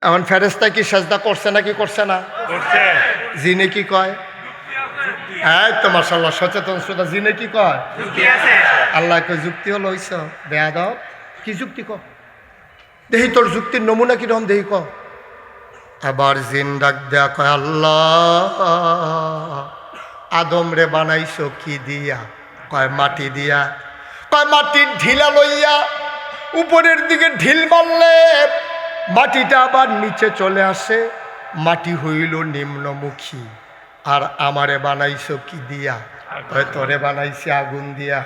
এখন ফেরেশতা কি সেজদা করছে নাকি করছে না? করছে। জিনে কি কয়? এই তো মাশাআল্লাহ সচেতন শ্রোতা, জিনে কি কয়? যুক্তি আছে। আল্লাহ কয় যুক্তি হলো হইছ বেয়াদব। কি যুক্তি ক? দেহি তোর যুক্তির নমুনা কিরকম দেহি ক। আবার জিন ডাক দেয়া কয় আল্লাহ আদম রে বানাইছো কি দিয়া? কয় মাটি দিয়া। কয় মাটির ঢিলা লইয়া উপরের দিকে ঢিল মারলে মাটিটা আবার নিচে চলে আসে, মাটি হইল নিম্নমুখী। আর আমারে বানাইছো কি দিয়া? কয় তোরে বানাইছি আগুন দিয়া।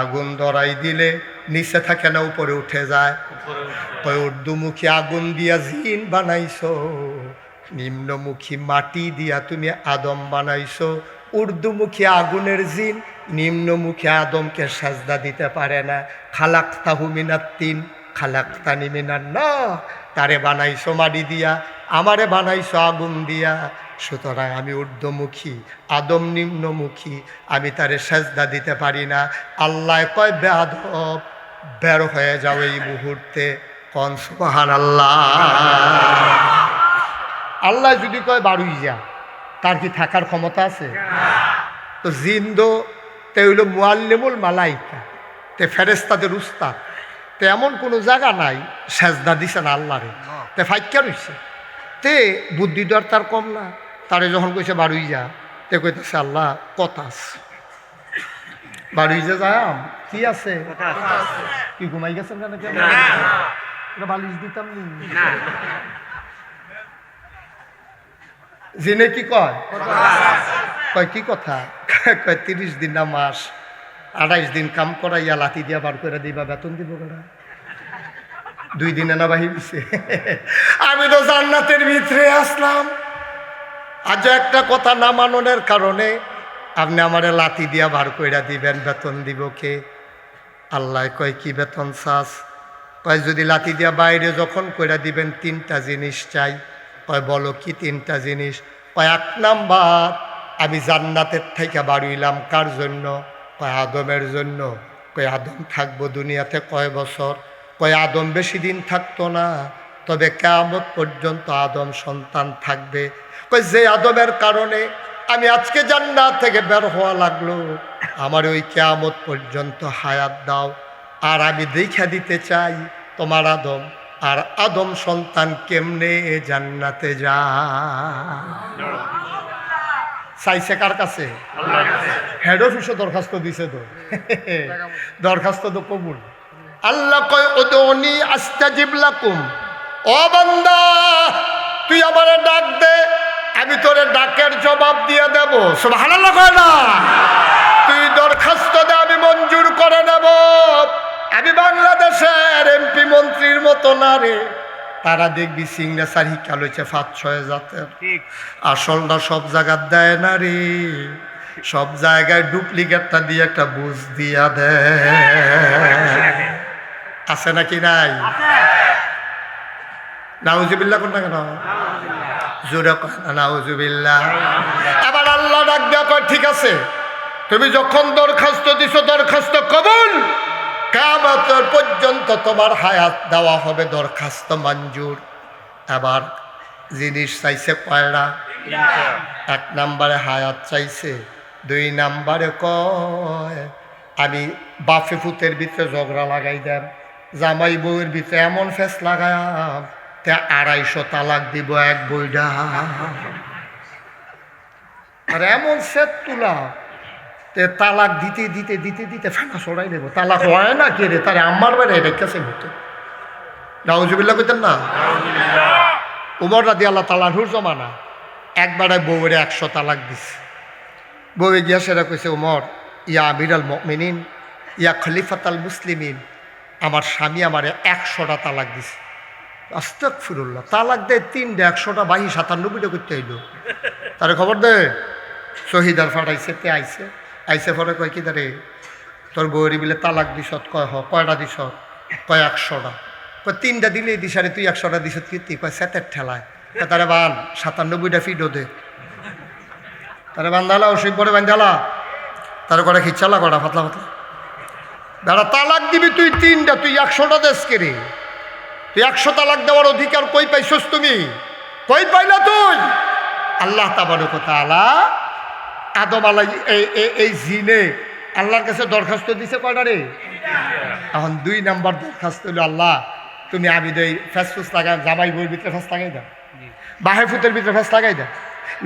আগুন ধরাই দিলে নিচে থাকে না উপরে উঠে যায়। কয় ঊর্ধ্বমুখী আগুন দিয়া জিন বানাইছো, নিম্নমুখী মাটি দিয়া তুমি আদম বানাইছো। ঊর্ধ্বমুখী আগুনের জিন নিম্নমুখী আদমকে সাজদা দিতে পারে না। খালাকতাহু মিনাত তিন খালাকতানি মিনান নার। তারে বানাইছো মাটি দিয়া, আমারে বানাইছো আগুন দিয়া। সুতরাং আমি ঊর্ধ্বমুখী, আদম নিম্নমুখী, আমি তারে সাজদা দিতে পারি না। আল্লাহ কয় বেয়াদব বের হয়ে যাও এই মুহূর্তে। কোন সুবহানাল্লাহ। আল্লাহ যদি কয় বাড়ুই যা, তার কি থাকার ক্ষমতা আছে? তো জিন্দো তে হইল মুআল্লিমুল মালাইকা, তে ফেরেশতাদের উস্তাদ, তে এমন কোনো জায়গা নাই সেজদা দিছে না আল্লাহরে। তে ফাইক্কা রইছে, তে বুদ্ধি দর তার কম না। তারে যখন কইছে বাড়ুই যা, তে কইতেছে আল্লাহ কথা আছে। বাড়ুই যে যাম কি আছে? কি ঘুমাই গেছেন কেন? কেন বালিশ দিতাম নি? জিনে কি কয়? কয় কি কথা? কয় 30 দিন না মাস 28 দিন কাম করাইয়া লাঠি দিয়া বার করে দিবা, বেতন দিব কেনা? 2 দিনে না বাহির দিছে। আমি তো জান্নাতের ভিতরে আসলাম, আজ একটা কথা না মাননের কারণে আপনি আমারে লাঠি দিয়া বার কইরা দিবেন, বেতন দিব কে? আল্লাহ কয় কি বেতন চাস? কয় যদি লাঠি দিয়া বাইরে যখন কইরা দিবেন 3টা জিনিস চাই। কয় বলো কি 3টা জিনিস? কয় 1 নাম্বার আমি জান্নাতের থেকে বাড়ুইলাম কার জন্য? কয় আদমের জন্য। কয় আদম থাকবো দুনিয়াতে কয় বছর? কয় আদম বেশি দিন থাকতো না, তবে কিয়ামত পর্যন্ত আদম সন্তান থাকবে। কয় যে আদমের কারণে আমি আজকে জান্নাত থেকে বের হওয়া লাগলো, আমার ওই কিয়ামত পর্যন্ত হায়াত দাও। আর আমি দেখা দিতে চাই তোমার আদম আর আদম সন্তান কেমনে জান্নাতে যায়। চাইছে কার কাছে? হেড অফিসে দরখাস্ত দিছে তো। দরখাস্ত তো কবুল। আল্লাহ কয় উদউনি আস্তাজিব লাকুম। ও বান্দা তুই আমারে ডাক দে, আমি তোরে ডাকের জবাব দিয়ে দেব। সুবহানাল্লাহ কয় না? তুই দরখাস্ত দে, আমি মঞ্জুর করে নেব। আমি বাংলাদেশের এমপি মন্ত্রীর মতো না রে। তারা দেখবি সিগনেচার হিকাল হয়েছে 5-6 জাতের, আসলটা সব জায়গার দেয় না রে। সব জায়গায় ডুপ্লিকেটটা দিয়ে একটা বুঝ দিয়া দেয়। আছে নাকি নাই? নাউজুবিল্লাহ কোনটা কেন? জোরে নাউজুবিল্লাহ। এবার আল্লাহ ডাক দেয়া কয় ঠিক আছে, তুমি যখন দরখাস্ত দিছো দরখাস্ত কবুল, কিয়ামত পর্যন্ত তোমার হায়াত দেওয়া হবে, দরখাস্ত মঞ্জুর। এবার জিনিস চাইছে কয়টা? 1 নাম্বারে হায়াত চাইছে, 2 নাম্বারে কয় আমি বাপে ফুতের ভিতরে ঝগড়া লাগাই দেন, জামাই বউয়ের ভিতরে এমন ফেস লাগায়াম তে 250 তালাক দিব এক বইডা। আর এমন সেট তুলা তে তালাক দিতে দিতে দিতে দিতে ফেনা সরাই দেবো। তালাক হয় না কে রে? তারে আমার বাড়ি রেখেছে হতো। নাউজুবিল্লাহ কইতেন না? উমর রাদিয়াল্লাহু তাআলা আনহুর জমানা একবারে বউরে 100 তালাক দিছে। বউয়ে গিয়া সেটা কইছে, উমর ইয়া আমিরাল মুমিনিন ইয়া খলিফাতাল মুসলিমিন, আমার স্বামী আমারে 100টা তালাক দিছে। আস্তাগফিরুল্লাহ, তালাক দেয় 3টা, 100টা বাহি 97টা করতে হইল। তারে খবর দে, শহীদার ফাটাইছে, তে আইছে। আইসে পরে কয় কি দারে তোর বউরি বিলে তালাক দিস? কয় হ। কয়টা দিস? কয় 100টা। কয় 3টা দিলেই দিস, আরে তুই 100টা দিস কীর্তি? কয় সেতের ঠেলায়। তারে বান 97টা ফিডও দে। তারে বান্ধালা ওষুধ পরে বান্ধালা, তার কটা খিচ্ছালা কটা পাতলা পাতলা। দাঁড়া তালাক দিবি তুই 3টা, তুই 100টা দেশ কে রে? তুই 100 তালাক দেওয়ার অধিকার কই পাইছস? তুমি কই পাইলা তুই? আল্লাহ তাবারক ওয়া তাআলা আদম এই জিনে আল্লাহর কাছে দরখাস্ত দিছে কয়টা রে? এখন 2 নাম্বার দরখাস্ত হলো, আল্লাহ তুমি আবিদই ফেসফুস লাগাই, জামাই বইয়ের ভিতরে ফেস লাগাই দাও, বাহেফুতের ভিতরে ফেস লাগাই দাও,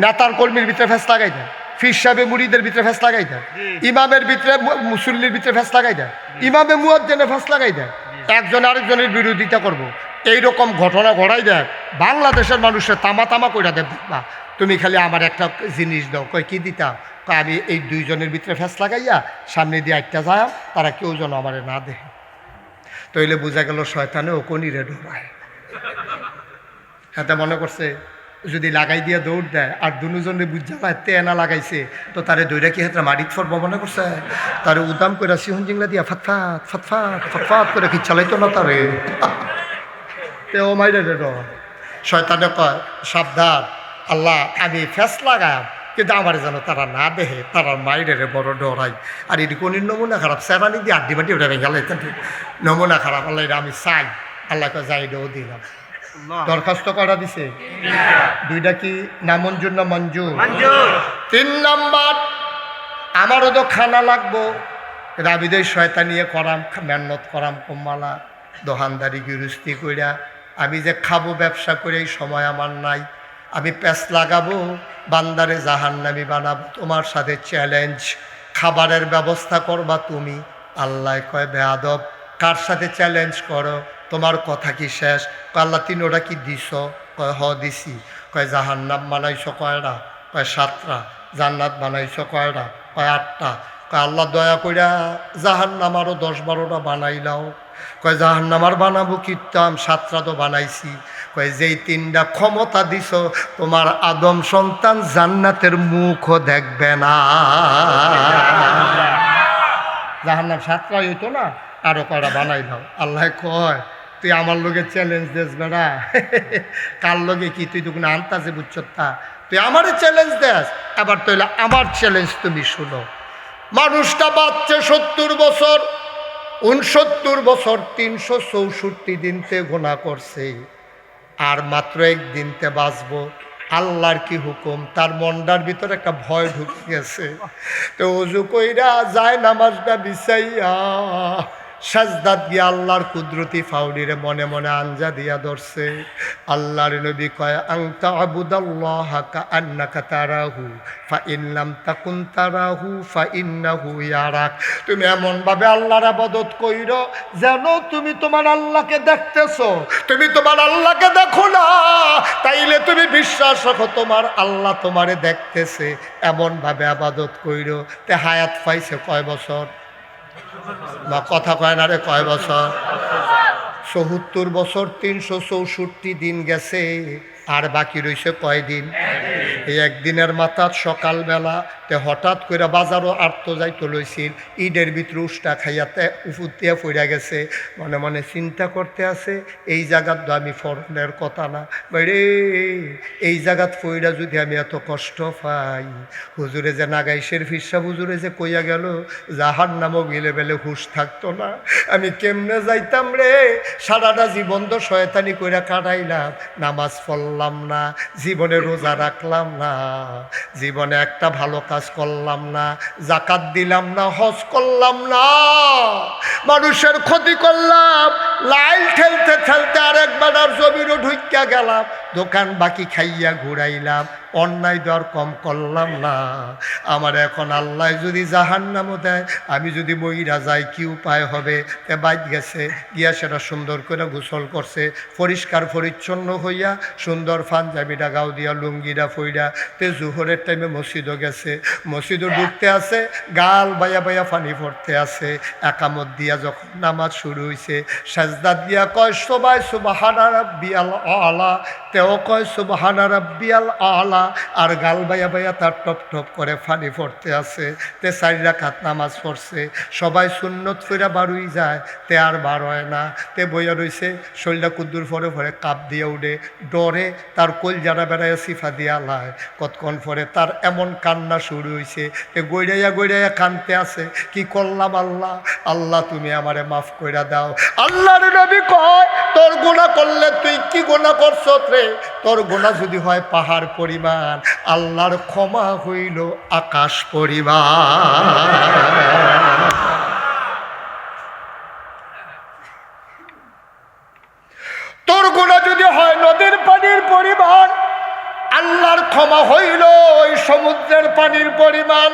নেতার কর্মীর ভিতরে ফেস লাগাই দাও, ফির সাহেবে মুরিদের ভিতরে ফেস লাগাই দেয়, ইমামের ভিতরে মুসল্লির ভিতরে ফেস লাগাই দেয়, ইমামে মুয়াজ্জিনে ফেস লাগাই দেয়, একজন আরেকজনের বিরোধিতা করব। এইরকম ঘটনা ঘটাই দেয়, বাংলাদেশের মানুষের তামা তামা কইরা দেব। দেখবা তুমি খালি আমার একটা জিনিস দাও। কয় কি দিতাম? কয় আমি এই 2 জনের ভিতরে ফেস লাগাইয়া সামনে দিয়ে একটা যায়, তারা কেউ যেন আমার না দেখে। তইলে বোঝা গেল শয়তানে ও কনিরে ডরায়। হাতে মনে করছে যদি লাগাই দিয়া দৌড় দেয় আর দুজনে বুঝা পায় তেনা লাগাইছে, তো তারে দৌড়া কি হাতে মাটিত ফরব মনে করছে, তারে উদাম করে সিহন জিংলা দিয়া ফাতফাত ফাতফাত ফাতফাত করে কি চালাইতো না তারে। তেও মাইরে রে শয়তানে কয় সাবধান, আল্লাহ আমি ফেস লাগাম কিন্তু আমার যেন তারা না দেখে, তারা মাইরে রে বড় ডরাই। আর এটি কোন নমুনা খারাপ, সেবানি দিয়ে আড্ডি বাটি ওটা গেলে নমুনা খারাপ। আল্লাহ এটা আমি চাই, আল্লাহকে যাই দেও দিলাম। দরখাস্ত করা দিছে 2টা কি নামঞ্জুর না মঞ্জুর? 3 নাম্বার আমারও তো খানা লাগবো, রাবিদের শয়তানিয়ে করাম, মেহনত করাম, কম্মালা দোকানদারি গৃহস্থী কইরা আমি যে খাবো ব্যবসা করে এই সময় আমার নাই। আমি প্যাঁচ লাগাবো, বান্দারে জাহান্নামী বানাবো। তোমার সাথে চ্যালেঞ্জ, খাবারের ব্যবস্থা করবা তুমি। আল্লাহ কয় বেয়াদব, কার সাথে চ্যালেঞ্জ করো? তোমার কথা কি শেষ? আল্লাহ 3টা কি দিছ? কয় হ দিছি। কয় জাহান্নাম বানাইছ কয়টা? কয় 7টা। জান্নাত বানাইছ কয়টা? কয় 8টা। কয় আল্লাহ দয়া কইরা জাহান্নাম আরও 10-12টা বানাইলাও। কয় জাহান্নাম আর বানাবো কীর্তাম, 7টা তো বানাইছি। কয় যেই 3টা ক্ষমতা দিছ তোমার আদম সন্তান জান্নাতের মুখও দেখবে না। জাহান্নাম 7টা হইতো না, আরো কয়টা বানাই দাও। আল্লাহ কয় তুই আমার লোকে চ্যালেঞ্জ দেস বেড়া, কার লোকে কি তুই তখন আনতাছে বুঝছতা, তুই আমারে চ্যালেঞ্জ দেস। এবার তৈলে আমার চ্যালেঞ্জ তুমি শুনো। মানুষটা বাচ্চা 70 বছর, 69 বছর, 364 দিনতে গোনা করছে, আর মাত্র 1 দিনতে বাঁচবো। আল্লাহর কি হুকুম? তার মনটার ভিতরে একটা ভয় ঢুকে গেছে। তো ওযু কইরা যায় নামাজটা বিছাইয়া সাজদাত গিয়া আল্লাহর কুদরতি ফাউলিরে মনে মনে আঞ্জা দিয়া ধরছে। আল্লাহর নবী কয় আনতা আবুদাল্লাহা কাআন্নাকা তারাহু ফা ইন লাম তাকুন তারাহু ফা ইন্নাহু ইয়ারাক। তুমি এমনভাবে আল্লাহর ইবাদত কইরো যেন তুমি তোমার আল্লাহকে দেখতেছো। তুমি তোমার আল্লাহকে দেখো না, তাইলে তুমি বিশ্বাস রাখো তোমার আল্লাহ তোমারে দেখতেছে। এমনভাবে ইবাদত কইরো। তে হায়াত পাইছে কয় বছর? বা কথা কয় না রে, কয় বছর? ৭৪ বছর, ৩৬৪ দিন গেছে, আর বাকি রয়েছে কয়দিন? এই একদিনের মাথাত সকালবেলা তে হঠাৎ করে বাজারও আটতো যাইতো লইছিল। ঈদের ভিতরে উষ্টা খাইয়াতে উফুতিয়া পড়া গেছে। মনে মনে চিন্তা করতে আছে এই জায়গাত তো আমি ফরনের কথা না বাইরে, এই জায়গাত পইরা যদি আমি এত কষ্ট পাই, হুজুরে যে নাগাইশের ফিরসা হুজুরে যে কইয়া গেল জাহান্নামও গেলে বেলে হুশ থাকতো না, আমি কেমনে যাইতাম রে? সারাটা জীবন তো শয়তানি কইরা কাটাইলাম, নামাজ পড়লাম না, জীবনে রোজা রাখলাম না, জীবনে একটা ভালো কাজ করলাম না, যাকাত দিলাম না, হজ করলাম না, মানুষের ক্ষতি করলাম, লাইল ঠেলতে ঠেলতে আরেকবার আর জমিরও ঢুকিয়া গেলাম, দোকান বাকি খাইয়া ঘুরাইলাম, অন্যায় দর কম করলাম না। আমার এখন আল্লাহ যদি জাহান্নামও দেয়, আমি যদি মইরা যাই কি উপায় হবে? তে বাইত গেছে, গিয়া সেটা সুন্দর করে গোসল করছে, পরিষ্কার পরিচ্ছন্ন হইয়া সুন্দর পাঞ্জাবিটা গাও দিয়া লুঙ্গিটা ফইরা তে জোহরের টাইমে মসজিদও গেছে, মসজিদও ঢুকতে আছে, গাল বাইয়া বাইয়া পানি পড়তে আছে। একামত দিয়া যখন নামাজ শুরু হয়েছে, সাজদাত দিয়া কয় সবাই সুবহানা রাব্বিয়াল আলা, তেও কয় সুবহানা রাব্বিয়াল আলা, আর গাল বাইয়া বাইয়া তার টপ টপ করে পানি পড়তে আছে। তে 4 রাকাত নামাজ পড়ছে, সবাই সুন্নত ফিরা বাড়ুই যায়, তে আর বার হয় না, তে বইয়া রইছে, শরীরটা কুদ্দুর পরে পরে কাপ দিয়ে উঠে, ডরে তার কোল যারা বেড়াইয়া সিফা দিয়া লায়। কতক্ষণ পরে তার এমন কান্না শুরু হয়েছে, তে গইড়াইয়া গইড়াইয়া কানতে আছে, কি করলাম আল্লাহ, আল্লাহ তুমি আমারে মাফ কইরা দাও। আল্লাহর আমার নবী কয় তোর গুনাহ করলে তুই কি গুনাহ করছস রে? তোর গুনাহ যদি হয় পাহাড় পরিমাণ, আল্লাহর ক্ষমা হইল আকাশ পরিমাণ। তোর গুনাহ যদি হয় নদীর পানির পরিমাণ, আল্লাহর ক্ষমা হইল ওই সমুদ্রের পানির পরিমাণ।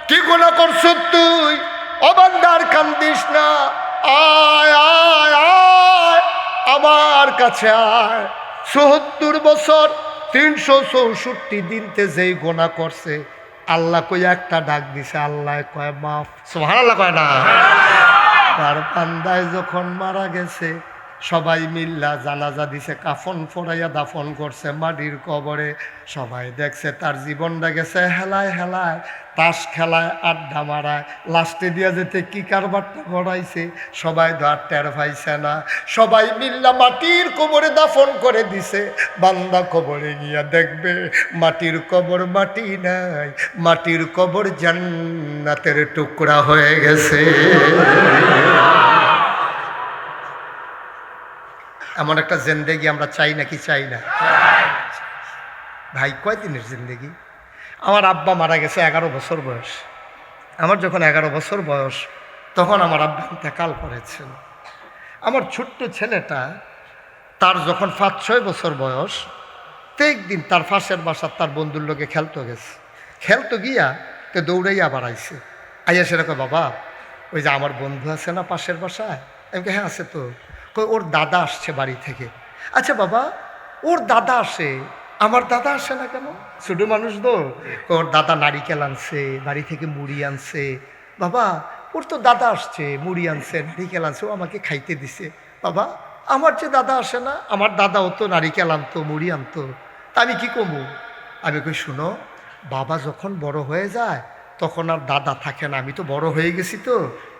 কি গুনাহ করছস তুই? ও বান্দার কান্দিস না, আয় আয় আয় আমার কাছে আয়। ৭৪ বছর ৩৬৪ দিনতে যেই গুনাহ করছে, আল্লাহ কই একটা ডাক দিছে, আল্লাহ কয় মাফ। সুবহানাল্লাহ কয় না? তার বান্দায় যখন মারা গেছে, সবাই মিল্লা জানাজা দিছে, কাফন ফোড়াইয়া দাফন করছে মাটির কবরে। সবাই দেখছে তার জীবনটা গেছে হেলায় হেলায়, তাস খেলায়, আড্ডা মারায়। লাস্টে দিয়া যেতে কি কারবারটা গড়াইছে সবাই তো আর টের পাইছে না। সবাই মিল্লা মাটির কবরে দাফন করে দিছে। বান্দা কবরে গিয়া দেখবে মাটির কবর মাটি নাই, মাটির কবর জান্নাতের টুকরা হয়ে গেছে। এমন একটা জিন্দেগি আমরা চাই নাকি চাই না? ভাই কয়দিনের জিন্দেগি? আমার আব্বা মারা গেছে 11 বছর বয়স। আমার যখন 11 বছর বয়স, তখন আমার আব্বা ইন্তেকাল করেছেন। আমার ছোট্ট ছেলেটা, তার যখন 5-6 বছর বয়স, তো একদিন তার পাশের বাসার তার বন্ধুর লোকে খেলতে গেছে। খেলতে গিয়া তো দৌড়াইয়া আবার আইসে। আইয়া সেরকম, বাবা ওই যে আমার বন্ধু আছে না পাশের বাসায়? আমি হ্যাঁ আছে তো। ওর দাদা আসছে বাড়ি থেকে। আচ্ছা বাবা, ওর দাদা আসে, আমার দাদা আসে না কেন? ছোট মানুষ তো। ওর দাদা নারিকেল আনছে, বাড়ি থেকে মুড়ি আনছে। বাবা ওর তো দাদা আসছে, মুড়ি আনছে, নারিকেল আনছে, ও আমাকে খাইতে দিছে। বাবা আমার যে দাদা আসে না, আমার দাদাও তো নারিকেল আনতো, মুড়ি আনতো, তা আমি কি কমু? আমি কই শুনো, বাবা যখন বড় হয়ে যায় তখন আর দাদা থাকে না। আমি তো বড় হয়ে গেছি তো,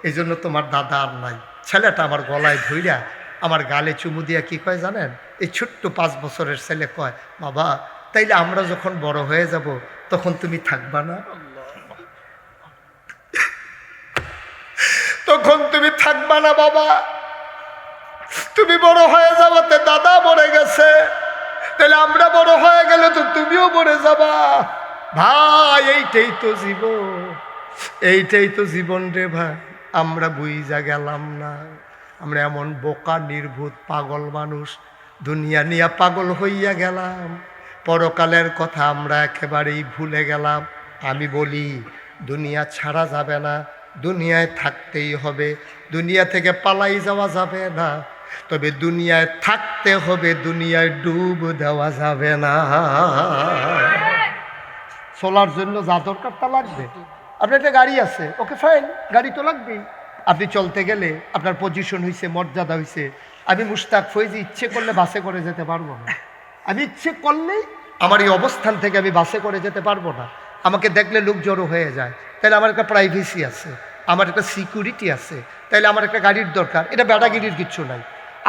এই জন্য তোমার দাদা আর নাই। ছেলেটা আমার গলায় ধইরা আমার গালে চুমু দিয়া কি কয় জানেন? এই ছোট্ট 5 বছরের ছেলে কয়, বাবা তাইলে আমরা যখন বড় হয়ে যাব তখন তুমি থাকবা না? তখন তুমি থাকবা না বাবা, তুমি বড় হয়ে যাবতে দাদা মরে গেছে, তাহলে আমরা বড় হয়ে গেলে তো তুমিও মরে যাবা। ভাই এইটাই তো জীবন, এইটাই তো জীবন রে ভাই। আমরা বুঝা গেলাম না, আমরা এমন বোকা নির্ভূত পাগল মানুষ, দুনিয়া নিয়ে পাগল হইয়া গেলাম। পরকালের কথা আমরা একেবারেই ভুলে গেলাম। আমি বলি দুনিয়া ছাড়া যাবে না, দুনিয়ায় থাকতেই হবে, দুনিয়া থেকে পালাই যাওয়া যাবে না। তবে দুনিয়ায় থাকতে হবে, দুনিয়ায় ডুব দেওয়া যাবে না। চলার জন্য যা দরকার তা লাগবে। আপনার একটা গাড়ি আছে, ওকে ফাইন, গাড়ি তো লাগবেই। আপনি চলতে গেলে আপনার পজিশন হয়েছে, মর্যাদা হয়েছে। আমি মুশতাক ফৈজি ইচ্ছে করলে বাসে করে যেতে পারবো না। আমি ইচ্ছে করলেই আমার এই অবস্থান থেকে আমি বাসে করে যেতে পারবো না। আমাকে দেখলে লোক জড়ো হয়ে যায়। তাহলে আমার একটা প্রাইভেসি আছে, আমার একটা সিকিউরিটি আছে, তাইলে আমার একটা গাড়ির দরকার। এটা বেড়াগিরির কিচ্ছু নাই।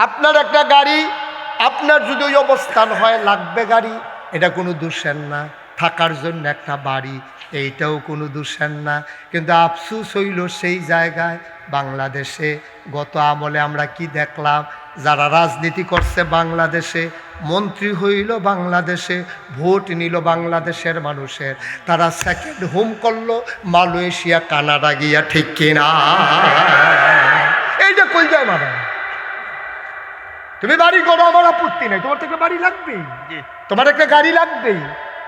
আপনার একটা গাড়ি, আপনার যদি ওই অবস্থান হয় লাগবে গাড়ি, এটা কোনো দোষের না। থাকার জন্য একটা বাড়ি, এইটাও কোনো দোষের না। কিন্তু আফসুস হইল সেই জায়গায় বাংলাদেশে গত আমলে আমরা কি দেখলাম? যারা রাজনীতি করছে বাংলাদেশে, মন্ত্রী হইল বাংলাদেশে, ভোট নিল বাংলাদেশের মানুষের, তারা সেকেন্ড হোম করলো মালয়েশিয়া, কানাডা গিয়া, ঠিক কিনা? এইটা কই যায় মারা? তুমি বাড়ি করো, আমার আপত্তি নাই, তোমার তো একটা বাড়ি লাগবেই, তোমার একটা গাড়ি লাগবেই,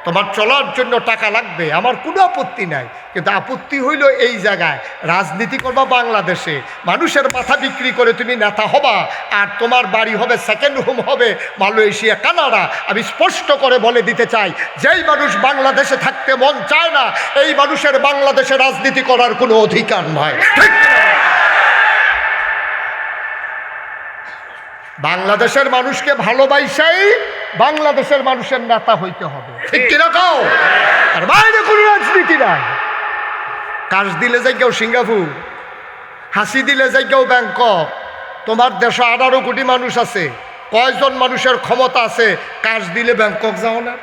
তোমার চলার জন্য টাকা লাগবে, আমার কোনো আপত্তি নাই। কিন্তু আপত্তি হইল এই জায়গায় রাজনীতি করবা বাংলাদেশে, মানুষের মাথা বিক্রি করে তুমি নেতা হবা, আর তোমার বাড়ি হবে সেকেন্ড হোম হবে মালয়েশিয়া, কানাডা। আমি স্পষ্ট করে বলে দিতে চাই, যেই মানুষ বাংলাদেশে থাকতে মন চায় না, এই মানুষের বাংলাদেশে রাজনীতি করার কোনো অধিকার নয়। বাংলাদেশের মানুষকে ভালোবাসাই বাংলাদেশের মানুষের নেতা হইতে হবে, ঠিক কিনা কও? আর বাইরে কোনো রাজনীতি নাই। কাজ দিলে যাই কেউ সিঙ্গাপুর, হাসি দিলে যাই কেউ ব্যাংকক। তোমার দেশে 18 কোটি মানুষ আছে, কয়জন মানুষের ক্ষমতা আছে কাজ দিলে ব্যাংকক যাও না?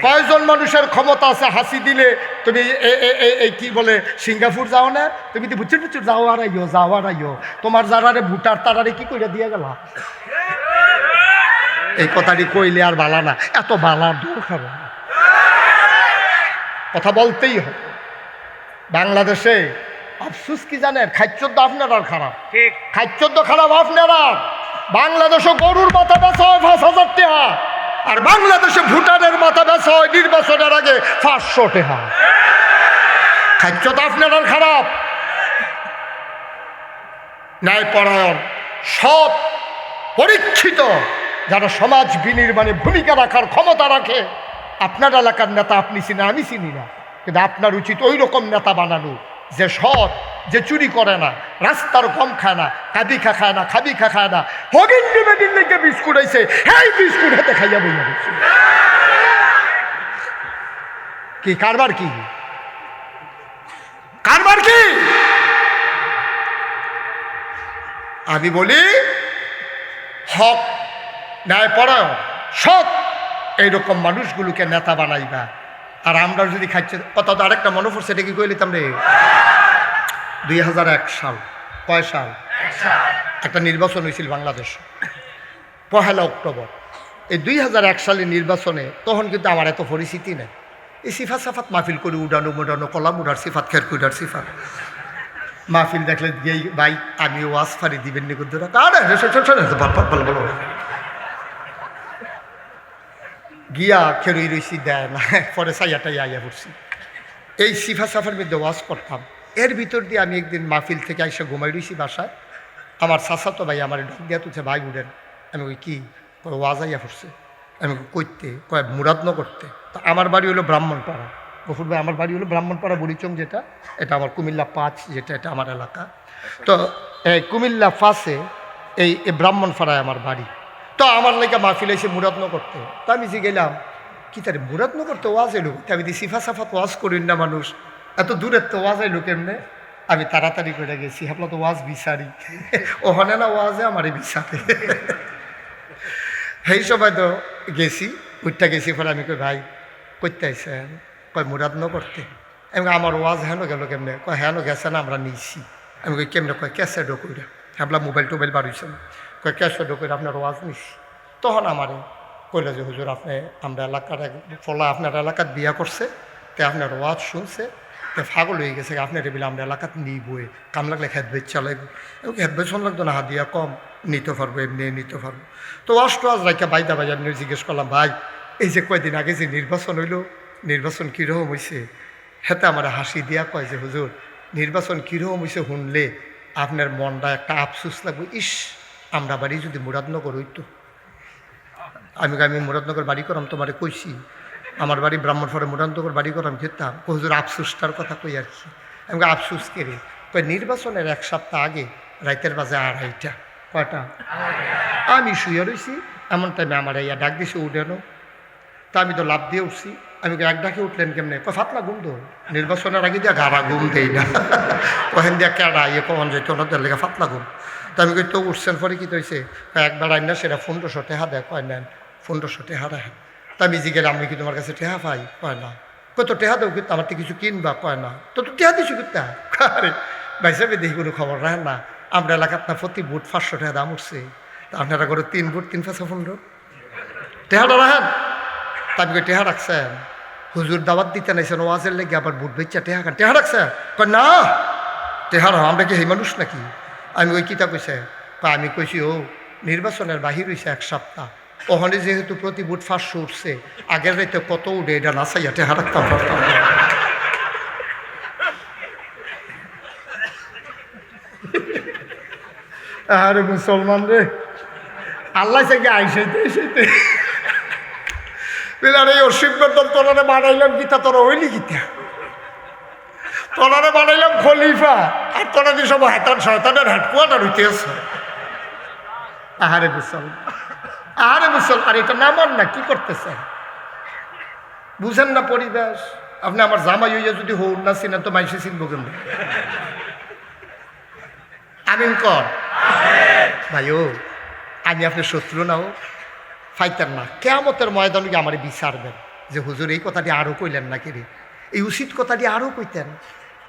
কয়জন মানুষের ক্ষমতা আছে হাসি দিলে তুমি এই কি বলে সিঙ্গাপুর যাও না, তুমি তো বুচুর বুচুর যাও আর আইও তোমার যারারে ভুটার তারারে কি করে দিয়ে গেল? এই কথাটি কইলে আর বালা না, এত বালার দরকার কথা বলতেই হবে। বাংলাদেশে আফসুস কি জানেন, খাদ্যদ্য আপনারা খারাপ, খাদ্যদ্য খারাপ আপনারা। বাংলাদেশে গরুর মাথা বেচা হয় 5,000 টাকা, আর বাংলাদেশে ভুটানের মাথা বেচা হয় নির্বাচনের আগে 500 টাকা। খাদ্য তো আপনারা খারাপ। ন্যায়পরায়ণ, সৎ, পরীক্ষিত যারা সমাজ বিনির্মাণে ভূমিকা রাখার ক্ষমতা রাখে, আপনার এলাকার নেতা আপনি চিনেন, আমি চিনি না, কিন্তু আপনার উচিত ওই রকম নেতা বানানো যে সৎ, যে চুরি করে না, রাস্তার কম খায় না, খাবি খায় না, খায় না, হগিন ডিমে দিল্লিকে বিস্কুট হয়েছে, এই বিস্কুট হাতে খাইয়া বইয়া দিচ্ছে। কি কারবার, কি কারবার কি? আমি বলি হক, ন্যায়পরায়ণ, সৎ এইরকম মানুষগুলোকে নেতা বানাইবা। আর আমরা যদি খাইছে কথা, তো আরেকটা মনে পড়ছে, এটা কি কইলিতাম রে, 2001 সাল, কয় সাল একটা নির্বাচন হয়েছিল বাংলাদেশ, 1 অক্টোবর। এই 2001 সালের নির্বাচনে তখন কিন্তু আমার এত পরিস্থিতি নেই। এই সিফাত সাফাত মাহফিল করে উড়ানো মোড়ানো, কলাম উড়ার সিফাত, খের কুইডার সিফাত, মাহফিল দেখলে গিয়ে ভাই আমি ওয়াজ ফারি দিবেন নি করতে বলো গিয়া খেরুই রইছি দেয় না, পরে সাইয়াটাই আইয়া পড়ছি। এই সিফা সাফার মধ্যে ওয়াজ করতাম, এর ভিতর দিয়ে আমি একদিন মাহফিল থেকে আইসা ঘুমাই রইছি বাসায়। আমার চাচাতো ভাই আমার ঢক দিয়া তুলছে, ভাই উঠেন। আমি ওই কি ওয়াজ আইয়া পড়ছে, আমি কইতে কয় মুরাদন করতে। তো আমার বাড়ি হলো ব্রাহ্মণপাড়া, গফুর ভাই আমার বাড়ি হলো ব্রাহ্মণপাড়া বুড়িচং, যেটা এটা আমার কুমিল্লা 5, যেটা এটা আমার এলাকা। তো এই কুমিল্লা 5-এ এই ব্রাহ্মণপাড়ায় আমার বাড়ি। তো আমার লাগে মাহফিল এসে মুরাদন করতে। তো আমি যে গেলাম, কি তার মুরাদন করতে ওয়াজ এলো, আমি দি সিফা সাফাত ওয়াজ করিন না, মানুষ এত দূরের তো ওয়াজ এলো কেমনে। আমি তাড়াতাড়ি করে গেছি, আপনার তো ওয়াজ বিচারি, ওখানে না ওয়াজে আমারই বিচারে। সেই সময় তো গেছি, উঠটা গেছি, ফলে আমি কই ভাই করতে আইসেন, কয় মুরাদন করতে। আমি আমার ওয়াজ হেন গেল কেমনে, কয় হেন গেছে না আমরা নিয়েছি। আমি কই কেমনে, কয় ক্যাসেট কইরা, আপনার মোবাইল টোবাইল বাড়িয়েছেন, কয় ক্যাসেট করে আপনার ওয়াজ নিছি। তখন আমারে কইল যে হুজুর আপনি আমরা এলাকার এক ফলা আপনার এলাকার বিয়া করছে, তে আপনার ওয়াজ শুনছে, তে ফাগল হয়ে গেছে, আপনার এবিলে আমরা এলাকাত নিবই, কাম লাগলে হেদবেজ চালাইব। এবং হেদবেজ শোন লাগতো না, হাদিয়া কম নিতে পারবো, এমনি নিতে পারবো। তো ওয়াজ টোয়াজ রাইকা বাইদা বাজার নিয়ে জিজ্ঞেস করলাম, ভাই এই যে কয়দিন আগে যে নির্বাচন হইল, নির্বাচন কীরকম হয়েছে? হেতে আমার হাসি দিয়া কয় যে হুজুর নির্বাচন কীরকম হয়েছে শুনলে আপনার মনটা একটা আফসুস লাগবে, ইস আমরা বাড়ি যদি মুরাদনগর হইতো। আমি মুরাদনগর বাড়ি করাম, তোমারে কইছি আমার বাড়ি ব্রাহ্মণপাড়া, মুরাদনগর বাড়ি করাম, খেতাম। হুজুর আফসুসটার কথা কই আর কি। আমি আফসুস কেড়ে কই নির্বাচনের 1 সপ্তাহ আগে রাইতের বাজে 2:30, কয়টা আমি শুয়ে রয়েছি, এমন টাইমে আমার ইয়া ডাক দিছে উঠেনো। তা আমি তো লাভ দিয়ে উঠছি। আমি এক ডাকে উঠলেন কেমনে, কয় ফাতলা ঘুম তো নির্বাচনের আগে দিয়া গাড়া ঘুম দেই না, ওখান দিয়া কেডা ইয়ে কখন যেত ওনাদের লেগে ফাতলা ঘুম। তো আমি কই তো উঠছেন পরে কি তৈছে, একবার আইন না সেটা 1500 টাকা দেয়, কয় নেন 1500 টাকা রাখেন। তা আমি জিজ্ঞেস আমি কি তোমার কাছে টেহা পাই, কয় না। কত টেহা দেবো কিন্তু আমার তো কিছু কিনবা, কয় না। তো টেহা দিছো কিন্তু, আরে ভাই সাহেব দেখি কোনো খবর রাখেন না, আমরা এলাকার না প্রতি বুট 500 টাকা দাম উঠছে, তা আপনারা করে 3 বুট 3 5 15 টেহাটা রাখেন। তা আমি কই টেহা রাখছেন, হুজুর দাওয়াত দিতে নাইছেন ওয়াজের লেগে আবার বুট বেচা টেহা খান, টেহা রাখছেন? কয় না টেহা রাখ, আমরা কি সেই মানুষ নাকি? আমি ওই কিতা কইছে, আমি কইছি ও নির্বাচনের বাহির হয়েছে 1 সপ্তাহ, ওখানে যেহেতু প্রতি বুট 500 উঠছে, আগের রাইতে কত উঠে এটা না চাইয়া টেহা রাখতাম পারতাম। আরে মুসলমান রে, আল্লাহ চাইকে আইসাইতে আইসাইতে এই অসিফের দল তোরারে বানাইলাম গীতা, তোরা হইলি গীতা, তোরারে বানাইলাম খলিফা, আর তোরা দিয়ে সব হেতান শয়তানের হেডকোয়ার্টার হইতে আছে। আহারে মুসলমান, আহারে মুসলমান, আর এটা নামান না, কি করতেছেন বুঝেন না পরিবেশ। আপনি আমার জামাই হইয়া যদি হউন না চিনেন তো মাইসে চিনবো কেন? আমিন কর ভাই। ও আমি আপনার শত্রু না, ও ফাইতার না, কেয়ামতের ময়দানে আমার বিচার দেন, যে হুজুর এই কথাটি আরও কইলেন না রে, এই উচিত কথাটি আরও কইতেন,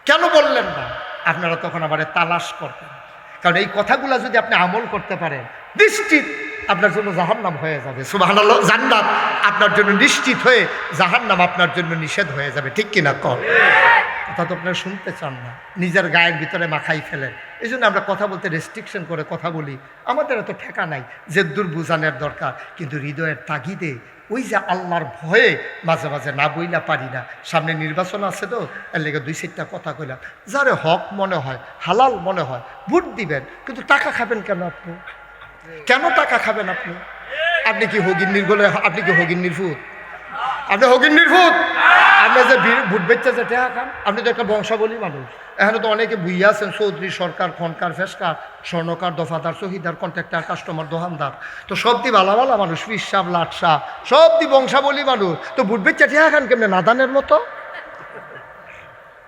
কেন বললেন না? আপনারা তখন আবার তালাশ করতেন। কারণ এই কথাগুলো যদি আপনি আমল করতে পারেন, নিশ্চিত আপনার জন্য জাহান্নাম হয়ে যাবে। সুবহানাল্লাহ, জান্নাত আপনার জন্য নিশ্চিত হয়ে জাহান্নাম আপনার জন্য নিষেধ হয়ে যাবে। ঠিক কিনা কর? কথা তো আপনারা শুনতে চান না, নিজের গায়ের ভিতরে মাখাই ফেলেন। এই জন্য আমরা কথা বলতে রেস্ট্রিকশন করে কথা বলি। আমাদের এত ঠেকা নাই যে দূর বুঝানোর দরকার, কিন্তু হৃদয়ের তাগিদে ওই যে আল্লাহর ভয়ে মাঝে মাঝে না বইলা পারি না। সামনে নির্বাচন আছে তো, এর লেগে 2-4টা কথা কইলাম। যারে হক মনে হয়, হালাল মনে হয়, ভোট দিবেন। কিন্তু টাকা খাবেন কেন আপনি? কেন টাকা খাবেন আপনি? আপনি কি হগিন্নির গোলে? আপনি কি হগিন্নির ফুট? আপনি হগিন্নির ফুট? আপনি যে ভোট বেচতে যে টাকা খান, আপনি তো একটা বংশাবলী মানুষ। এখানে তো অনেকে বুইয়া আছেন, চৌধুরী, সরকার, খনকার, ফেসকার, স্বর্ণকার, দফাদার, শহীদার, কন্ট্রাক্টার, কাস্টমার, দোকানদার। তো সব দি ভালো ভালো মানুষ, পিসাব, লাটসাপ, সব দি বংশাবলী মানুষ। তো ভোট বেচতে টাকা খান কেমনে নাদানের মতো?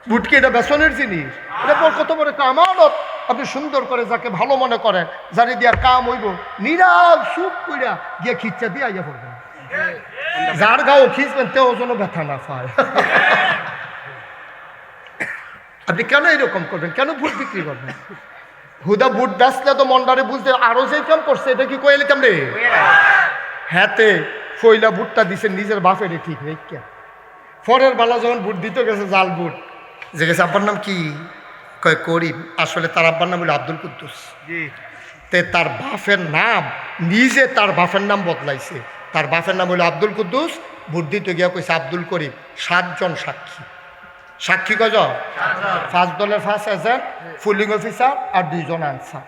ভোট কি এটা বেসনের জিনিস? এটা কত বড় একটা আমানত। আপনি সুন্দর করে যাকে ভালো মনে করেন, যারে দিয়া কাম হইব, নিরাল সুপ কইরা গিয়ে খিচ্চা দিয়ে আইয়া পড়বেন। যার গাও খিচবেন তেও যেন ব্যথা না পায়। আপনি কেন এরকম করবেন? কেন ভোট বিক্রি করবেন? হুদা ভোট বেচলে তো মন্ডারে বুঝতে আরো যে কাম করছে, এটা কি কয়ে লিতাম রে? হ্যাঁতে ফইলা ভোটটা দিছে নিজের বাপেরে ঠিক রেখা। পরের বেলা যখন ভোট দিতে গেছে, জাল ভোট, যে গেছে আব্বার নাম কি কয় করিম, আসলে তার আব্বার নাম হলো আব্দুল কুদ্দুস। তে তার বাপের নাম, নিজে তার বাপের নাম বদলাইছে। তার বাপের নাম হলো আব্দুল কুদ্দুস, ভোট দিতে গিয়া কইছে আব্দুল করিম। 7 জন সাক্ষী। সাক্ষী কজন? 5 দলের 5 এজেন্ট, পুলিং অফিসার আর 2 জন আনসার।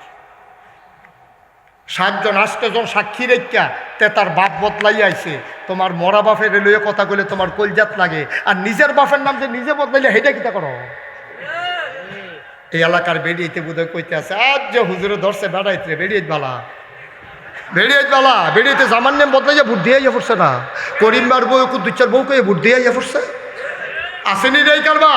7 জন 8 জন সাক্ষী রেখা তে তার বাপ বদলাই আইছে। তোমার মরা বাপের লইয়ে কথা কইলে তোমার কলজাত লাগে, আর নিজের বাপের নাম যে নিজে বদলাইলে হেটা কিতা করো? এই এলাকার বেরিয়েতে বোধহয় কইতে আছে, আজ যে হুজুরে ধরছে বেড়াইতে, বেরিয়ে বালা, বেরিয়ে বালা, বেরিয়েতে জামার নাম বদলাইয়া ভোট দিয়ে ইয়ে পড়ছে না? করিমবার বউ, কুদ্দুচ্চার বউ কয়ে ভোট দিয়ে ইয়ে পড়ছে। আসেনি রে কারবা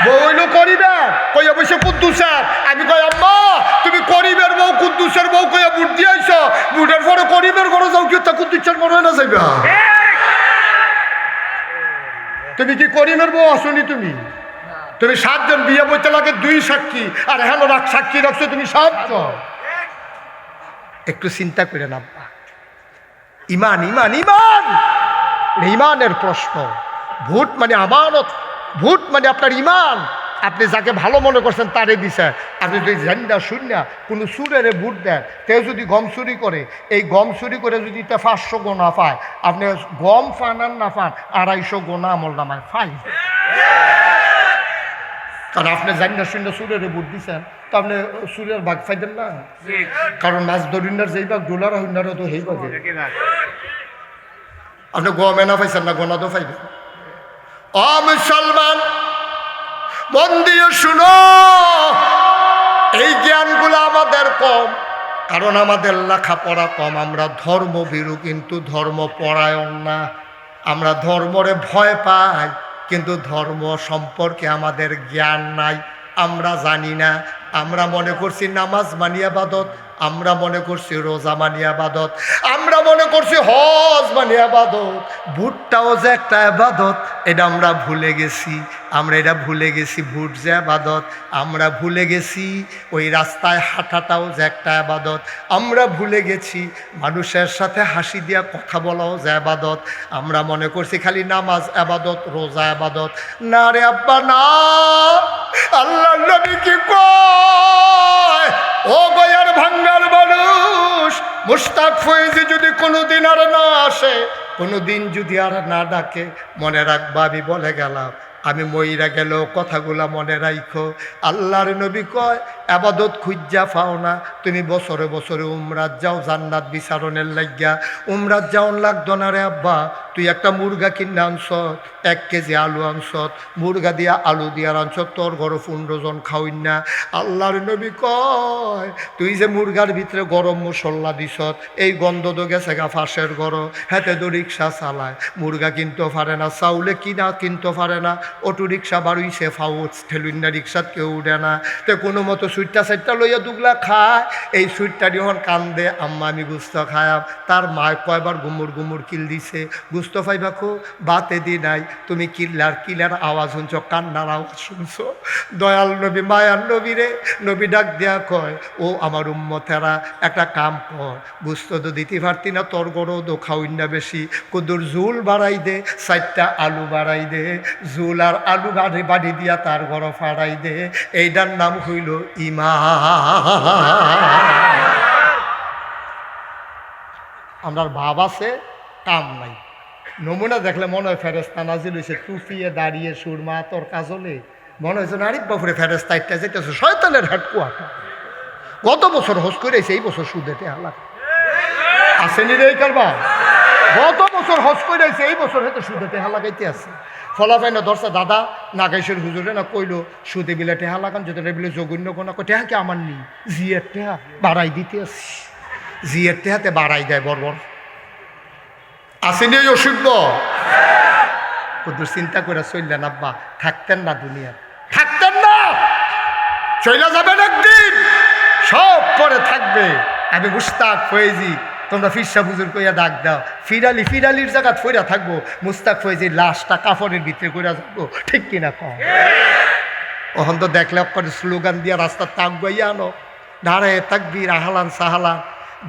বউ হইলো করিবের, কইয়া বসে কুদ্দুসের। আমি কই আম্মা তুমি করিবের বউ, কুদ্দুসের বউ কইয়া ভোট দিয়ে আইছো, ভোটের পরে করিবের ঘরে যাও, কি তা কুদ্দুসের ঘরে না যাইবা? তুমি কি করিমের বউ আসনি? তুমি 7 জন বিয়ে বইতে লাগে 2 সাক্ষী, আর এখন সাক্ষী রাখছো তুমি 7 জন। একটু চিন্তা করে না। ইমান ইমান ইমান, ইমানের প্রশ্ন। ভোট মানে আমানত, ভোট মানে আপনার ইমান। আপনি যাকে ভালো মনে করছেন তারে দিছে। আপনি যদি জানি শূন্য কোনো সুরের ভোট দেন, কেউ যদি গম চুরি করে, এই গম চুরি করে যদি 500 গোনা পায়, আপনি গম ফানান না পান 250 গোনা আমল নামায় ফাইন। কারণ আপনি জানি না শূন্য সুরের ভোট দিচ্ছেন, তো আপনি সুরের ভাগ ফাইদেন না। কারণ মাছ দরিন্দার যেই ভাগ ডোলার হইনারও তো সেই ভাগে আপনি গম এনা পাইছেন না, গোনা তো ফাইবেন। ও মুসলমান, মন দিয়ে শুনো, এই জ্ঞানগুলো আমাদের কম, কারণ আমাদের লেখাপড়া কম। আমরা ধর্মভীরু কিন্তু ধর্ম পরায়ণ না। আমরা ধর্মরে ভয় পাই, কিন্তু ধর্ম সম্পর্কে আমাদের জ্ঞান নাই। আমরা জানি না। আমরা মনে করছি নামাজ মানি ইবাদত, আমরা মনে করছি রোজা মানি ইবাদত, আমরা মনে করছি হজ মানি ইবাদত, ভোটটাও যে একটা ইবাদত, এটা আমরা ভুলে গেছি। আমরা এটা ভুলে গেছি, ভোট যে ইবাদত। আমরা ভুলে গেছি ওই রাস্তায় হাঁটাটাও যে একটা ইবাদত। আমরা ভুলে গেছি মানুষের সাথে হাসি দিয়া কথা বলাও যে ইবাদত। আমরা মনে করছি খালি নামাজ ইবাদত, রোজা ইবাদত। না রে আব্বা না, আল্লাহ নবী কি কয়, ও গয়ার ভাঙ্গার মানুষ, মুশতাক ফয়েজি যদি কোনোদিন আর না আসে, কোনোদিন যদি আর না ডাকে, মনে রাখবা আমি বলে গেলাম, আমি মইরা গেল কথাগুলা মনে রাখো। আল্লাহর নবী কয়, আবাদত খুঁজা পাও না, তুমি বছরে বছরে উমরাত যাও জান্নাত বিচারণের লাগিয়া। উমরাত যাওন লাগতো না রে আব্বা, তুই একটা মুরগা কিনে আনছত, 1 কেজি আলু আনছত, মুরগা দিয়া আলু দিয়া আনছত, তোর ঘরে 15 জন খাওইন না। আল্লাহর নবী কয়, তুই যে মুরগার ভিতরে গরম মশলা দিছত, এই গন্ধ তো গেছে গা ফাঁসের গরম। হাতে তো রিক্সা চালায়, মুরগা কিনতে পারে না, চাউলে কিনতে পারে না, অটো রিক্সা বাড়ুইছে ফাউচ ঠেলুইনা, রিক্সাত কেউ উঠে না। তো কোনো মতো সুইটটা সাইটটা লইয়া দুগলা খায়। এই সুইটটা যখন কান্দে, আম্মা আমি গুস্ত খায়াম, তার মা কয়বার গুমুর গুমুর কিল দিছে, গুস্ত ফাইবাকো বাতে দি নাই, তুমি কিলার আওয়াজ শুনছ, কান্নার আওয়াজ শুনছো। দয়াল নবী মায়ার নবী রে, নবী ডাক দেয়া কয়, ও আমার উম্মতেরা একটা কাম কর, গুস্ত তো দিতে পারতি না, তোর গরো দো খাওয়াই না বেশি, কুদুর ঝুল বাড়াই দে, 4টা আলু বাড়াই দে, ঝুল আর আলু বাড়ি দিয়া তার গড় ফাড়াই দে, এইটার নাম হইল ঈমান। আমার ভাব আছে, কাম নাই। নমুনা দেখলে মনে হয় ফেরেস্তা নাজিল হয়েছে, টুফিয়ে দাঁড়িয়ে সুরমা তোর কাজলে, মনে হয়েছে নারীর বাপুরে ফেরেস্তা ইটটা যেতেছে, শয়তানের হাট কুয়াটা। গত বছর হোস করেছে, এই বছর সুদেতে হালাক আসেনি রে কারবা। গত বছর হজ করেছে, এই বছর হয়তো সুদেতে হালাকাইতে আছে। ফলাফাই না দর্শা দাদা নাগাইশের হুজুরে না কইলো সুদে বিলে টেহা লাগান, যদি বিলে জঘন্য কোনা টেহা কি আমার নি, জিয়ের টেহা বাড়াই দিতে আসি, জিয়ের টেহাতে বাড়াই দেয় বর্বর। আসেনি ওই অসুখ চিন্তা করে চললেন আব্বা, থাকতেন না দুনিয়া, থাকতেন না, চলে যাবেন একদিন, সব পরে থাকবে। আমি মুস্তাক ফয়েজি, তোমরা ফিরসা হুজুর কইয়া ডাক দাও, ফিরালির জায়গা ফইরা থাকবো, মুস্তাক ফয়েজির লাশটা কাফনের ভিতরে কইরা যাবো, ঠিক কিনা কম। ওখান তো দেখলে করে স্লোগান দিয়া রাস্তার তাক গাইয়া আনো, দাঁড়ায় তাকবীর আহলান সাহালান,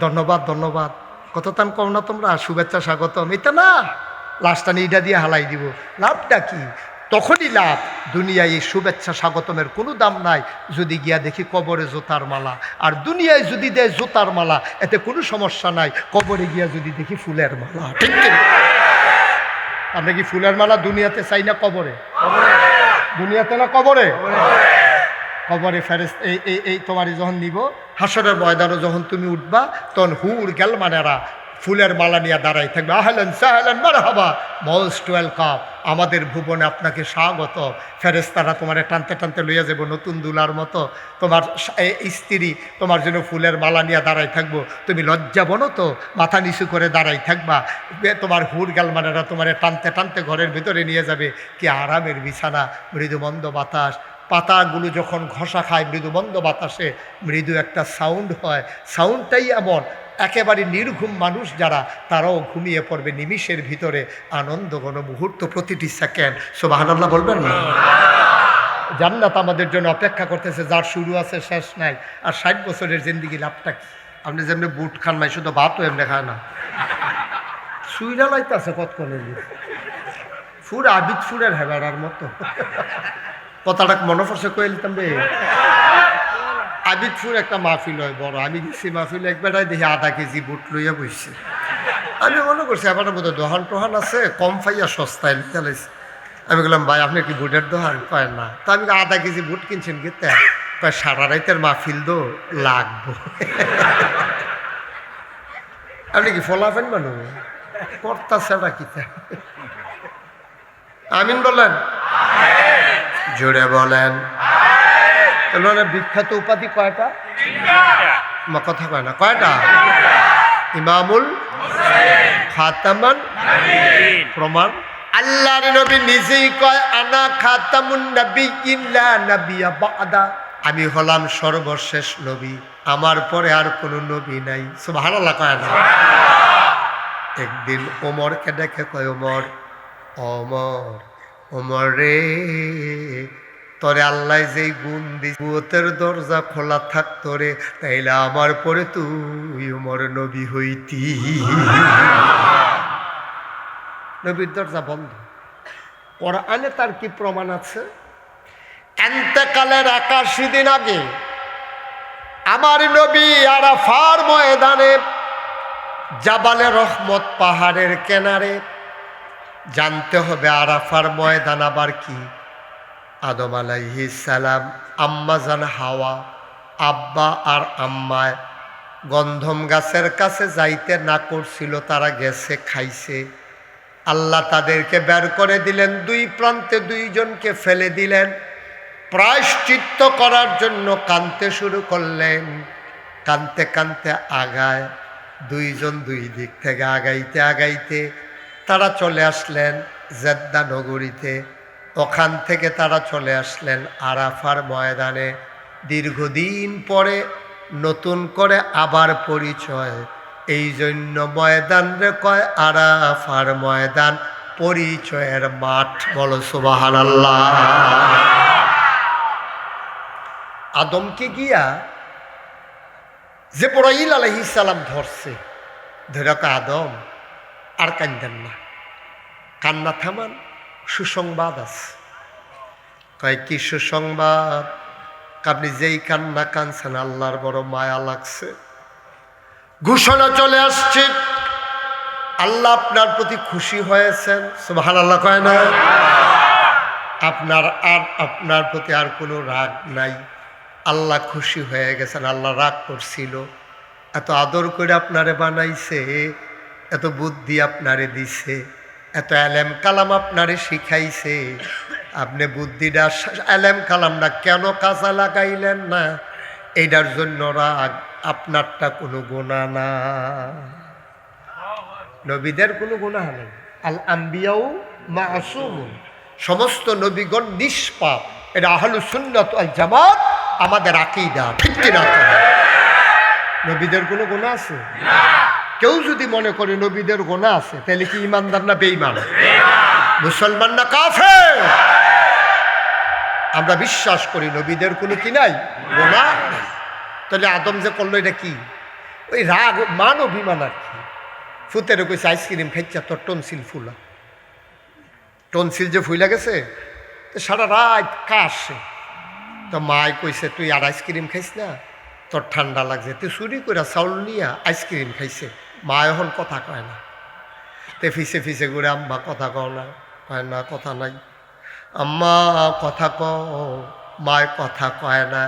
ধন্যবাদ ধন্যবাদ, কত তান কম না তোমরা, শুভেচ্ছা স্বাগতম, এটা না লাশটা নিয়ে দিয়ে হালাই দিব, লাভটা কি? তখনই লাভ। দুনিয়ায় এই শুভেচ্ছা স্বাগতমের কোনো দাম নাই যদি গিয়া দেখি কবরে জোতার মালা, আর দুনিয়ায় যদি দেয় জোতার মালা এতে কোনো সমস্যা নাই, কবরে গিয়া যদি দেখি ফুলের মালা, ঠিক কি? আমরা কি ফুলের মালা দুনিয়াতে চাই না কবরে? দুনিয়াতে না কবরে? কবরে ফেরেশতা এই তোমার যখন নিব, হাসরের ময়দানে যখন তুমি উঠবা, তখন হুর গেলমানেরা ফুলের মালা নিয়ে দাঁড়াই থাকবে, আহলান সাহলান মারহাবা, মোস্ট ওয়েলকাম, আমাদের ভুবনে আপনাকে স্বাগত। ফেরেশতারা তোমার টানতে টানতে লইয়া যাব নতুন দুলার মতো, তোমার স্ত্রী তোমার জন্য ফুলের মালা নিয়ে দাঁড়াই থাকবো, তুমি লজ্জা বনো তো, মাথা নিচু করে দাঁড়াই থাকবা, তোমার হুর গালমানেরা তোমার টানতে টানতে ঘরের ভিতরে নিয়ে যাবে, কি আরামের বিছানা, মৃদুমন্দ বাতাস, পাতাগুলো যখন ঘষা খায় মৃদুমন্দ বাতাসে মৃদু একটা সাউন্ড হয়, সাউন্ডটাই এমন, একেবারে নির্ঘুম মানুষ যারা তারাও ঘুমিয়ে পড়বে নিমিষের ভিতরে, আনন্দ ঘন মুহূর্ত, প্রতিটি সেকেন্ড। সুবহানাল্লাহ বলবেন না? জান্নাত আমাদের জন্য অপেক্ষা করতেছে, যার শুরু আছে শেষ নাই। আর 60 বছরের জিন্দিগি লাভটা কি? আপনি যেমনি বুট খান নাই, শুধু ভাতও এমনি খায় না, সুইরা লাইতেছে কতক্ষণে ফুর আবিদ ফুরের হেবারার মতো। কথাটা মনে পড়ছে কয়ে নিতাম রে, আবিদপুর একটা মাহফিল হয় বড়, আমি গেছি মাহফিল, একবারটাই দেখি আধা কেজি বুট লইয়া বসছে। আমি মনে করছি এবার বোধহয় দোহান টোহান আছে, কম পাইয়া সস্তায় চালাইছে। আমি বললাম ভাই আপনি কি বুটের দোহান? কয় না। তো আমি আধা কেজি বুট কিনছেন গেতে, কয় সারা রাইতের মাহফিল দো লাগবো। আপনি কি ফলাফেন মানুষ করতেছে না কি? আমিন বলেন, জোরে বলেন। বিখ্যাত উপাধি কয়টা? কথা কয় না, কয়টা? ইমামুল, খাতামান, প্রমাণ। আল্লাহর নবী নিজেই কয়, আনা খাতামুন নাবিয়্যিন লা নাবিয়্যা বা'দা, আমি হলাম সর্বশেষ নবী, আমার পরে আর কোনো নবী নাই। সুবহানাল্লাহ কয় না? একদিন ওমরকে ডেকে কয়, ওমর, ওমর, ওমর রে, তোরে আল্লাহ যেই গুণ দিতের দরজা খোলা থাকতো রে, তাইলে আমার পরে তুই ওমর নবী হইতি। নবীর দরজা বন্ধ। কোরআনে তার কি প্রমাণ আছে? এন্তেকালের 81 দিন আগে আমার নবী আরাফার ময়দানে জাবালে রহমত পাহাড়ের কিনারে, জানতে হবে আরাফার ময়দান আবার কি, আদম আলাইহিস সালাম, আম্মা জান হাওয়া, আব্বা আর আম্মায় গন্ধম গাছের কাছে যাইতে না করছিল, তারা গেছে, খাইছে। আল্লাহ তাদেরকে বের করে দিলেন, দুই প্রান্তে দুইজনকে ফেলে দিলেন, প্রায়শ্চিত্ত করার জন্য কাঁদতে শুরু করলেন। কাঁদতে কাঁদতে আগায়, দুইজন দুই দিক থেকে আগাইতে আগাইতে তারা চলে আসলেন জেদ্দা নগরীতে। ওখান থেকে তারা চলে আসলেন আরাফার ময়দানে। দীর্ঘদিন পরে নতুন করে আবার পরিচয়, এই জন্য ময়দান রে কয় আরাফার ময়দান, পরিচয়ের মাঠ। বলো সুবহানাল্লাহ। আদমকে গিয়া জিবরাইল আলাইহিস সালাম ধরছে, ধরে কয় আদম আর কান্দেন না, কান্না থামান, সুসংবাদ আছে। কয় কি সুসংবাদ? আপনি যেই কান্না কানছেন আল্লাহর বড় মায়া লাগছে, ঘোষণা চলে আসছে আল্লাহ আপনার প্রতি খুশি হয়েছেন। সুবহানাল্লাহ কয় না? আপনার প্রতি আর কোনো রাগ নাই, আল্লাহ খুশি হয়ে গেছেন। আল্লাহ রাগ করছিল, এত আদর করে আপনারে বানাইছে, এত বুদ্ধি আপনারে দিছে, এত এলেম কালাম আপনারে শিখাইছে, আপনি বুদ্ধিটা এলেম কালামটা কেন কাজে লাগাইলেন না? এইটার জন্য রাগ। আপনারটা কোনো গুনাহ না, নবীদের কোনো গুনাহ নেই। আল আম্বিয়াউ মাসুমুন, সমস্ত নবীগণ নিষ্পাপ। এটা আহলুস সুন্নাত ওয়াল জামাত আমাদের আকীদা, ঠিক কিনা? নবীদের কোনো গুনাহ আছে? কেউ যদি মনে করে নবীদের গুনাহ আছে, তাহলে কি ইমানদার না বেঈমান? মুসলমান না কাফের? আমরা বিশ্বাস করি নবীদের কোনো কি নাই, গুনাহ নাই। তাহলে আদম যে করলো এটা কি? ওই রাগ, মান, অভিমান আর কি। ফুতেরে কইছে আইসক্রিম খাইছা তোর টনসিল ফুলা, টনসিল যে ফুলা গেছে, তো সারা রাত কাশে। তো মায় কইছে তুই আর আইসক্রিম খাইস না, তোর ঠান্ডা লাগছে। তুই চুরি করে চাউল নিয়ে আইসক্রিম খাইছে। মা এখন কথা কয় না, তে ফিসে ফিসে ঘুরে আম্মা কথা কও না, কয় না কথা নাই। আম্মা কথা কও, মায় কথা কয় না।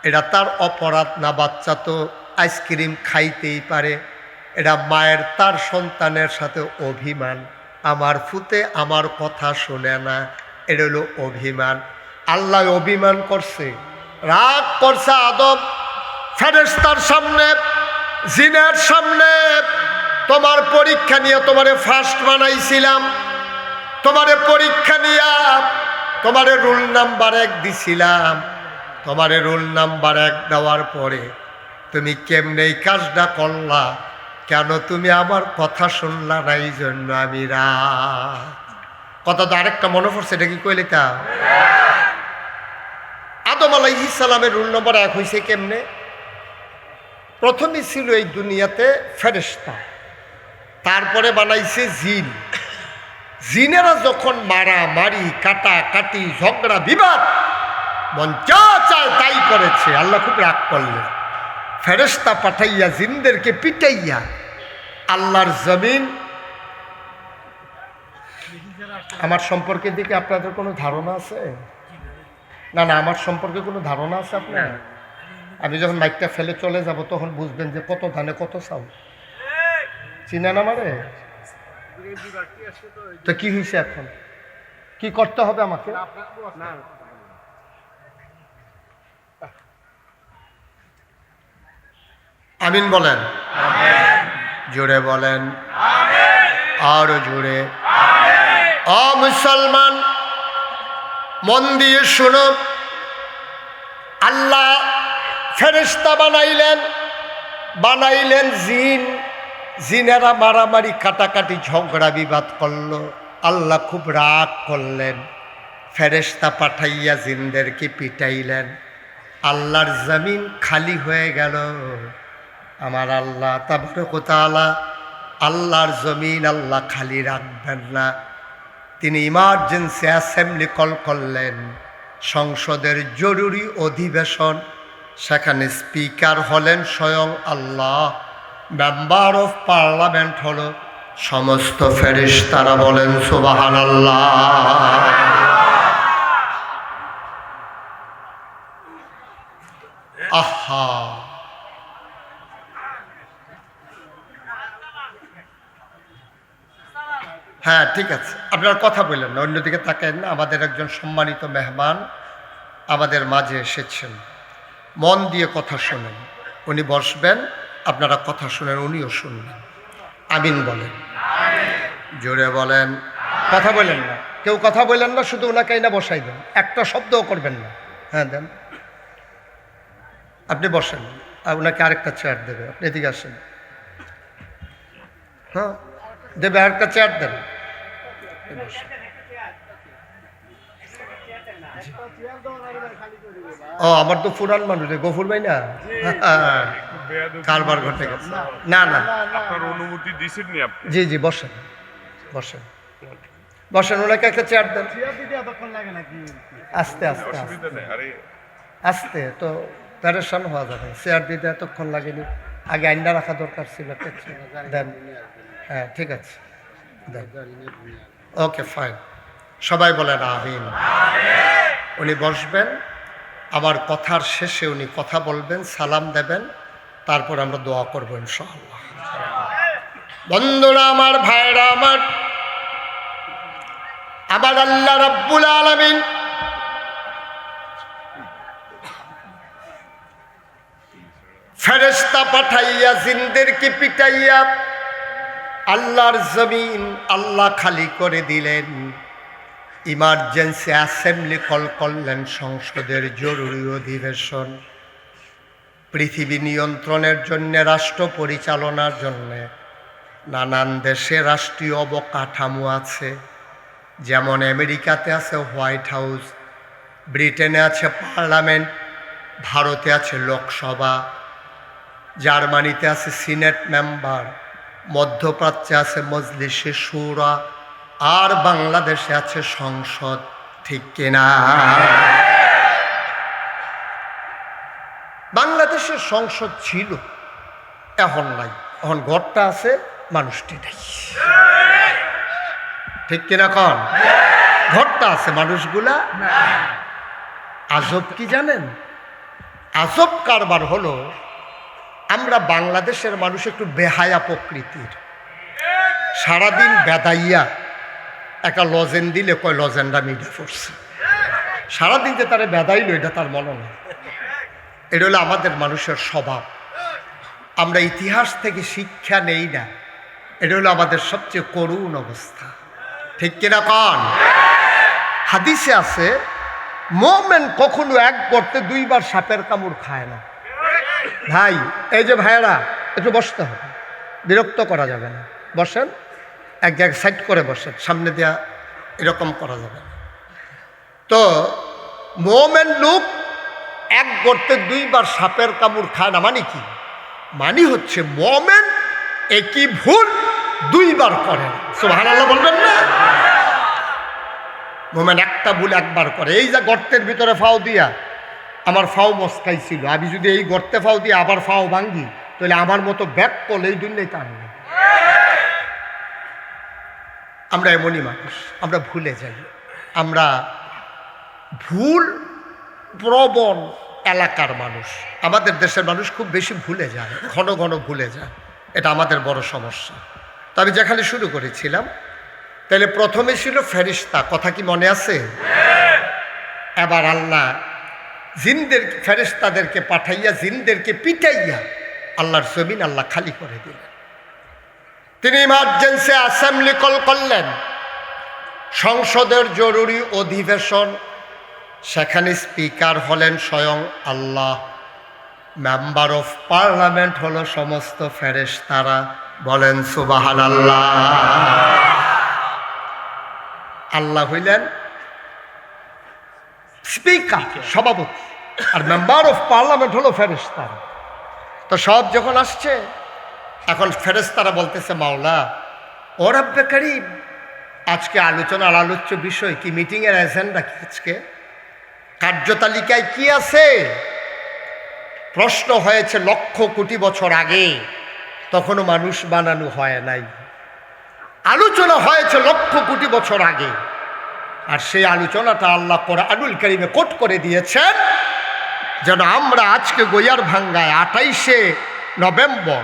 এটা তার অপরাধ না, বাচ্চা তো আইসক্রিম খাইতেই পারে। এটা মায়ের তার সন্তানের সাথে অভিমান। আমার ফুতে আমার কথা শোনে না, এটা হলো অভিমান। আল্লাহ অভিমান করছে, রাগ করছে আদম ফেরেশতার সামনে, জিনের সামনে। তোমার পরীক্ষা নিয়ে তোমারে ফার্স্ট বানাইছিলাম, তোমারে পরীক্ষা নিয়ে তোমারে রুল নাম্বার 1 দিছিলাম। তোমারে রুল নাম্বার 1 দেওয়ার পরে তুমি কেমনে এই কাজটা করলা? কেন তুমি আমার কথা শুনলা না? এই জন্য আমি রাগ। কথা তো আরেকটা মনে পড়ছে, এটা কি কইলে তা? আদম আলাইহিস সালামের রুল নাম্বার 1 হয়েছে কেমনে? প্রথমে ছিল এই দুনিয়াতে ফেরেশতা, তারপরে বানাইছে জিন। জিনেরা যখন মারামারি, কাটাকাটি, ঝগড়া, বিবাদ, মন যা চায় তাই করেছে, আল্লাহ খুব রাগ করলেন। ফেরেশতা পাঠাইয়া জিনদেরকে পিটাইয়া আল্লাহর জমিন। আমার সম্পর্কে দিকে আপনাদের কোনো ধারণা আছে? না না, আমার সম্পর্কে কোনো ধারণা আছে আপনার? আমি যখন মাইকটা ফেলে চলে যাব তখন বুঝবেন যে কত ধানে কত চাউল। চিনেন আমারে? তো কি হয়েছে এখন? কি করতে হবে আমাকে? আমিন বলেন, জোরে বলেন, আরো জোরে। ও মুসলমান, মন দিয়ে শুনো। আল্লাহ ফেরেশতা বানাইলেন জিন। জিনেরা মারামারি, কাটাকাটি, ঝগড়া, বিবাদ করলো। আল্লাহ খুব রাগ করলেন, ফেরেশতা পাঠাইয়া জিনদেরকে পিটাইলেন। আল্লাহর জমিন খালি হয়ে গেল। আমার আল্লাহ তাবারক ওয়া তাআলা আল্লাহর জমিন আল্লাহ খালি রাখবেন না। তিনি ইমার্জেন্সি অ্যাসেম্বলি কল করলেন, সংসদের জরুরি অধিবেশন। সেখানে স্পিকার হলেন স্বয়ং আল্লাহ, মেম্বার অফ পার্লামেন্ট হলো সমস্ত ফেরেশতারা। বলেন সুবহানাল্লাহ। আহা, হ্যাঁ ঠিক আছে, আপনার কথা বললেন না, অন্যদিকে তাকান না। আমাদের একজন সম্মানিত মেহমান আমাদের মাঝে এসেছেন, মন দিয়ে কথা শোনেন। উনি বসবেন, আপনারা কথা শুনেন, উনিও শুনবেন। আমিন বলেন, জোরে বলেন। কথা বলেন না, কেউ কথা বলেন না, শুধু ওনাকে না বসাই দেন, একটা শব্দও করবেন না। হ্যাঁ দেন, আপনি বসেন, আর ওনাকে আরেকটা চেয়ার দেবে। আপনি এদিকে আসেন, হ্যাঁ দেবে আর একটা চেয়ার দেন। ও আমার তো ফুরান মানুষ গফুর ভাই না, কারবার ঘটে গেছে। না না আপনার অনুমতি দিছেন নি আপনি? জি জি বসেন বসেন বসেন, ওনাকে একটা চেয়ার দেন। আস্তে আস্তে অসুবিধা নেই। আরে আস্তে তো প্যারেশান হওয়া যাবে, চেয়ার দিতে এতক্ষণ লাগেনি, আগে আইনটা রাখা দরকার ছিল। একটা চেয়ার দেন। হ্যাঁ ঠিক আছে দেন। ওকে ফাইন, সবাই বলেন আমিন। উনি বসবেন, আমার কথার শেষে উনি কথা বলবেন, সালাম দেবেন, তারপর আমরা দোয়া করবো ইনশাআল্লাহ। বন্ধুরা আমার, ভাইরা আমার, আবার আল্লাহ রাব্বুল আলামিন ফেরেশতা পাঠাইয়া জিনদেরকে পিটাইয়া আল্লাহর জমিন আল্লাহ খালি করে দিলেন। ইমার্জেন্সি অ্যাসেম্বলি কল করলেন, সংসদের জরুরি অধিবেশন। পৃথিবী নিয়ন্ত্রণের জন্য, রাষ্ট্র পরিচালনার জন্য নানান দেশে রাষ্ট্রীয় অবকাঠামো আছে। যেমন আমেরিকাতে আছে হোয়াইট হাউস, ব্রিটেনে আছে পার্লামেন্ট, ভারতে আছে লোকসভা, জার্মানিতে আছে সিনেট মেম্বার, মধ্যপ্রাচ্যে আছে মজলিসে শুরা, আর বাংলাদেশে আছে সংসদ। ঠিক কিনা? বাংলাদেশের সংসদ ছিল, এখন নাই, এখন ঘরটা আছে, মানুষটি নাই। ঠিক কিনা কন? ঘরটা আছে, মানুষগুলা। আজব কি জানেন? আজব কারবার হলো, আমরা বাংলাদেশের মানুষ একটু বেহায়া প্রকৃতির। সারাদিন বেদাইয়া একটা লজেন দিলে কয় লজেনটা মিডে পড়ছে, সারাদিন যে তারা বেদাইল এটা তার মনে নেই। এটা হলো আমাদের মানুষের স্বভাব। আমরা ইতিহাস থেকে শিক্ষা নেই না, এটা হলো আমাদের সবচেয়ে করুণ অবস্থা। ঠিক কিনা কন? হাদিসে আছে, মোমেন কখনো এক গর্তে দুইবার সাপের কামড় খায় না। ভাই, এই যে ভাইয়েরা, একটু বসতে হবে, বিরক্ত করা যাবে না। বসেন, এক জায়গায় সাইড করে বসেন, সামনে দেয়া এরকম করা যাবে না। তো মোমেন লোক এক গর্তে দুইবার সাপের কামড় খায় না, মানে কি? মানে হচ্ছে মোমেন একই ভুল দুইবার করে। সুবহানাল্লাহ বলবেন না? মোমেন একটা ভুল একবার করে। এই যে গর্তের ভিতরে ফাও দিয়া আমার ফাও মস্কাই ছিল, আমি যদি এই গর্তে ফাও দিয়ে আবার ফাও ভাঙ্গি, তাহলে আমার মতো ব্যাক করলে এই দুনিয়ায় টানবে। আমরা এমনই মানুষ, আমরা ভুলে যাই। আমরা ভুল প্রবণ এলাকার মানুষ। আমাদের দেশের মানুষ খুব বেশি ভুলে যায়, ঘন ঘন ভুলে যায়। এটা আমাদের বড় সমস্যা। তো আমি যেখানে শুরু করেছিলাম, তাহলে প্রথমে ছিল ফেরেশতা, কথা কি মনে আছে? এবার আল্লাহ জিনদের, ফেরেশতাদেরকে পাঠাইয়া জিনদেরকে পিটাইয়া আল্লাহর জমিন আল্লাহ খালি করে দিলেন। তিনি ইমার্জেন্সি অ্যাসেম্বলি কল করলেন, সংসদের জরুরি অধিবেশন। সেখানে স্পিকার হলেন স্বয়ং আল্লাহ, মেম্বার অফ পার্লামেন্ট হলো সমস্ত ফেরেশতারা। বলেন সুবহানাল্লাহ। আল্লাহ হইলেন স্পিকার, সভাপতি, আর মেম্বার অফ পার্লামেন্ট হলো ফেরেশতারা। তো সব যখন আসছে, এখন ফেরেশতারা বলতেছে, মাওলা ও রব্বে করিম, আজকে আলোচনার আলোচ্য বিষয় কি? মিটিংয়ের এজেন্ডা কি? আজকে কার্যতালিকায় কি আছে? প্রশ্ন হয়েছে লক্ষ কোটি বছর আগে, তখনও মানুষ বানানো হয় নাই। আলোচনা হয়েছে লক্ষ কোটি বছর আগে, আর সেই আলোচনাটা আল্লাহ কোরআনুল কারীমে কোট করে দিয়েছেন, যেন আমরা আজকে গইয়ার ভাঙ্গায় 28শে নভেম্বর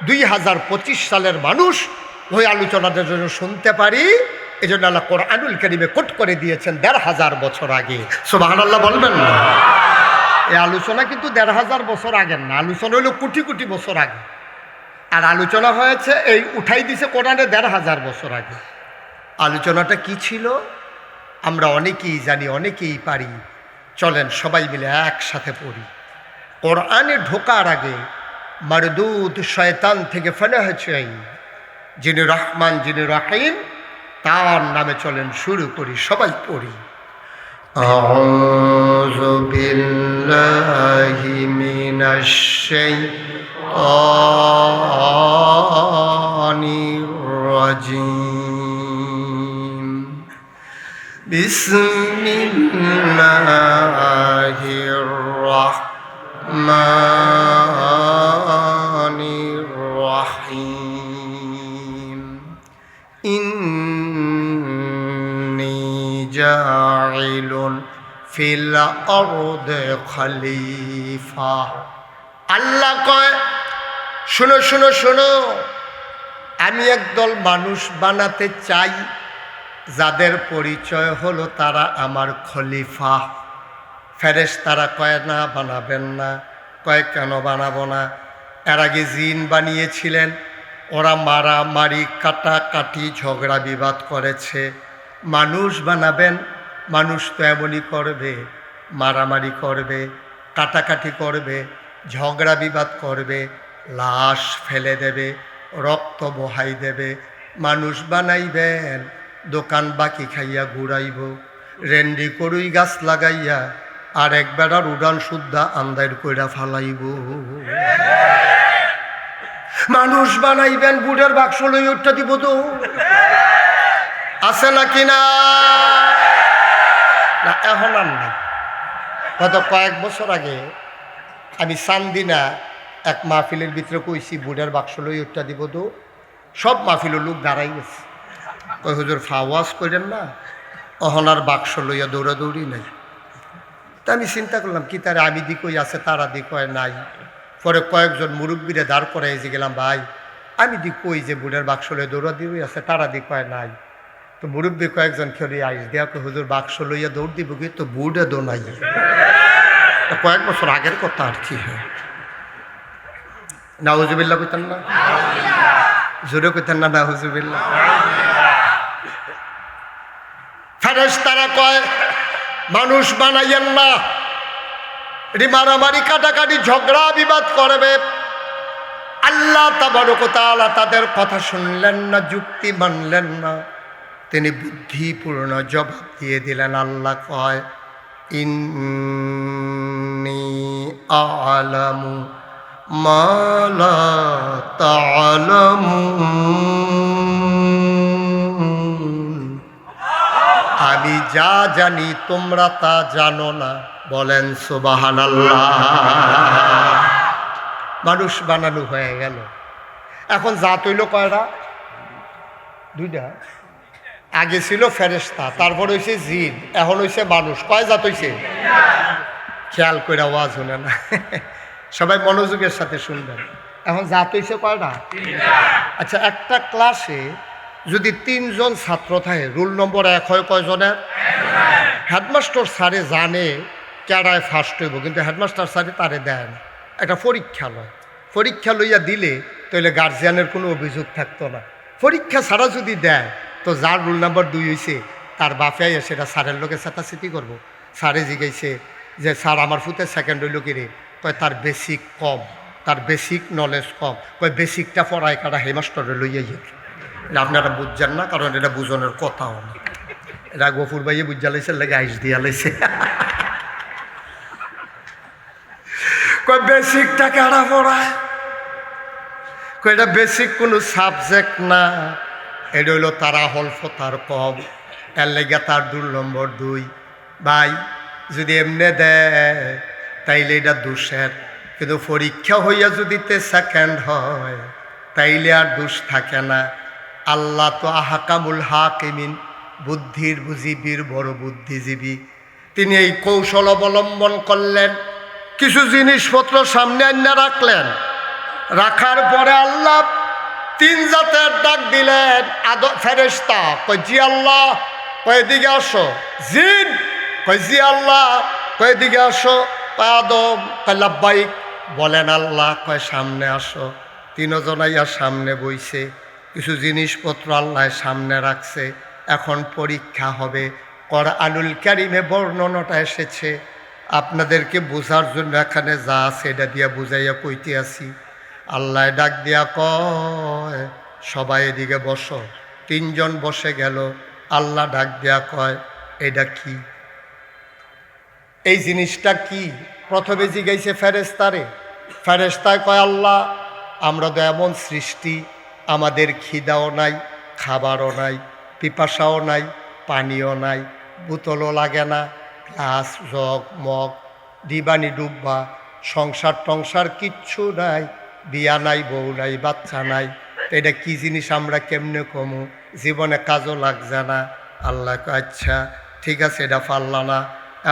2025 সালের মানুষ ওই আলোচনাটা যেন শুনতে পারি। এই জন্য আল্লাহ কোরআনুল কারীমে কোট করে দিয়েছেন 1500 বছর আগে। সুবহানাল্লাহ বলবেন না? এই আলোচনা কিন্তু 1500 বছর আগের না, আলোচনা হলো কোটি কোটি বছর আগে। আর আলোচনা হয়েছে, এই উঠাই দিছে কোরআনে 1500 বছর আগে। আলোচনাটা কি ছিল আমরা অনেকেই জানি, অনেকেই পারি। চলেন সবাই মিলে একসাথে পড়ি। কোরআনে ঢোকার আগে মারদুদ শয়তান থেকে ফানাহ চাই, যিনি রহমান যিনি রহিম তার নামে চলেন শুরু করি, সবাই পড়ি। আউযু বিল্লাহি মিনাশ শাইতানির রাজিম। বিসমিল্লাহির রাহমানির রাহিম। ইন্নী জাইলুন ফিল আরদি খলিফা। আল্লাহ কয়, শোনো শোনো শোনো, আমি একদল মানুষ বানাতে চাই যাদের পরিচয় হলো তারা আমার খলিফা। ফেরেশতারা কয় না বানাবেন না। কয় কেন বানাবো না? এর আগে জিন বানিয়েছিলেন, ওরা মারামারি কাটাকাটি ঝগড়া বিবাদ করেছে। মানুষ বানাবেন, মানুষ তো এমনই করবে, মারামারি করবে, কাটাকাটি করবে, ঝগড়া বিবাদ করবে, লাশ ফেলে দেবে, রক্ত বহাই দেবে। মানুষ বানাইবেন, দোকান বাকি খাইয়া ঘুরাইব, রেন্ডি করুই গাছ লাগাইয়া আর এক বেড়ার উড়ান শুদ্ধা আন্দার কইরা ফালাইব। মানুষ বানাইবেন, বুড়ের বাক্স লই উঠটা দিব তো আছে নাকি না? এখন আর নাই। গত কয়েক বছর আগে আমি চান্দিনা এক মাহফিলের ভিতরে কইছি বুড়ের বাক্স লই উঠটা দিব তো। সব মাহফিলের লোক দাঁড়াই গেছে। কই হুজুর ফাওয়াজ করেন না, অহনার বাক্স লইয়া দৌড়াদৌড়ি নাই। তা আমি চিন্তা করলাম কি তারা আমি দি কই আছে, তারা দি কয় নাই। পরে কয়েকজন মুরব্বীরে দাঁড় করে এসে গেলাম, ভাই আমি দি কই যে বুড়ের বাক্স লইয়া দৌড়াদৌড়ি আছে, তারা দি কয় নাই। তো মুরব্বী কয়েকজন খেলে আইস দেয়া কই হুজুর বাক্স লইয়া দৌড় দিব কি, তো বুড়ে দো নাই। কয়েক বছর আগের কথা আর কি হয়। নাউজুবিল্লাহ কইতেন না, জোরে কইতেন না নাউজুবিল্লাহ। ফেরেশতারা কয় মানুষ বানাইয়েন না, মারামারি কাটাকাটি ঝগড়া বিবাদ করবে। আল্লাহ তাবারক ওয়া তাআলা তাদের কথা শুনলেন না, যুক্তি মানলেন না। তিনি বুদ্ধিপূর্ণ জবাব দিয়ে দিলেন। আল্লাহ কয়, ইন্নী আ'লামু মা লা তা'লামুন। আমি যা জানি তোমরা তা জানো না। বলেন সুবহানাল্লাহ। মানুষ বানানো হয়ে গেল। এখন জাত হইল কয়টা? দুইটা। আগে ছিল ফেরেশতা, তারপর হইছে জিন, এখন হইছে মানুষ। কয় জাত হইছে? খেয়াল করে আওয়াজ শুনে না, সবাই মনোযোগের সাথে শুনবেন। এখন জাত হইছে কয়টা? আচ্ছা, একটা ক্লাসে যদি 3 জন ছাত্র থাকে, রুল নম্বর 1 হয় কয়জনের? হেডমাস্টার স্যারে জানে কেডায় ফার্স্ট হইব, কিন্তু হেডমাস্টার স্যারে তারে দেয় না। একটা পরীক্ষা লয়, পরীক্ষা লইয়া দিলে তাহলে গার্জিয়ানের কোনো অভিযোগ থাকতো না। পরীক্ষা ছাড়া যদি দেয় তো যার রুল নাম্বার 2 হয়েছে তার বাপে সেটা স্যারের লোকে চেতাচেতি করবো। স্যারে জিজ্ঞাসে যে স্যার আমার ফুতে সেকেন্ড হইল কি রে? কয় তার বেসিক কম, তার বেসিক নলেজ কম। কয় বেসিকটা পড়ায় কাটা হেডমাস্টারে লইয়া যাবে। এটা আপনারা বুঝছেন না, কারণ এটা বুঝনের কথাও না। এটা গফুর ভাইয়ে বুঝা লাইছে, লেগে আইস দিয়া লাইছে। কয় বেসিকটা কাটা পড়ায়? কয় এটা বেসিক কোনো সাবজেক্ট না, এটা হইল তারা হলফ তার কম, এর লেগে তার রুল নম্বর 2। ভাই যদি এমনি দেয় তাইলে এটা দোষের, কিন্তু পরীক্ষা হইয়া যদি সেকেন্ড হয় তাইলে আর দোষ থাকে না। আল্লাহ তো আহকামুল হাকিমিন, বুদ্ধির বুঝিবির বড় বুদ্ধিজীবী। তিনি এই কৌশল অবলম্বন করলেন, কিছু জিনিসপত্র সামনে আইনা রাখলেন। রাখার পরে আল্লাহ 3 জাতের ডাক দিলেন। ফেরেশতা কয় জি আল্লাহ, কয় দিকে আসো। জিন কয় জি আল্লাহ, কয় দিকে আসো। আদম কয় লাব্বাইক। বলেন আল্লাহ, কয় সামনে আসো। 3 জনাইয়া সামনে বইছে। কিছু জিনিসপত্র আল্লাহ সামনে রাখছে, এখন পরীক্ষা হবে। কোরআনুল কারীমে বর্ণনাটা এসেছে, আপনাদেরকে বোঝার জন্য এখানে যা আছে এটা দিয়া বুঝাইয়া কইতে আসি। আল্লাহ ডাক দিয়া কয়, সবাই এদিকে বসো। তিনজন বসে গেল। আল্লাহ ডাক দেয়া কয়, এটা কি? এই জিনিসটা কি? প্রথমে জিজ্ঞাসে ফেরেশতারে। ফেরেশতায় কয়, আল্লাহ, আমরা তো এমন সৃষ্টি, আমাদের খিদাও নাই, খাবারও নাই, পিপাসাও নাই, পানিও নাই, বোতলও লাগে না, গ্লাস জগ মগ ডিবানি ডুব্বা, সংসার টংসার কিচ্ছু নাই, বিয়া নাই, বউ নাই, বাচ্চা নাই। তো এটা কি জিনিস আমরা কেমনে কমু? জীবনে কাজও লাগছে না। আল্লাহ কয়, আচ্ছা ঠিক আছে, এটা পারলা না,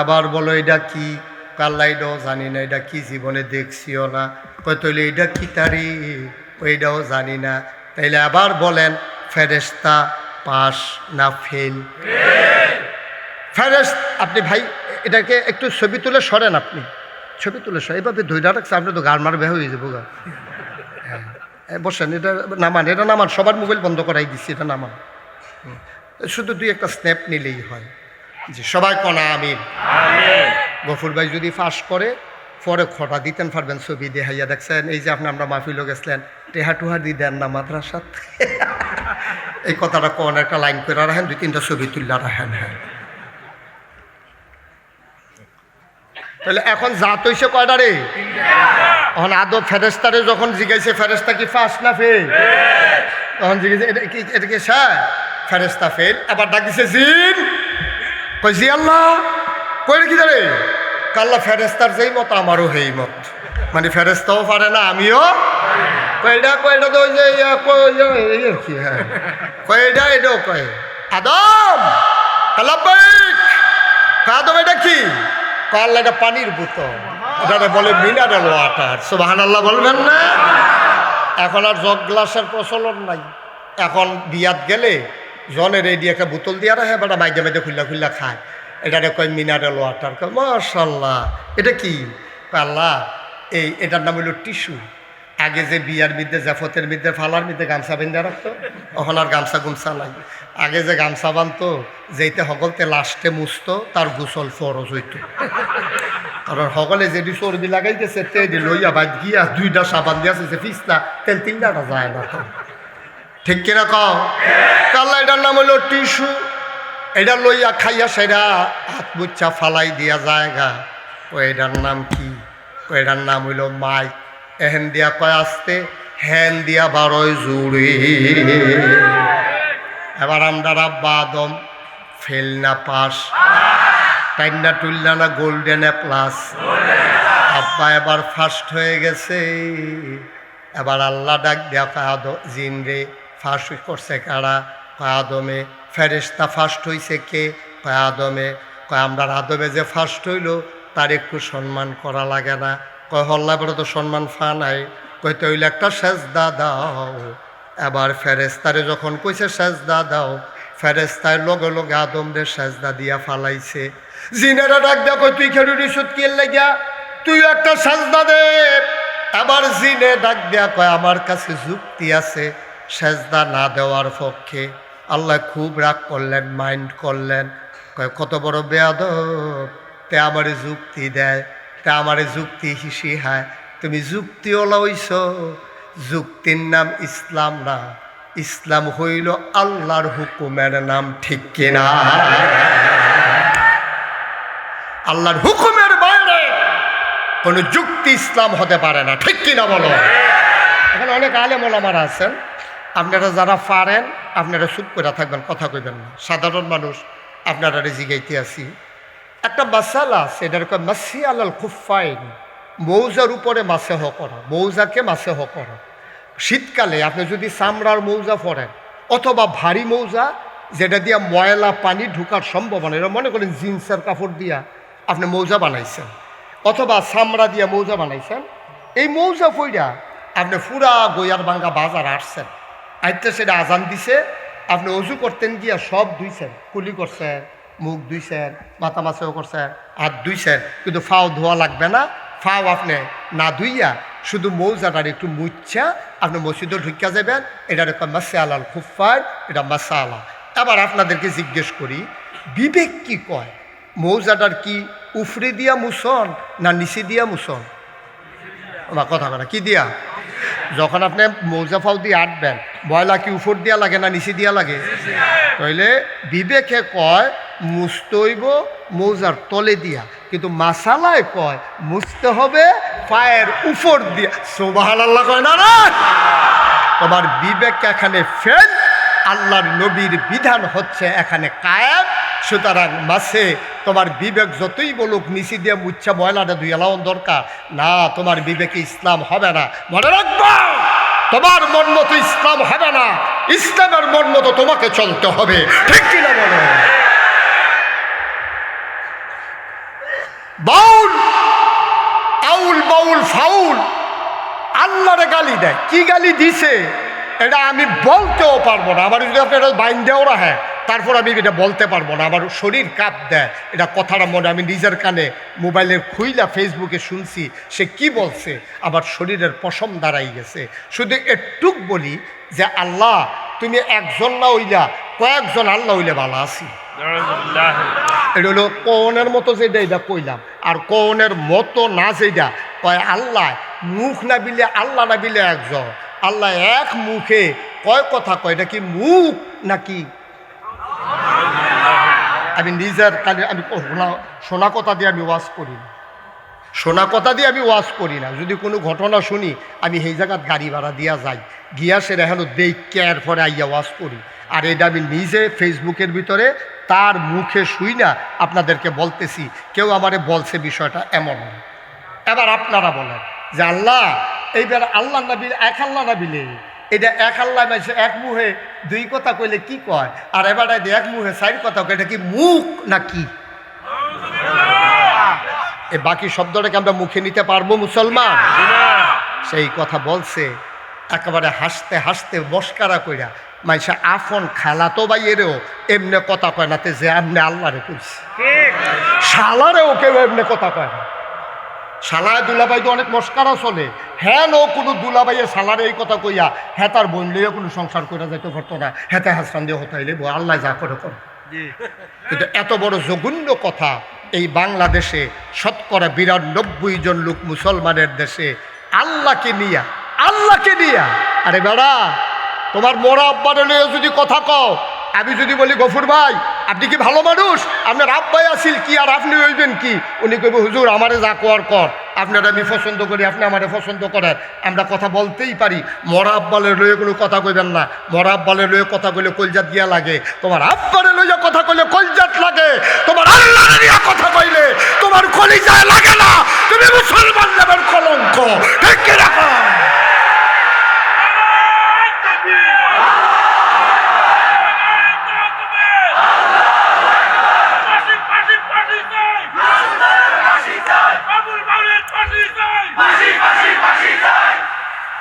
আবার বলো এটা কি? আল্লাহ, এটাও জানি না, এটা কি, জীবনে দেখছিও না। কয়, তাইলে এটা কি তারি? ওইটাও জানি না। তাইলে আবার বলেন, ফেরেশতা পাস না ফেল? আপনি ভাই এটাকে একটু ছবি তুলে সরেন, আপনি ছবি তুলে সরেন, এইভাবে ধৈর্য রাখছে, আপনি তো গার মার বেহ হয়ে যাবো গা। হ্যাঁ বসেন, এটা নামান, এটা নামান, সবার মোবাইল বন্ধ করাই দিচ্ছি, এটা নামান। শুধু দুই একটা স্ন্যাপ নিলেই হয়। জি, সবাই কনা আমিন। গফুর ভাই যদি ফাঁস করে পরে খটা দিতেন পারবেন, ছবি দেখাইয়া দেখছেন। এই যে আমরা মাহফিলও গেছিলেন, টেহা টুহা দিয়ে দেন না মাদ্রাসাত। এই কথাটা কোন একটা লাইন করে রাখেন, দুই তিনটা ছবি তুললা রাখেন। হ্যাঁ, তাহলে এখন জাত হইছে কয়টা রে? এখন আদৌ ফেরেশতারে যখন জিজ্ঞাসে ফেরেশতা কি ফাঁস না ফেল, তখন জিজ্ঞাসা এটা কি স্যার? ফেরেশতা ফেল। আবার ডাক দিছে জিন। কই, জি আল্লাহ। কইলে কি জানে? আল্লাহ, ফেরেশতার যেই মত আমারও সেই মত, মানে ফেরেশতাও পারে না, আমিও কয়টা কয়টা তো যে আর কি। হ্যাঁ, কয়টা এটাও কয় আদম। আল্লাহ আদম, এটা কি? আল্লাহ, এটা পানির বোতল, এটা বলে মিনারেল ওয়াটার। সুবহানাল্লাহ বলবেন না? এখন আর জগ গ্লাসের প্রচলন নাই। এখন বিয়াত গেলে জনের এই দিয়ে একটা বোতল দিয়ে রাখে, বেটা মাইজে মাইজে খুল্লা খুল্লা খায়, এটারে কয় মিনারেল ওয়াটার। কয় মাশাআল্লাহ, এটা কি? আল্লাহ, এটার নাম হইল টিস্যু। আগে যে বিয়ার মধ্যে, জাফতের মধ্যে, ফালার মধ্যে গামছা বেঁধে রাখতো, এখন আর গামছা গুমছা নাই। আগে যে গামছা বানতো, যেইতে সকলতে লাস্টে মুছতো, তার গোসল ফরজ হইতো। কারণ সকলে যেটি চর্বি লাগাইতেছে, তেদি লইয়া বাদ গিয়া দুইটা সাবান দিয়েছে ফিসলা, তেল তিনটা যায় না। তো ঠিক কিনা কও? আল্লাহ, এটার নাম হইল টিস্যু। এটা লইয়া খাইয়া সেটা হাত মুচ্ছা ফালাই দিয়া জায়গা। ও এটার নাম কি? ও এটার নাম হইল মাইক। এহেন দিয়া কয় আসতে, হ্যান দিয়া বারোয় জুড়ে। এবার আমরা রাব্বা আদম ফেল না পাস, টাইনা টুল্লা না গোল্ডেন এ প্লাস। আব্বা এবার ফার্স্ট হয়ে গেছে। এবার আল্লাহ ডাক দেয়া কয়, জিন রে ফার্স্ট করছে কারা? কয় আদমে। ফেরেশতা ফার্স্ট হইছে কে? কয় আদমে। কয় আমরা আদমে যে ফার্স্ট হইল, তার একটু সম্মান করা লাগে না? কয় হল্লা বড় তো সম্মান ফা নাই। কয় তো হইলে একটা সেজদা দাও। এবার ফেরেশতারে যখন কইছে সেজদা দাও, ফেরেশতার লগে লগে আদম রে সেজদা দিয়া ফালাইছে। জিনেরা ডাক দেয়া কয়, তুই খেলু রিসুত কি লাগিয়া, তুই একটা সেজদা দে। এবার জিনে ডাক দেয়া কয়, আমার কাছে যুক্তি আছে সেজদা না দেওয়ার পক্ষে। আল্লাহ খুব রাগ করলেন, মাইন্ড করলেন। কয়, কত বড় বেয়াদব, তে আমারে যুক্তি দেয়, তে আমারে যুক্তি শিহায়। তুমি যুক্তিওয়ালা হইছ। যুক্তির নাম ইসলাম না, ইসলাম হইল আল্লাহর হুকুমের নাম। ঠিক কিনা? আল্লাহর হুকুমের বাইরে কোনো যুক্তি ইসলাম হতে পারে না। ঠিক কিনা বলো? এখানে অনেক আলেম ওলামারা আছেন, আপনারা যারা পারেন আপনারা চুপ করে থাকবেন, কথা কইবেন না। সাধারণ মানুষ আপনারা জিগাইতে আসি। একটা মাসালা আছে, এটার কয় মাসি আলাল খুফাইন, মৌজার উপরে মাসেহ করা, মৌজাকে মাসেহ করা। শীতকালে আপনি যদি চামড়ার মৌজা পরেন অথবা ভারী মৌজা, যেটা দিয়া ময়লা পানি ঢুকার সম্ভাবনা, এটা মনে করেন জিন্সের কাপড় দিয়া আপনি মৌজা বানাইছেন অথবা চামড়া দিয়া মৌজা বানাইছেন, এই মৌজা পইরা আপনি পুরা গইয়ার ভাঙ্গা বাজার আসছেন, আইতে সেটা আজান দিছে, আপনি অজু করতেন গিয়া সব ধুইছেন, কুলি করছেন, মুখ ধুইছেন, মাথা মাছেও করছেন, হাত ধুইছেন, কিন্তু ফাও ধোয়া লাগবে না। ফাও আপনি না ধুইয়া শুধু মৌজাটার একটু মুচ্ছা আপনি মসজিদে ঢুকিয়া যাবেন। এটার একটা মাসে আলাল খুফার, এটা মাসা আলা। এবার আপনাদেরকে জিজ্ঞেস করি, বিবেক কি কয়? মৌজাটার কি উফরে দিয়া মুসন না নিচে দিয়া মুসন? আমার কথা কথা কি দিয়া? যখন আপনি মৌজা ফাও দিয়ে আটবেন, ময়লা কি উপর দিয়া লাগে না নিচে দিয়া লাগে? তাইলে বিবেকে কয় মুস্তইব মৌজার তলে দিয়া, কিন্তু মাসালায় কয় মুছতে হবে পায়ের উপর দিয়া। সুবহানাল্লাহ কয় না রে? তোমার বিবেক এখানে ফেল, আল্লাহর নবীর বিধান হচ্ছে এখানে কায়েম। সুতরাং মাসে তোমার বিবেক যতই বলুক নিচি দিয়ে মুচ্ছা ময়লাটা ধুয়ে লাউন দরকার না, তোমার বিবেকে ইসলাম হবে না। মনে রাখবা, তোমার মন মতো ইসলাম হবে না, ইসলামের মন মতো তোমাকে চলতে হবে। ঠিক কিনা বলো? বাউল আউল বাউল ফাউল আল্লাহরে গালি দেয়। কি গালি দিছে এটা আমি বলতেও পারবো না। আমার যদি আপনি এটা বাইন দেওয়া রাখে তারপর আমি এটা বলতে পারবো না। আমার শরীর কাঁপ দেয় এটা কথাটা মনে। আমি নিজের কানে মোবাইলের খুইলা ফেসবুকে শুনছি সে কি বলছে, আমার শরীরের পশম দাঁড়াই গেছে। শুধু একটুক বলি যে আল্লাহ তুমি একজন না হইলা কয়েকজন আল্লাহ হইলে ভালো আছি। এটা হলো কনের মতো যেটা এটা কইলাম, আর কনের মতো না যেটা কয় আল্লাহ মুখ না বিলে আল্লাহ না বিলে একজন আল্লাহ এক মুখে কয় কথা কয়, এটা কি মুখ নাকি? আমি নিজের কানে আমি শোনা কথা দিয়ে আমি ওয়াজ করি না, শোনা কথা দিয়ে আমি ওয়াজ করি না। যদি কোনো ঘটনা শুনি আমি সেই জায়গাত গাড়ি ভাড়া দিয়া যাই, গিয়া সে রেহানো দেখে এর পরে আইয়া ওয়াজ করি। আর এটা আমি নিজে ফেসবুকের ভিতরে তার মুখে শুই না আপনাদেরকে বলতেছি। কেউ আমারে বলছে বিষয়টা এমন। এবার আপনারা বলেন যে আল্লাহ এইবার আল্লাহ নাবিল এক আল্লাহ নাবিলে এটা এক আল্লাহ মাইছে এক মুখে দুই কথা কইলে কি কয়, আর এবার এক মুখে চার কথা কয়, এটা কি মুখ নাকি? এ বাকি শব্দটাকে আমরা মুখে নিতে পারবো মুসলমান? সেই কথা বলছে একেবারে হাসতে হাসতে মস্কারা কইরা। মাইসা আফন খালা তো বাইরেও এমনি কথা কয় না, যে এমনি আল্লাহরে কইছে। শালারেও কেউ এমনি কথা কয় না। শালায় দুলাবাই তো অনেক মস্কারা চলে। হ্যাঁ নো কোনো দুলাবাইয়ের শালারে এই কথা কইয়া হ্যাঁ তার বোন লইয়া কোনো সংসার করে যাইতে পারতো না। হ্যাঁ হাসরান দিয়ে হতে হইলে আল্লাহ যা করে করে। কিন্তু এত বড় জঘন্য কথা এই বাংলাদেশে ৯২% জন লোক মুসলমানের দেশে আল্লাহকে নিয়া। আরে বেড়া তোমার মোরা আব্বারে লইয়া যদি কথা কও, আমি যদি বলি গফুর ভাই আপনি কি ভালো মানুষ, আপনার আব্বাই আসিল কি আর আপনি হইবেন কি, উনি কইব হুজুর আমারে যা কর কর, আপনারা আমি পছন্দ করি আপনি আমারে পছন্দ করেন, আমরা কথা বলতেই পারি। মরা আব্বালে লইয়া কোনো কথা কইবেন না। মরা আব্বালে লইয়া কথা কইলে কলজাত দিয়া লাগে, তোমার আব্বারে লইয়া কথা কইলে কলজাত লাগে, তোমার আল্লাহ লইয়া কথা কইলে তোমার কলিজায় লাগে না। তুমি মুসলমান নামের কলঙ্ক। ঠিক কি রাখো?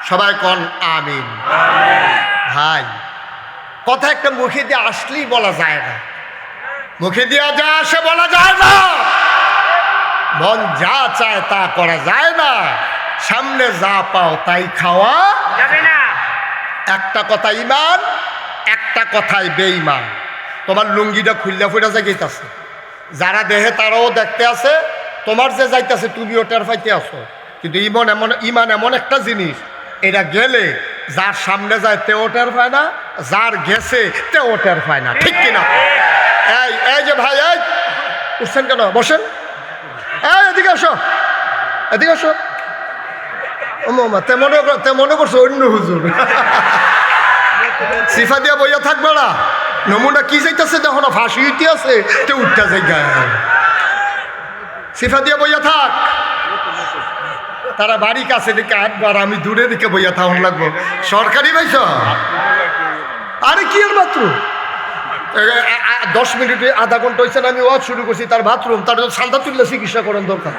সবাই কন আমিন। ভাই কথা একটা মুখে দিয়ে আসলেই বলা যায় না, মুখে দিয়ে যা আসে বলা যায় না, মন যা চায় তা করা যায় না, সামনে যা পাও তাই খাওয়া যাবে না। একটা কথা ইমান, একটা কথাই বেঈমান। তোমার লুঙ্গিটা খুললা ফুটা যাইতেছে, যারা দেহে তারাও দেখতে আছে, তোমার যে যাইতেছে তুমিও টের পাইতে আসো। কিন্তু ইমান এমন একটা জিনিস, এটা গেলে যার সামনে যায় তেও টের পায় না, যার গেছে তেও টের পায় না। ঠিক কিনা? এই যে ভাই এই উঠছেন কেন? বসেন। এদিকে আসো, এদিকে আসো। তে মনে করছো অন্য হুজুর সিফা দিয়া বইয়া থাকবে না। নমুনা কি যাইতেছে দেখো না, ফাঁসি হইতে আছে তে উঠতে যাই গায়ে। সিফা দিয়া বইয়া থাক। তারা বাড়ি কাছে দিকে আটবার, আমি দূরে দিকে বইয়া থাকুন লাগবো। সরকারি ভাইস আরে কি আর মাত্র 10 মিনিটে আধা ঘন্টা হয়েছে না, আমি ওয়াজ শুরু করছি। তার বাথরুম, তার সালদা তুললে চিকিৎসা করার দরকার।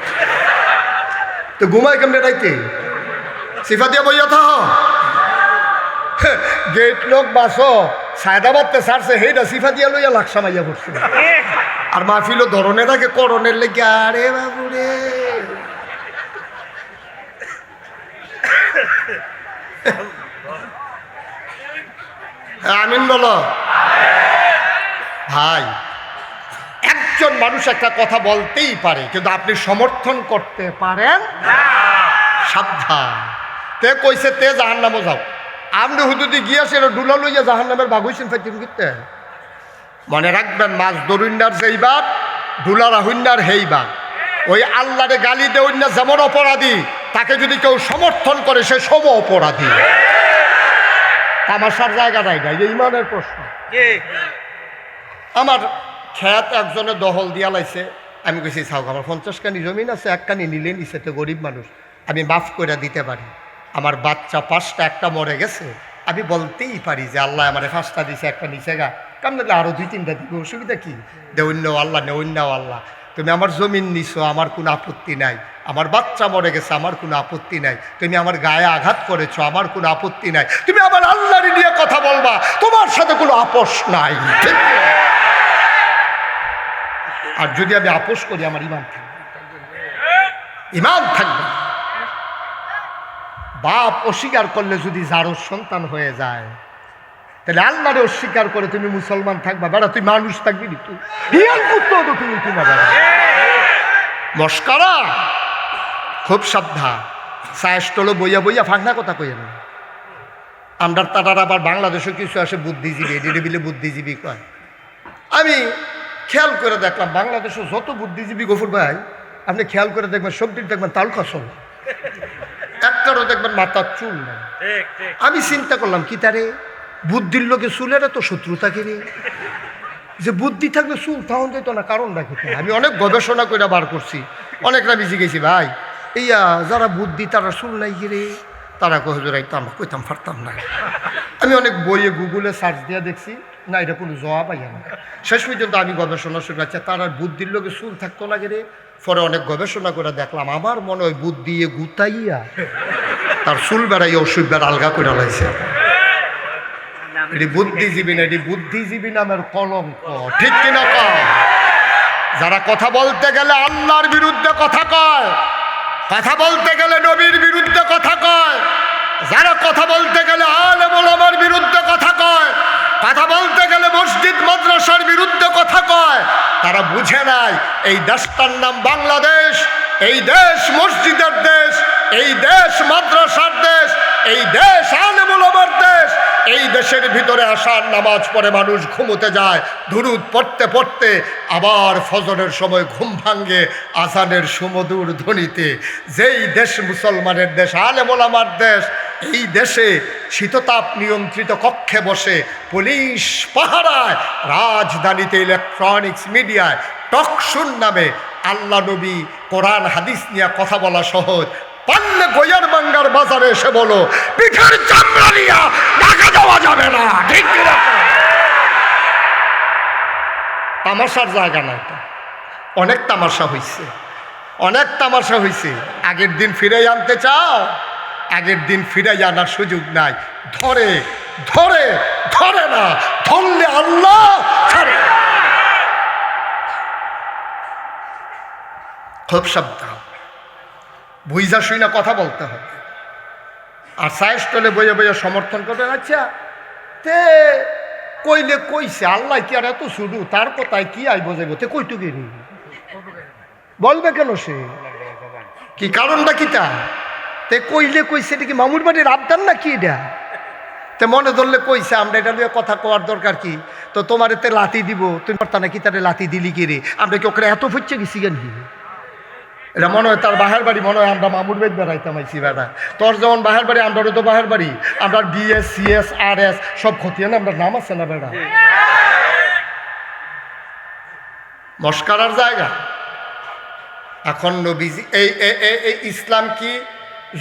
তো ঘুমাই কেমনে রাইতে? সিফা দিয়া বইয়া থাক। গেট লোক বাসো সায়দাবাদতে ছাড়ছে, হেইটা সিফা দিয়া লইয়া লাকসা মাইয়া পড়ছে। আর মাহফিলও ধরনের আগে করণের লেগে। আরে বাবুরে আমিন বলো। ভাই একজন মানুষ একটা কথা বলতেই পারে, কিন্তু আপনি সমর্থন করতে পারেন না। সাবধান। তে কইছে তে জাহান্নামে যাও, আপনি হুদুদি গিয়াছে ডুলা লইয়া জাহান নামের বাঘ হইছেন ফাইতিম করতে। মনে রাখবেন, মাছ দরুন্যার যেই বাঘ, ডুলার আহুন্যার হেই বাঘ। ওই আল্লাহরে গালি দেউন্যা যেমন অপরাধী, তাকে যদি কেউ সমর্থন করে সে সম অপরাধী। তামাশার জায়গা নাই না, এই ইমানের প্রশ্ন। আমার খেত একজনে দহল দিয়া লাইছে, আমি কইছি ছাউক আমার 50 কানি জমিন আছে, এক কানি নিলে নিছে, তো গরিব মানুষ, আমি মাফ করে দিতে পারি। আমার বাচ্চা 5টা, একটা মরে গেছে, আমি বলতেই পারি যে আল্লাহ আমার 5টা দিছে, একটা নিচে গা, কারণ আরো 2-3টা দিব, অসুবিধা কি? দেউন্য আল্লাহ, নেউন্য আল্লাহ। তুমি আমার জমিন নিছো, আমার কোনো আপত্তি নাই। আমার বাচ্চা মরে গেছে, আমার কোনো আপত্তি নাই। তুমি আমার গায়ে আঘাত করেছো, আমার কোনো আপত্তি নাই। তুমি আমার আল্লাহর নিয়ে কথা বলবা, তোমার সাথে কোনো আপোষ নাই, ঠিক? আর যদি আমি আপোষ করি, আমার ইমান থাকবে, ইমান থাকবে। বাপ অস্বীকার করলে যদি জারোর সন্তান হয়ে যায়, তাহলে আল্লাহরে অস্বীকার করে তুমি মুসলমান থাকবা? বেড়া তুই মানুষ থাকবি নি? তুই হিয়াল করতে হতো তুমি, কিনা বেড়া মস্কারা। খুব সাবধান, সায়স্টলো বইয়া বইয়া ফাঁকনা কথা কইয়া না। আমরা তারা আবার বাংলাদেশে কিছু আসে বুদ্ধিজীবী, এডিটে বিলে বুদ্ধিজীবী কয়। আমি খেয়াল করে দেখলাম বাংলাদেশে যত বুদ্ধিজীবী, গফুর ভাই আপনি খেয়াল করে দেখবেন, সবটির দেখবেন তালকা চল, একটারও দেখবেন মাথার চুল না। আমি চিন্তা করলাম কি তারে বুদ্ধির লোকে চুলের তো শত্রুতা কিনে, যে বুদ্ধি থাকবে চুল তাহন যেত না, কারণ রাখি। আমি অনেক গবেষণা করে বার করছি, অনেক আমি জিজ্ঞেসি ভাই ইয়া যারা বুদ্ধি তারা চুল নাই গিরে, তারা কহজরাই তো আমরা কইতাম পারতাম না। আমি অনেক বইয়ে গুগলে সার্চ দিয়ে দেখছি, না এটা কোনো জবাব পাইয়া না। শেষ পর্যন্ত আমি গবেষণা শুরু করছি, তার বুদ্ধির লোকে চুল থাকতো না গেলে। পরে অনেক গবেষণা করে দেখলাম আমার মনে হয় বুদ্ধি গুতাইয়া তার চুল বেড়াইয়া ওষুধ বেড়া আলগা করে লাইছে। এটি বুদ্ধিজীবী না, এটি বুদ্ধিজীবী নামের কলঙ্ক, ঠিক কিনা কয়? যারা কথা বলতে গেলে আল্লাহর বিরুদ্ধে কথা কয়, কথা বলতে গেলে নবীর বিরুদ্ধে কথা কয়, যারা কথা বলতে গেলে আলেম ওলামার বিরুদ্ধে কথা কয়, কথা বলতে গেলে মসজিদ মাদ্রাসার বিরুদ্ধে কথা কয়, তারা বুঝে নাই এই দেশটার নাম বাংলাদেশ। এই দেশ মসজিদের দেশ, এই দেশ মাদ্রাসার দেশ, এই দেশ আলেম ওলামার দেশ। এই দেশের ভিতরে আসার নামাজ পড়ে মানুষ ঘুমোতে যায়, দুরুদ পড়তে পড়তে আবার ফজরের সময় ঘুম ভাঙ্গে আজানের সুমধুর ধ্বনিতে। যেই দেশ মুসলমানের দেশ, আলেম ওলামার দেশ, এই দেশে শীততাপ নিয়ন্ত্রিত কক্ষে বসে পুলিশ পাহারায়, রাজধানীতে ইলেকট্রনিক্স মিডিয়ায় টকশুন নামে আল্লাহ নবী কোরআন হাদিস নিয়ে কথা বলা সহজ। পারলে গয়ার বাঙ্গার বাজারে এসে বলো পিঠের চামড়া নিয়ে ঢাকা দেওয়া যাবে না, ঠিক কিনা? তামাশার জায়গা না এটা। অনেক তামাশা হয়েছে, অনেক তামাশা হয়েছে। আগের দিন ফিরে আনতে চাও, আগের দিন ফিরে আনার সুযোগ নাই। ধরে ধরে ধরে না, ধরলে আল্লাহ ছাড়ে। খুব সাবধান, বুঝা শুই না কথা বলতে হবে। আর সাইস্টলে বইয়ে বইয়ে সমর্থন করবেন। আচ্ছা তে কইলে কইছে আল্লাহ কি আর এত শুধু তার কথায় কি আইব যাইব, তে কইটুকি বলবে কেন সে? কি কারণটা কি তা? তে কইলে কইছে এটা কি মামুর বাড়ির আবদার না কি? এটা তে মনে ধরলে কইছে, আমরা এটা নিয়ে কথা কওয়ার দরকার কি? তো তোমার এতে লাতি দিব, তুমি পারতা নাকি তারে লাতি দিলি কি রে? আমরা কি ওখানে এত ফুটছে গেছি কেন? কি এটা মনে হয় তার বাহের বাড়ি, মনে হয় আমরা মামুর বেদ বেড়াইতাম আইছি বেড়া। তোর যেমন বাহের বাড়ি, আমরাও তো বাহের বাড়ি। আমরা BS CS RS সব খতিয়ে না, আমরা নাম আছে না বেড়া। মস্কারার জায়গা। এখন নবীজি এই ইসলাম কি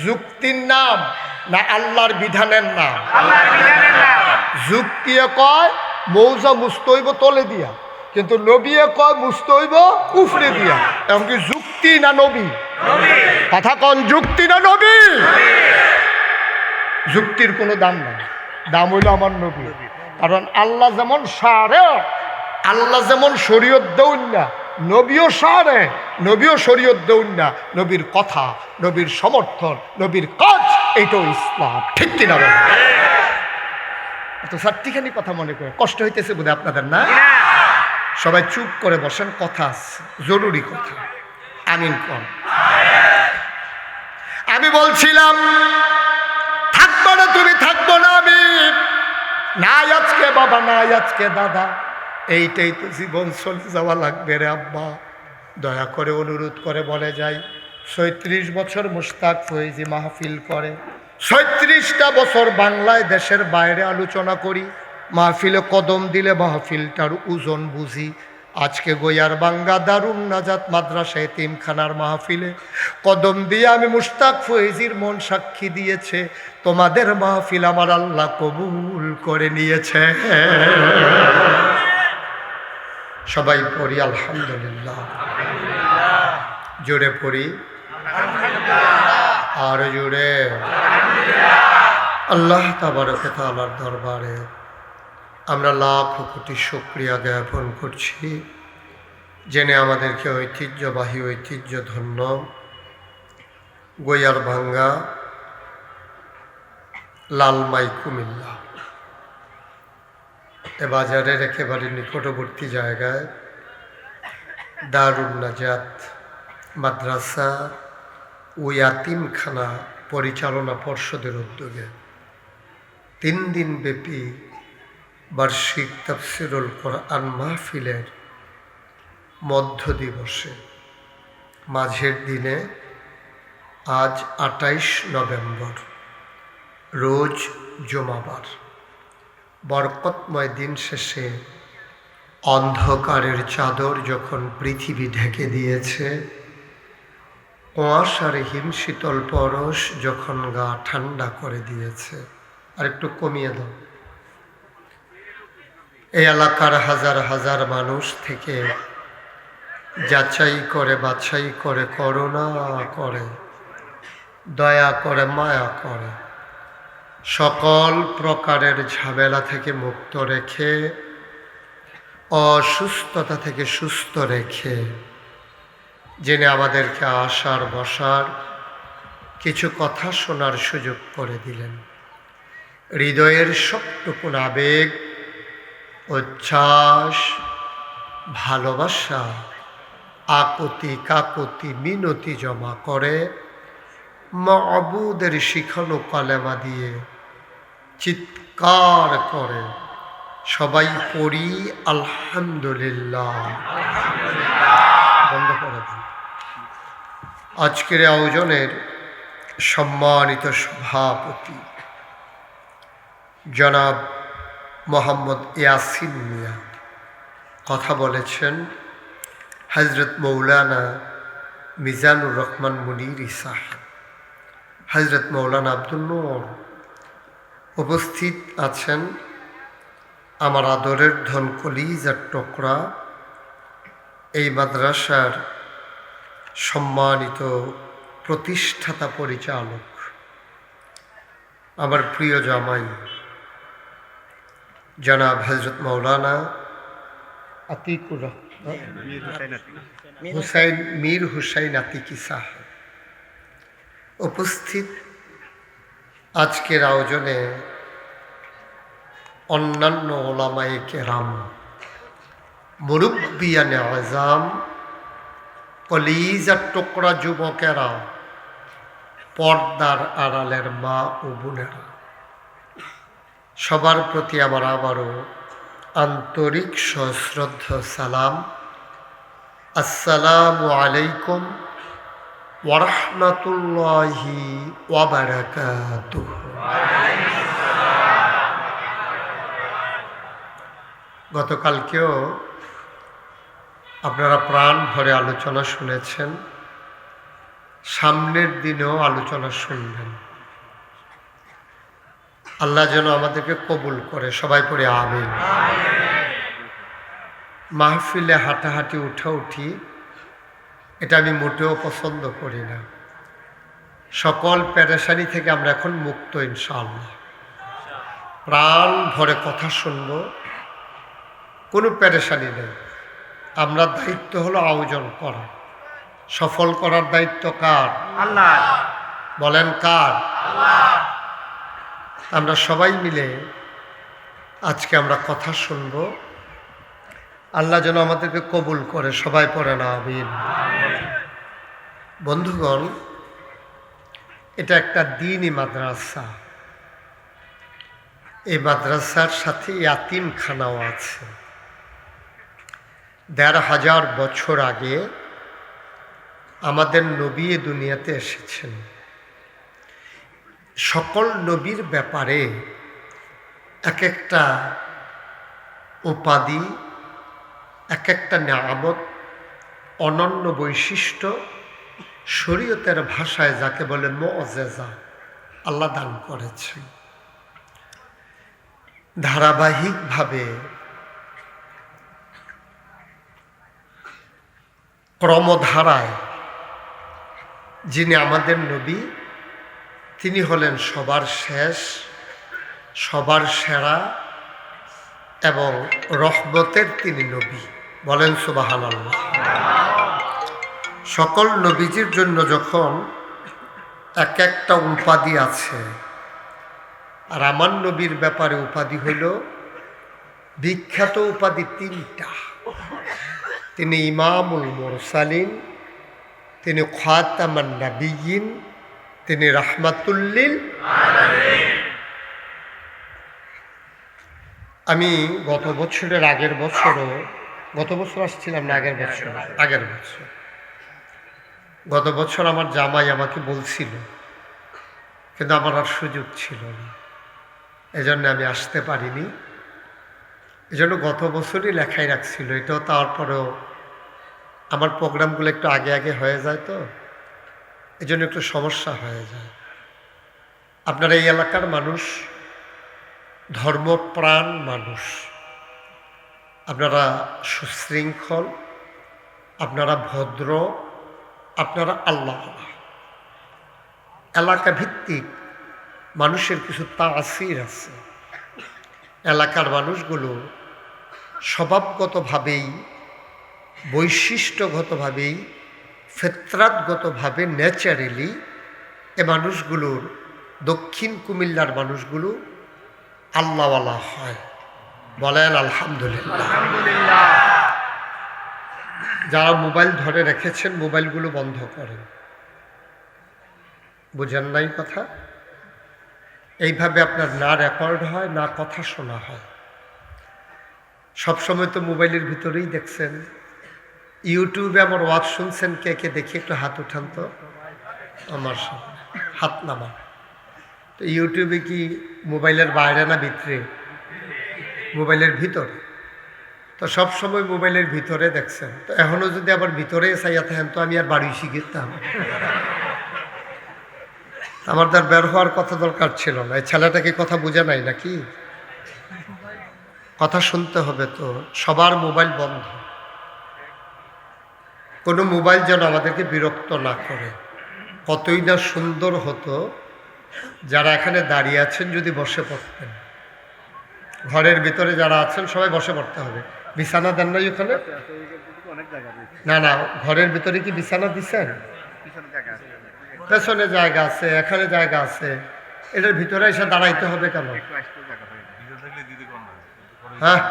যুক্তির নাম না আল্লাহর বিধানের নাম? যুক্তিয়ে কয় মৌজা মুস্তইব তলে দিয়া, কিন্তু নবীয়ে কয় মুস্তইব উফরে দিয়া। এমনকি যুক্তি না নবী? কথা কন, যুক্তি না নবী? যুক্তির কোনো দাম নাই, দাম হইল আমার নবী। কারণ আল্লাহ যেমন সারে, আল্লাহ যেমন শরীয়ত দেউন না, নবীও সারে, নবীও শরীয়ত দেউন না। নবীর কথা, নবীর সমর্থন, নবীর কাজ, এইটাও ইসলাম, ঠিক কিনা বলেন? তো সাতটিখানি কথা মনে করে কষ্ট হইতেছে বোধ আপনাদের, না? সবাই চুপ করে বসেন, কথা আছে, জরুরি কথা। আমিন কোন? আমি বলছিলাম থাকতো না তুমি, থাকবো না আমি, নাই আজকে বাবা, নাই আজকে দাদা, এইটাই তো জীবন, চলে যাওয়া লাগবে রে আব্বা। দয়া করে অনুরোধ করে বলে যাই, ৩৬ বছর মুশতাক ফয়েজি মাহফিল করে, ৩৬টা বছর বাংলায় দেশের বাইরে আলোচনা করি, মাহফিলে কদম দিলে মাহফিলটার ওজন বুঝি। আজকে গইয়ার বাঙ্গা দারুন নাজাত মাদ্রাসা এতিমখানার মাহফিলে কদম দিয়ে আমি মুশতাক ফয়েজির মন সাক্ষী দিয়েছে, তোমাদের মাহফিল আমার আল্লাহ কবুল করে নিয়েছে। সবাই পড়ি আলহামদুলিল্লাহ, জোরে পড়ি আর জোরে। আল্লাহ তাবারক ওয়া তাআলার দরবারে আমরা লাখ কোটি শুকরিয়া জ্ঞাপন করছি, জেনে আমাদেরকে ঐতিহ্যবাহী ঐতিহ্যধন্য গইয়ার ভাঙ্গা লালমাই কুমিল্লা এ বাজারের একেবারে নিকটবর্তী জায়গায় দারুন নাজাত মাদ্রাসা ও ইয়াতিমখানা পরিচালনা পর্ষদের উদ্যোগে 3 দিন ব্যাপী বার্ষিক তাফসিরুল কোরআন মাহফিলের মধ্য দিবসে মাঝের দিনে আজ 28 নভেম্বর, রোজ জুমাবার, বরকতময় দিন শেষে অন্ধকারের চাদর যখন পৃথিবী ঢেকে দিয়েছে, কুয়াশার হিমশীতল পরশ যখন গা ঠান্ডা করে দিয়েছে, আর একটু কমিয়ে দাও, এই এলাকার হাজার হাজার মানুষ থেকে যাচাই করে বাছাই করে করুণা করে দয়া করে মায়া করে সকল প্রকারের ঝামেলা থেকে মুক্ত রেখে অসুস্থতা থেকে সুস্থ রেখে জেনে আমাদেরকে আসার বসার কিছু কথা শোনার সুযোগ করে দিলেন। হৃদয়ের সবটুকু আবেগ, উচ্ছ্বাস, ভালোবাসা, আকুতি কাকুতি মিনতি জমা করে মাবুদের শিখানো কালেমা দিয়ে চিৎকার করে সবাই পড়ি আলহামদুলিল্লাহ। বন্ধ করে দিন। আজকের আয়োজনের সম্মানিত সভাপতি জনাব মোহাম্মদ ইয়াসিন মিয়া কথা বলেছেন, হজরত মৌলানা মিজানুর রহমান মুনিরি সাহেব, হজরত মৌলানা আব্দুল নূর উপস্থিত আছেন, আমার আদরের ধন কলিজার টুকরা এই মাদ্রাসার সম্মানিত প্রতিষ্ঠাতা পরিচালক, আমার প্রিয় জামাই জনাব হজরত মৌলানা আতিকুর হুসাইন মীর হুসাইন আতিকি সাহেব উপস্থিত। আজকের আয়োজনে অন্যান্য ওলামায়ে কেরাম, মুরব্বিয়ানে আযম, কলিজার টুকরা যুবকেরা, পর্দার আড়ালের মা ও বোনেরা, সবার প্রতি আমার আবারও আন্তরিক সশ্রদ্ধ সালাম। আসসালামু আলাইকুম ওয়া রাহমাতুল্লাহি ওয়া বারাকাতুহু। গতকালকেও আপনারা প্রাণ ভরে আলোচনা শুনেছেন, সামনের দিনেও আলোচনা শুনবেন। আল্লাহ যেন আমাদেরকে কবুল করে, সবাই পড়ে আমিন। মাহফিলে হাঁটাহাঁটি উঠাউঠি এটা আমি মোটেও পছন্দ করি না। সকল পেরেশানি থেকে আমরা এখন মুক্ত ইনশাআল্লাহ। প্রাণ ভরে কথা শুনব, কোনো পেরেশানি নেই। আমরা দায়িত্ব হলো আয়োজন করা, সফল করার দায়িত্ব কার? আল্লাহ। বলেন কার? আল্লাহ। আমরা সবাই মিলে আজকে আমরা কথা শুনব, আল্লাহ যেন আমাদেরকে কবুল করে, সবাই পড়ে না আমিন। বন্ধুগণ, এটা একটা দ্বীনি মাদ্রাসা, এই মাদ্রাসার সাথে ইয়াতিমখানাও আছে। ১৫০০ বছর আগে আমাদের নবী এ দুনিয়াতে এসেছেন। সকল নবীর ব্যাপারে এক একটা উপাধি, এক একটা নিয়ামত, অনন্য বৈশিষ্ট্য, শরীয়তের ভাষায় যাকে বলে মুআজ্জাজা, আল্লাহ দান করেছেন। ধারাবাহিকভাবে ক্রমধারায় যিনি আমাদের নবী, তিনি হলেন সবার শেষ, সবার সেরা এবং রহমতের তিনি নবী। বলেন সুবহানাল্লাহ। সকল নবীজির জন্য যখন এক একটা উপাধি আছে, আর আমার নবীর ব্যাপারে উপাধি হইল বিখ্যাত উপাধি ৩টা। তিনি ইমামুল মুরসালিন, তিনি খাতামান নাবিয়্যিন, তিনি রাহমাতুল লিল আলামিন। আমি গত বছরের আগের বছরও, গত বছর আসছিলাম না, আগের বছর গত বছর আমার জামাই আমাকে বলছিল, কিন্তু আমার আর সুযোগ ছিল না, এজন্য আমি আসতে পারিনি। এজন্য গত বছরই লেখাই রাখছিল এটাও। তারপরেও আমার প্রোগ্রামগুলো একটু আগে আগে হয়ে যায়, তো এজন্য একটু সমস্যা হয়ে যায়। আপনারা এই এলাকার মানুষ, ধর্মপ্রাণ মানুষ, আপনারা সুশৃঙ্খল, আপনারা ভদ্র, আপনারা আল্লাহ। এলাকা ভিত্তিক মানুষের কিছু তাসির আছে। এলাকার মানুষগুলো স্বভাবগতভাবেই, বৈশিষ্ট্যগতভাবেই, ফিতরাতগতভাবে, ন্যাচারালি এ মানুষগুলোর, দক্ষিণ কুমিল্লার মানুষগুলো আল্লাহওয়ালা হয়। বলেন আলহামদুলিল্লাহ। যারা মোবাইল ধরে রেখেছেন, মোবাইলগুলো বন্ধ করেন। বুঝেন নাই কথা? এইভাবে আপনার না রেকর্ড হয়, না কথা শোনা হয়। সবসময় তো মোবাইলের ভিতরেই দেখছেন। ইউটিউবে আমার ওয়াজ শুনছেন, কে কে দেখি একটু হাত উঠান তো, আমার সামনে হাত নামা। তো ইউটিউবে কি মোবাইলের বাইরে না ভিতরে? মোবাইলের ভিতরে। তো সবসময় মোবাইলের ভিতরে দেখছেন, তো এখনও যদি আবার ভিতরে চাইয়া থাকেন, তো আমি আর বাড়ি শিখতাম, আমার তার বের হওয়ার কথা দরকার ছিল না। এই ছেলেটাকে কথা বোঝা নাই নাকি? কথা শুনতে হবে তো। সবার মোবাইল বন্ধ, কোনো মোবাইল যেন আমাদেরকে বিরক্ত না করে। কতই না সুন্দর হতো যারা এখানে দাঁড়িয়ে আছেন যদি বসে পড়তেন। ঘরের ভিতরে যারা আছেন সবাই বসে পড়তে হবে। বিছানা দেন নাই ওখানে? না না, ঘরের ভিতরে কি বিছানা দিচ্ছেন? পেছনে জায়গা আছে, এখানে জায়গা আছে, এটার ভিতরে এসে দাঁড়াইতে হবে কেন? হ্যাঁ,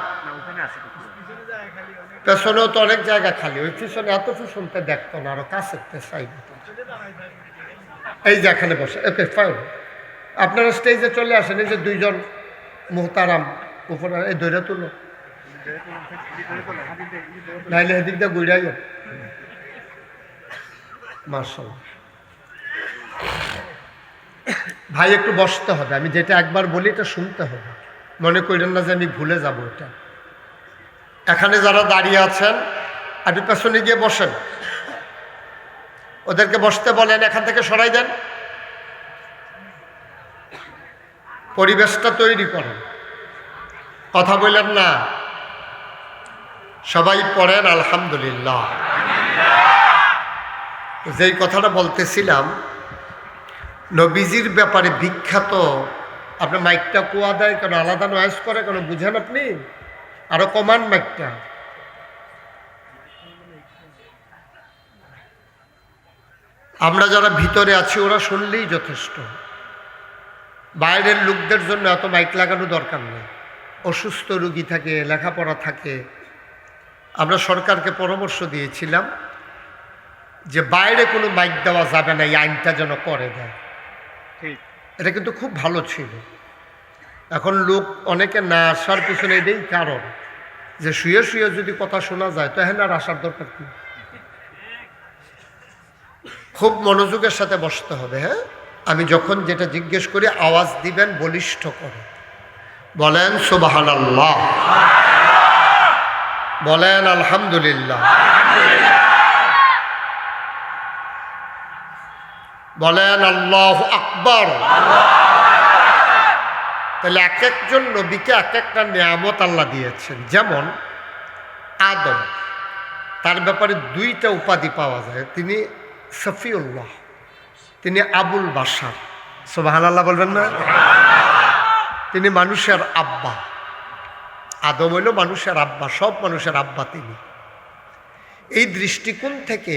পেছনেও তো অনেক জায়গা খালি। ওই পিছনে এত পিছনতে দেখতো না, আরো কাছে চাইব। এই যে এখানে বসে, ওকে ফাইন। আপনারা স্টেজে চলে আসেন। এই যে দুইজন মোহতারাম উপরে, এই দৈরা তুলো, নাইলে এদিক দিয়ে গুড়াই। মাশাআল্লাহ ভাই, একটু বসতে হবে। আমি যেটা একবার বলি এটা শুনতে হবে, মনে করেন না যে আমি ভুলে যাব এটা। এখানে যারা দাঁড়িয়ে আছেন, আপনি পেছনে গিয়ে বসেন, ওদেরকে বসতে বলেন, এখান থেকে সরাই দেন, পরিবেশটা তৈরি করেন। কথা বললেন না, সবাই পড়েন আলহামদুলিল্লাহ। যেই কথাটা বলতেছিলাম, নবীজির ব্যাপারে বিখ্যাত। আপনার মাইকটা কুয়া দেয় কেন? আলাদা নয়েজ করে কেন? বুঝেন আপনি? আরো কমান মাইকটা। আমরা যারা ভিতরে আছি ওরা শুনলেই যথেষ্ট। বাইরের লোকদের জন্য এত মাইক লাগানো দরকার নেই। অসুস্থ রোগী থাকে, লেখাপড়া থাকে। আমরা সরকারকে পরামর্শ দিয়েছিলাম যে বাইরে কোনো মাইক দেওয়া যাবে না, এই আইনটা যেন করে দেয়। এটা কিন্তু খুব ভালো ছিল। এখন লোক অনেকে না আসার পিছনে এটাই কারণ যে শুয়ে শুয়ে যদি কথা শোনা যায় তো হ্যাঁ আর আসার দরকার কি। খুব মনোযোগের সাথে বসতে হবে। হ্যাঁ, আমি যখন যেটা জিজ্ঞেস করি আওয়াজ দিবেন বলিষ্ঠ করে। বলেন সুবহানাল্লাহ, বলেন আলহামদুলিল্লাহ, বলেন আল্লাহু আকবার। তাহলে এক একজন নবীকে এক একটা নিয়ামত আল্লাহ দিয়েছেন। যেমন আদম, তার ব্যাপারে দুইটা উপাধি পাওয়া যায়। তিনি সফিউল্লাহ, তিনি আবুল বাশার। সুবহানাল্লাহ বলবেন না? তিনি মানুষের আব্বা। আদম হইল মানুষের আব্বা, সব মানুষের আব্বা তিনি। এই দৃষ্টিকোণ থেকে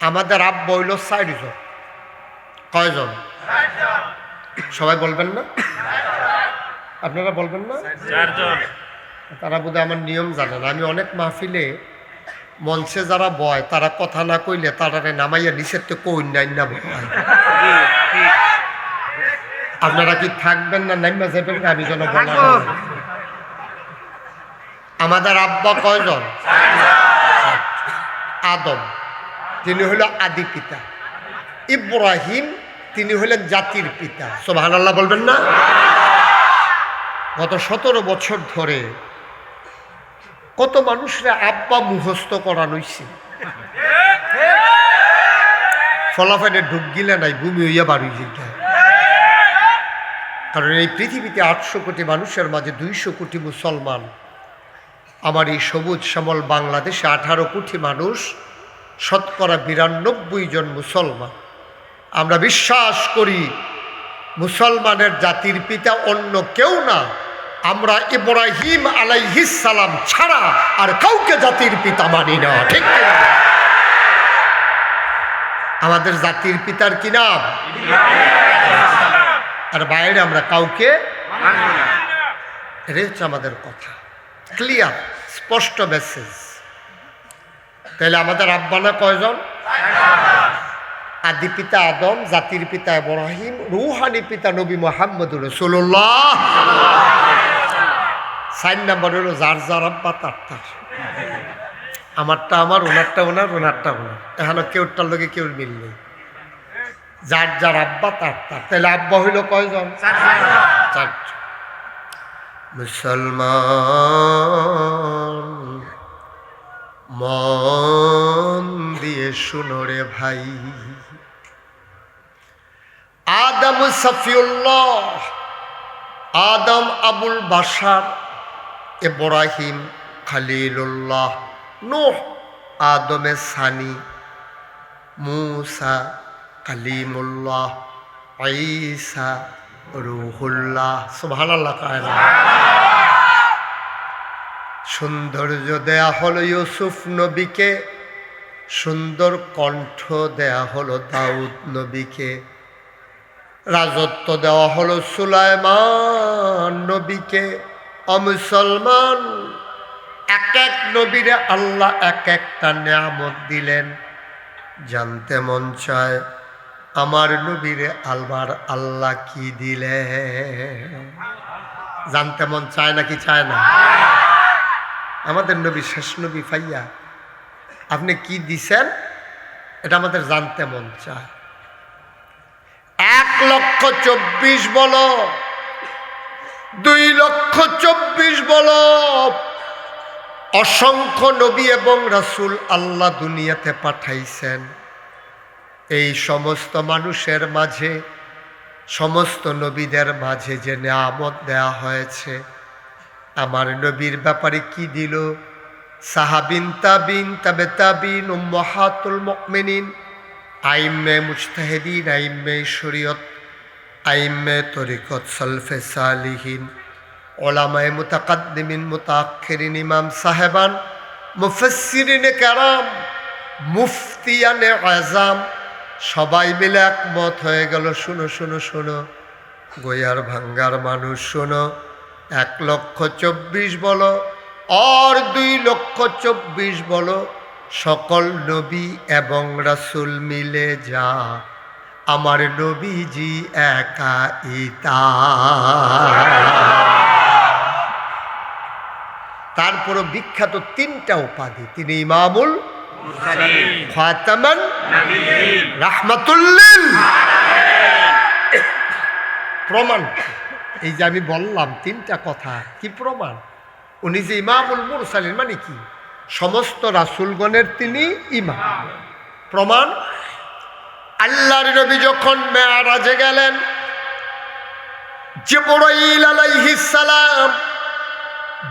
আমাদের আব্বা হইল 4 জন। কয়জন? সবাই বলবেন না? আপনারা বলবেন না? 4 জন। তারা বোধহয় আমার নিয়ম জানে না। আমি অনেক মাহফিলে মঞ্চে যারা বয় তারা কথা না কইলে তারা নামাইয়া নিষেধ তো কই নাই না বয়। আপনারা কি থাকবেন না নাইমা যাবেন? আমি যেন বলা আমাদের আব্বা কয়জন? আদম, তিনি হইল আদি পিতা। ইব্রাহিম, তিনি হলেন জাতির পিতা। সুবহানাল্লাহ বলবেন না? গত 17 বছর ধরে কত মানুষরা আব্বা মুখস্থ করানো হইছে, ফলাফলে ঢুক গিলে নাই, ভূমি হইয়া বাড়ি যায়। কারণ এই পৃথিবীতে 800 কোটি মানুষের মাঝে 200 কোটি মুসলমান। আমার এই সবুজ শ্যামল বাংলাদেশে 18 কোটি মানুষ, শতকরা 92 জন মুসলমান। আমরা বিশ্বাস করি মুসলমানের জাতির পিতা অন্য কেউ না, আমরা ইব্রাহিম আলাইহিস সালাম ছাড়া আর কাউকে জাতির পিতা মানি না। ঠিক কিনা? আমাদের জাতির পিতার কি নাম? আর বাইরে আমরা কাউকে মানি না। এটাই হচ্ছে আমাদের কথা, ক্লিয়ার, স্পষ্ট মেসেজ। তাহলে আমাদের আব্বানা কয়জন? আদি পিতা আদম, জাতির পিতা ইব্রাহিম, রুহানি পিতা নবী মুহাম্মদুর রাসূলুল্লাহ। 4 নম্বর হলো যার যার আব্বা তার তার। আমারটা আমার, ওনারটা ওনার, ওনারটা ওনার। এখানে কেউটার লোকে কেউ মিল নেই। যার যার আব্বা তার তার। তাহলে আব্বা হইল কয়জন? 4 জন। মুসলমান মন দিয়ে শুনো রে ভাই, আদম সফিউল্লাহ, আদম আবুল বাশার, ইব্রাহিম খলিলুল্লাহ, নূহ আদমে সানি, মূসা কালিমুল্লাহ, ঈসা রূহুল্লাহ। সুবহানাল্লাহ কায়না। সৌন্দর্য দেয়া হলো ইউসুফ নবীকে, সুন্দর কণ্ঠ দেয়া হলো দাউদ নবীকে, রাজত্ব দেওয়া হলো সুলাইমান নবীকে। মুসলমান, এক এক নবীরে আল্লাহ এক একটা নিয়ামত দিলেন। জানতে মন চায় আমার নবীরে আল্লাহ কি দিলেন? জানতে মন চায় নাকি চায় না? আমাদের নবী শেষ নবী ফাইয়া আপনি কি দিছেন এটা আমাদের জানতে মন চায়। 1,24,000 বলো, 2,24,000 বলো, অসংখ্য নবী এবং রাসূল আল্লাহ দুনিয়াতে পাঠাইছেন। এই সমস্ত মানুষের মাঝে, সমস্ত নবীদের মাঝে যে নিয়ামত দেয়া হয়েছে, আমার নবীর ব্যাপারে কি দিল? সাহাবিন, তাবিন, তাবে তাবিন, উম্মাহাতুল মুমিনিন, আইম্মে মুজতাহিদিন, আইম্মে শরীয়ত, আইম্মে তরিকত, সালফে সালিহিন, ওলামায়ে মুতাকাদ্দিমিন, মুতাআখিরিন, ইমাম সাহেবান, মুফাসসিরিনে কেরাম, মুফতিয়ানে আযম, সবাই মিলে একমত হয়ে গেল। শুনো শুনো শুনো, গোয়ার ভাঙ্গার মানুষ শোনো, 1,24,000 বলো আর 2,24,000 বলো, সকল নবী এবং রাসূল মিলে যা আমার নবীজি একা ইতা। তারপরও বিখ্যাত তিনটা উপাধি, তিনি ইমামুল খাতামান রাহমাতুল্লিল। প্রমাণ এই যে আমি বললাম তিনটা কথা, কি প্রমাণ? উনি যে ইমামুল মুরসালিন মানে কি? সমস্ত রাসূলগণের তিনি ইমাম। প্রমাণ, আল্লাহর নবী যখন মেরাজে গেলেন, জিবরাইল আলাইহিস সালাম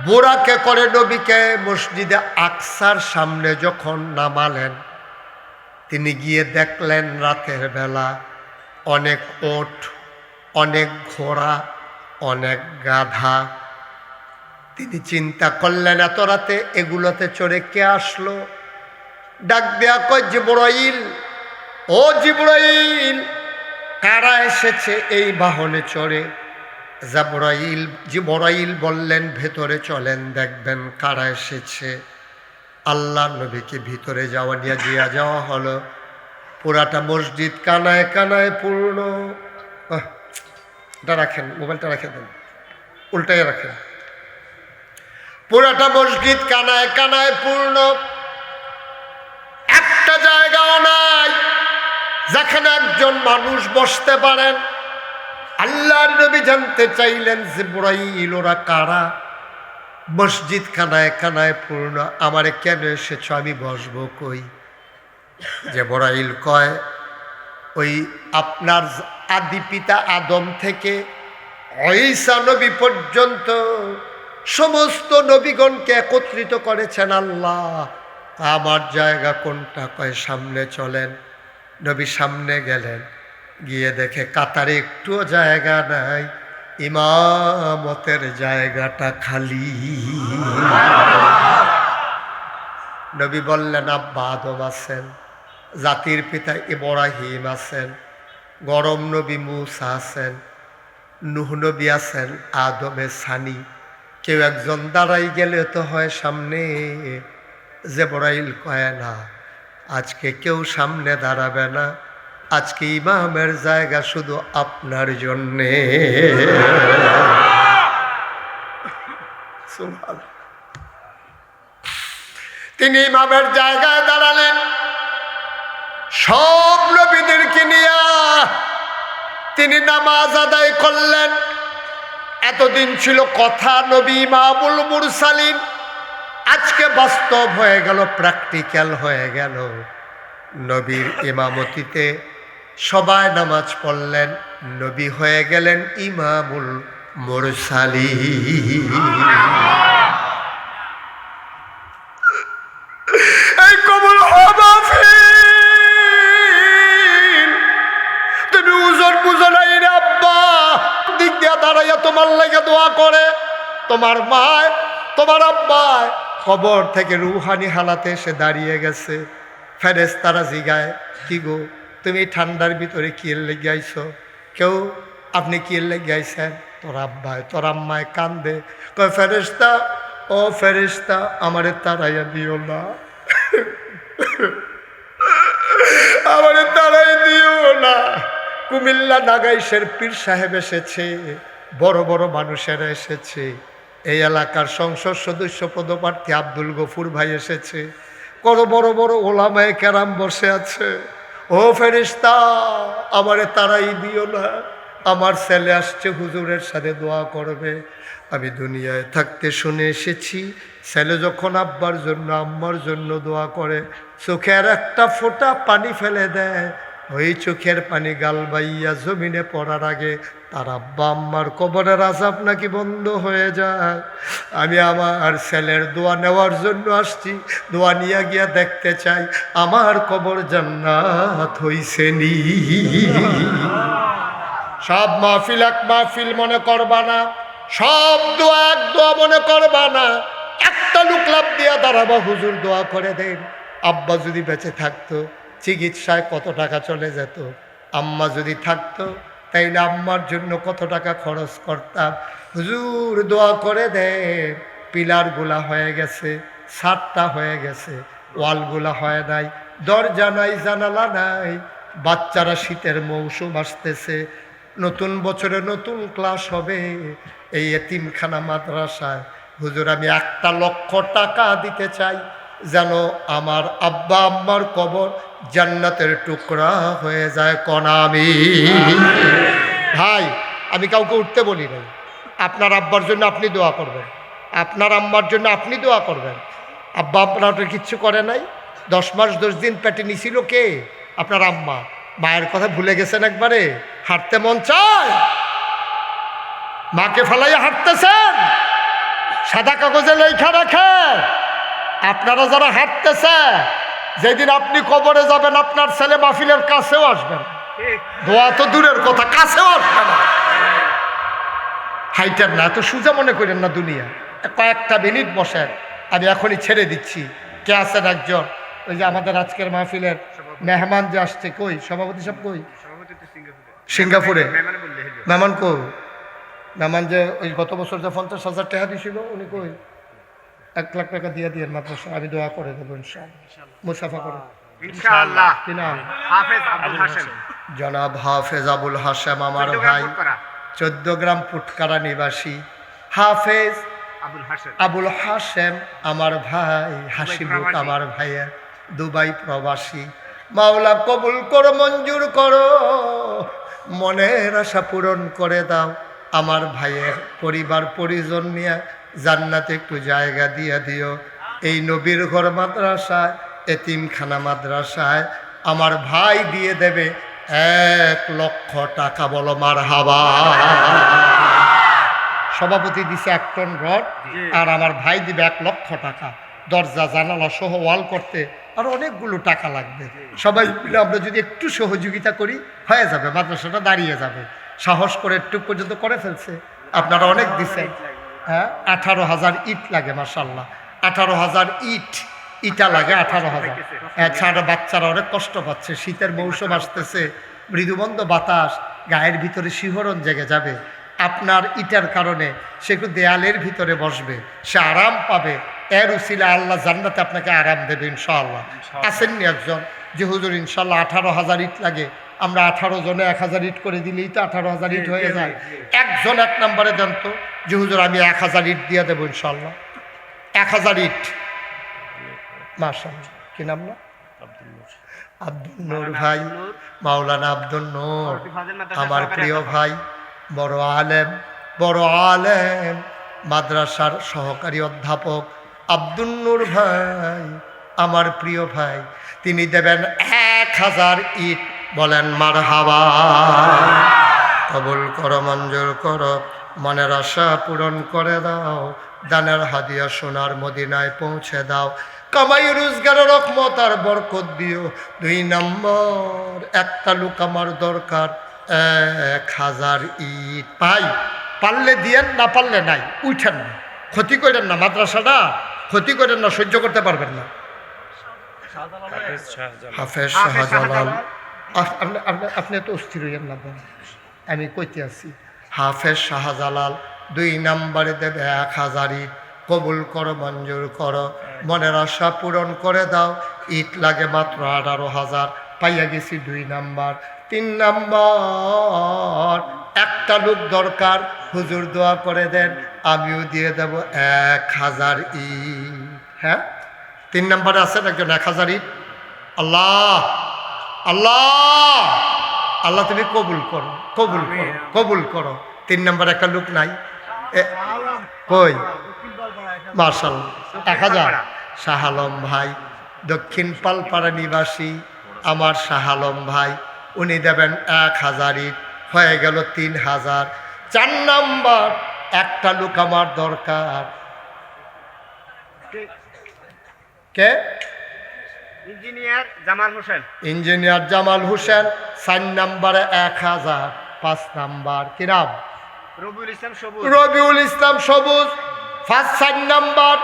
বুরাকে করে নবীকে মসজিদে আকসার সামনে যখন নামালেন, তিনি গিয়ে দেখলেন রাতের বেলা অনেক ওট, অনেক ঘোড়া, অনেক গাধা। তিনি চিন্তা করলেন এত রাতে এগুলোতে চড়ে কে আসলো? ডাক দেয়া কয়, জিবরাইল, ও জিবরাইল, কারা এসেছে এই বাহনে চড়ে? জিবরাইল বললেন, ভেতরে চলেন, দেখবেন কারা এসেছে। আল্লাহ নবীকে ভিতরে নিয়ে যাওয়া হলো। পুরাটা মসজিদ কানায় কানায় পূর্ণ। এটা রাখেন, মোবাইলটা রেখে দেন, উল্টাই রাখেন। পুরাটা মসজিদ কানায় কানায় পূর্ণ, একটা জায়গাও নাই যেখানে একজন মানুষ বসতে পারেন। আল্লাহর নবী জানতে চাইলেন, জিবরাইল, ওরা কারা? মসজিদ কানায় কানায় পূর্ণ, আমারে কেন এসেছ, আমি বসবো কই? জিবরাইল কয়, ওই আপনার আদি পিতা আদম থেকে ঈসা নবী পর্যন্ত সমস্ত নবীগণকে একত্রিত করেছেন আল্লাহ। আমার জায়গা কোনটা? কয় সামনে চলেন। নবী সামনে গেলেন, গিয়ে দেখে কাতারে একটুও জায়গা নাই, ইমামতের জায়গাটা খালি। নবী বললেন, আব্বা আদম আছেন, জাতির পিতা ইব্রাহিম আছেন, গরম নবী মূসা আছেন, নূহ নবী আছেন, আদমের সানি, কেউ একজন দাঁড়াই গেলে তো হয় সামনে। জিবরাইল কয়, না, আজকে কেউ সামনে দাঁড়াবে না, আজকে ইমামের জায়গা শুধু আপনার জন্যে। তিনি ইমামের জায়গায় দাঁড়ালেন, সব নবীদেরকে নিয়ে তিনি নামাজ আদায় করলেন। এতদিন ছিল কথা, নবী ইমামুল মুরসালিন, আজকে বাস্তব হয়ে গেল, প্র্যাকটিক্যাল হয়ে গেল। নবীর ইমামতিতে সবাই নামাজ পড়লেন, নবী হয়ে গেলেন ইমামুল মুরসালিন। এই কবুল তুমি ওজন বুঝো নাই রে আব্বা, দিক দিয়া দাঁড়াইয়া তোমার লাগে দোয়া করে। তোমার মা, তোমার আব্বা কবর থেকে রুহানি হালাতে এসে দাঁড়িয়ে গেছে। ফেরেশতারা জিগায়, কি গো তুমি ঠান্ডার ভিতরে কি লেগে আইছো? কেউ, আপনি কি লেগে আইছেন? তোর আব্বায় তোর আম্মায় কান্দে, কয় ফেরেশতা, ও ফেরেশতা, আমারে তাড়াইয়া দিও না, আমারে তাড়াই দিও না। কুমিল্লা নাগাইশের পীর সাহেব এসেছে, বড় বড় মানুষেরা এসেছে, এই এলাকার সংসদ সদস্য পদপ্রার্থী আব্দুল গফুর ভাই এসেছে, কত বড় বড় ওলামায়ে কেরাম বসে আছে। ও ফেরেশতা, আমারে তাড়াই দিও না, আমার ছেলে আসছে হুজুরের সাথে দোয়া করবে। আমি দুনিয়ায় থাকতে শুনে এসেছি, ছেলে যখন আব্বার জন্য আম্মার জন্য দোয়া করে, চোখের একটা ফোঁটা পানি ফেলে দেয়, ওই চোখের পানি গাল বাইয়া জমিনে পড়ার আগে তার আব্বা আম্মার কবরের আযাব নাকি বন্ধ হয়ে যায়। আমি আমার ছেলের দোয়া নেওয়ার জন্য আসছি, দোয়া নিয়ে গিয়া দেখতে চাই আমার কবর জান্নাত হইছে নি। সব মাহফিল এক মাহফিল মনে করবা না, সব দোয়া এক দোয়া মনে করবা না। একটা লোক লাভ দিয়া দাঁড়াবা, হুজুর দোয়া করে দেন। আব্বা যদি বেঁচে থাকতো চিকিৎসায় কত টাকা চলে যেত, আম্মা যদি থাকতো তাইলে আম্মার জন্য কত টাকা খরচ করতাম। হুজুর দোয়া করে দেন। পিলারগুলা হয়ে গেছে, ছাদটা হয়ে গেছে, ওয়ালগুলা হয় নাই, দরজা নাই, জানালা নাই, বাচ্চারা শীতের মৌসুম আসতেছে, নতুন বছরে নতুন ক্লাস হবে এই এতিমখানা মাদ্রাসায়। হুজুর আমি 1 লক্ষ টাকা দিতে চাই যেন আমার আব্বা আম্মার কবর জান্নাতের টুকরা হয়ে যায়, কনামি। ভাই আমি কাউকে উঠতে বলি নাই, আপনার আব্বার জন্য আপনি দোয়া করবেন, আপনার আম্মার জন্য আপনি দোয়া করবেন। আব্বা আপনার কিচ্ছু করে নাই, 10 মাস 10 দিন পেটে নিছিল কে? আপনার আম্মা। মায়ের কথা ভুলে গেছেন একবারে? হাঁটতে মন চায়? মাকে ফেলাইয়া হাঁটতেছেন? সাদা কাগজে লেখা রাখেন আপনারা যারা হাঁটতেছে, যেদিন আপনি কবরে যাবেন আপনার ছেলে মাহফিলের কাছেও আসবেন, দোয়া তো দূরের কথা, কাছেও আসবে না। হাইটার না, এত সোজা মনে করেন না দুনিয়া। কয়েকটা মিনিট বসেন, আমি এখনই ছেড়ে দিচ্ছি। কে আছেন একজন? ওই যে আমাদের আজকের মাহফিলের মেহমান যে আসছে, কই সভাপতি সাহেব? কই? সিঙ্গাপুরে। মেহমান কই? মেহমান যে ওই গত বছর যে 50,000 টাকা দিয়েছিল, উনি কই? 1 লাখ টাকা দিয়ে দিয়ে মাদ্রাসা আমি দোয়া করে দেবো ইনশাআল্লাহ, মুসাফা করে ইনশাআল্লাহ। কি নাম? হাফেজ আবুল হাশেম। জনাব হাফেজ আবুল হাশেম আমার ভাই, 14 গ্রাম পুটকারা নিবাসী। হাফেজ আবুল হাশেম, আবুল হাশেম আমার ভাই, হাসিবুক আমার ভাইয়ের, দুবাই প্রবাসী। মাওলা কবুল করো, মঞ্জুর করো, মনের আশা পূরণ করে দাও। আমার ভাইয়ের পরিবার পরিজন নিয়ে জান্নাতে একটু জায়গা দিয়ে দিও। এই নবীর ঘর মাদ্রাসায়, এতিমখানা মাদ্রাসায় আমার ভাই দিয়ে দেবে 1 লক্ষ টাকা। বলো মারহাবা। সভাপতি দিছে 1 টন রড, আর আমার ভাই দিবে 1 লক্ষ টাকা। দরজা জানালা সহ ওয়াল করতে আর অনেকগুলো টাকা লাগবে। সবাই মিলে আমরা যদি একটু সহযোগিতা করি হয়ে যাবে, মাদ্রাসাটা দাঁড়িয়ে যাবে। সাহস করে একটু পর্যন্ত করে ফেলছে, আপনারা অনেক দিচ্ছেন। হ্যাঁ, 18,000 ইট লাগে, মাশাআল্লাহ। 18,000 ইটা লাগে, 18,000। এছাড়া বাচ্চারা অনেক কষ্ট পাচ্ছে, শীতের মৌসুম আসতেছে, মৃদুমন্দ বাতাস, গায়ের ভিতরে শিহরণ জেগে যাবে। আপনার ইটার কারণে সে একটু দেয়ালের ভিতরে বসবে, সে আরাম পাবে। এর উসিলা আল্লাহ জান্নাতে আপনাকে আরাম দেবে ইনশাআল্লাহ। আসেননি একজন যে হুজুর ইনশাআল্লাহ 18,000 ইট লাগে, আমরা 18 জনে 1,000 ইট করে দিলেই তো 18,000 ইট হয়ে যায়। একজন 1 নম্বরে দেন তো যে হুজুর আমি 1,000 ইট দিয়ে দেবো ইনশাআল্লাহ। 1,000 ইট। মাশাআল্লাহ। কি নাম? না আব্দুল নূর ভাই, মাওলানা আব্দুল নূর আমার প্রিয় ভাই, বড় আলেম, বড় আলেম, মাদ্রাসার সহকারী অধ্যাপক আব্দুল নূর ভাই আমার প্রিয় ভাই, তিনি দেবেন 1,000 ইট। বলেন মারহাবা। কবুল করো, মঞ্জুর করো, মনের আশা পূরণ করে দাও, দানের হাদিয়া সোনার মদিনায় পৌঁছে দাও। কামাই রোজগারের রহমত আর বরকত দিও। 2 নম্বর, একটা লোক আমার দরকার, 1,000 ইট। ভাই পারলে দিয়েন, না পারলে নাই, উঠেন না, ক্ষতি করেন না, মাদ্রাসাটা ক্ষতি করেন না, সহ্য করতে পারবেন না। হাফেজ শাহজালাল, আপনি তো অস্থির হইয়েন না, আমি কইতে আছি। হাফেজ শাহজালাল 2 নম্বরে দেবে 1,000 ইট। কবুল করো, মঞ্জুর করো, মনের আশা পূরণ করে দাও। ইট লাগে মাত্র 18,000, পাইয়া গেছি 2 নম্বর। 3 নম্বর, একটা লোক দরকার, হুজুর দোয়া করে দেন, আমিও দিয়ে দেব 1,000 ইট। হ্যাঁ, 3 নম্বরে আছেন একজন 1,000 ইট। আল্লাহ আল্লাহ আল্লাহ তুমি কবুল করো, কবুল করো, কবুল করো। 3 নম্বর একটা লোক নাই, কই? মাশাআল্লাহ, 1,000। শাহ আলম ভাই, দক্ষিণ পালপাড়া নিবাসী আমার শাহ আলম ভাই, উনি দেবেন 1,000 ইট। হয়ে গেল 3,000। 4 নম্বর, একটা লোক আমার দরকার। কে? ইঞ্জিনিয়ার জামাল হোসেন। ইঞ্জিনিয়ার জামাল হোসেন 4 নম্বরে 1,000। 5 নম্বর, কি নাম? রবিউল ইসলাম সবুজ। রবিউল ইসলাম সবুজ। 4 নম্বর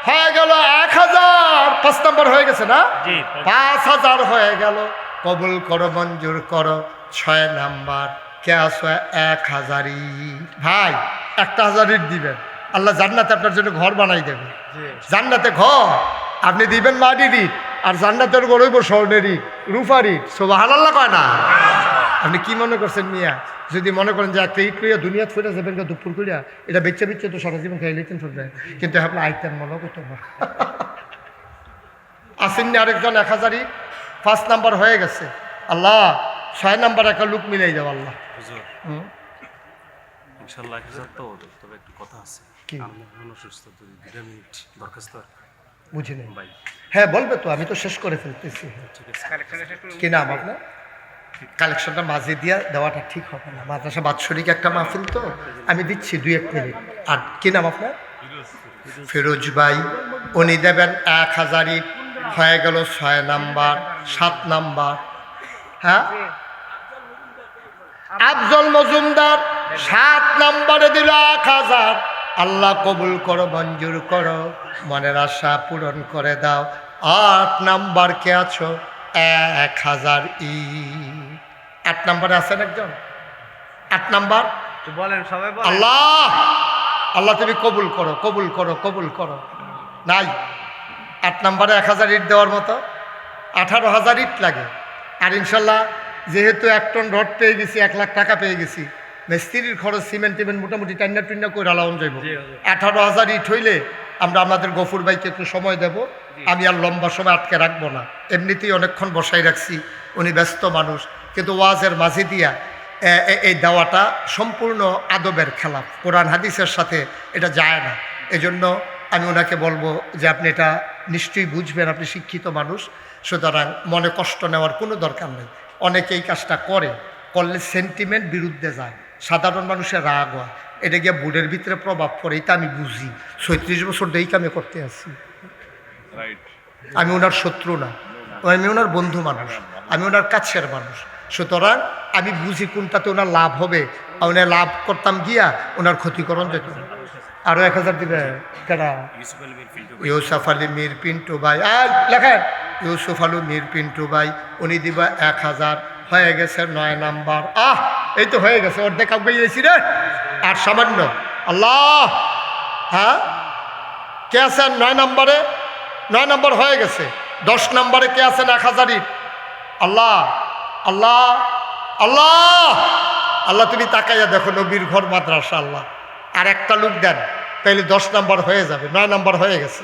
হয়ে গেল 1,000। 5 নম্বর হয়ে গেছে না? 5,000 হয়ে গেল। কবুল করো, মঞ্জুর করো। 6 নম্বর, কে আসো? 1,000 ইট। ভাই 1,000 ইট দিবেন, আল্লাহ জান্নাতে আপনার জন্য ঘর বানাই দেবে। জান্নাতে ঘর আপনি দিবেন মাটির ইট, আর জান্নাতের গড় হইব স্বর্ণেরই রূপারি সুবহানাল্লাহ কয় না। আপনি কি মনে করছেন মিয়া? যদি মনে করেন যে একটা ইট লইয়া দুনিয়াত ফিরে যাবেন দুপুর করিয়া, এটা বেচে বেচে তো সারা জীবন খাই লিতেন ফিরবে, কিন্তু আপনার আইতেন মনে করতো না। আসেননি আরেকজন 1000 ইট 5 নাম্বার হয়ে গেছে। আল্লাহ 6 নাম্বার একটা লুক মিলাই যাও আল্লাহ। হুম, ইনশাআল্লাহ 1000 তো তবে একটু কথা আছে। কি? আমি অসুস্থ, 2 মিনিট দরখাস্ত বুঝি নেই ভাই। হ্যাঁ বলবে তো, আমি তো শেষ করে ফেলতেছি। ঠিক আছে, কালেকশনটা একটু কি নাম আপনার? কালেকশনটা মাঝে দিয়া দেওয়াটা ঠিক হবে না, মাদ্রাসা বাৎসরিক একটা মাহফিল তো, আমি দিচ্ছি 2-1 মিনিট। আর কি নাম আপনার? ফিরোজ ভাই। উনি দেবেন 1000 ইট, হয়ে গেল 6 নাম্বার 7 নাম্বার। হ্যাঁ, আফজল মজুমদার 7 নাম্বারে দিল 1000। আল্লাহ কবুল করো, মঞ্জুর করো, মনের আশা পূরণ করে দাও। 8 নাম্বার কে আছো? 1000 ইট। 8 নাম্বারে আছেন একজন? 8 নাম্বার তো বলেন, সবাই বলেন। আল্লাহ, আল্লাহ তুমি কবুল করো, কবুল করো, কবুল করো। নাই 8 নাম্বারে 1000 ইট দেওয়ার মতো? 18,000 ইট লাগে। আর ইনশাল্লাহ যেহেতু 1 টন রড পেয়ে গেছি, 1 লাখ টাকা পেয়ে গেছি, মিস্ত্রির খরচ সিমেন্ট টিমেন্ট মোটামুটি টান্না টুন্না করে আলাউন যাইব। 18,000 ইট হইলে আমরা আমাদের গফুর ভাইকে একটু সময় দেব। আমি আর লম্বা সময় আটকে রাখবো না, এমনিতেই অনেকক্ষণ বসাই রাখছি, উনি ব্যস্ত মানুষ। কিন্তু ওয়াজের মাঝে দিয়া এই দেওয়াটা সম্পূর্ণ আদবের খেলাফ, কোরআন হাদিসের সাথে এটা যায় না। এজন্য আমি ওনাকে বলবো যে আপনি এটা নিশ্চয়ই বুঝবেন, আপনি শিক্ষিত মানুষ, সুতরাং মনে কষ্ট নেওয়ার কোনো দরকার নেই। অনেকে এই কাজটা করলে সেন্টিমেন্ট বিরুদ্ধে যায়, সাধারণ মানুষের রাগ হয়, এটা গিয়ে বুড়ের ভিতরে প্রভাব পড়ে, এটা আমি বুঝি। 36 বছর এই কামে করতে আসছি। রাইট। আমি ওনার শত্রু না, আমি ওনার বন্ধু মানুষ, আমি ওনার কাছের মানুষ। সুতরাং আমি বুঝি কোনটাতে ওনার লাভ হবে, আর ওনার লাভ করতাম গিয়া ওনার ক্ষতিকরণ যেত। আরও 1000 দিবে কেনা? ইউসুফ আলী মীর পিন্টু ভাই, আর লেখেন ইউসুফ আলু মীর পিন্টু ভাই, উনি দিবা 1000। হয়ে গেছে 9 নাম্বার। এই তো হয়ে গেছে, অর্ধেক কাউকে গেছি রে, আর সামান্য। আল্লাহ, হ্যাঁ কে আছেন 9 নাম্বারে? 9 নাম্বার হয়ে গেছে। 10 নাম্বারে কে আছেন 1000 ইট? আল্লাহ, আল্লাহ, আল্লাহ, আল্লাহ তুমি তাকাইয়া দেখো, নবীর ঘর মাদ্রাসা। আল্লাহ আর একটা লোক দেন, তাইলে 10 নাম্বার হয়ে যাবে। 9 নাম্বার হয়ে গেছে।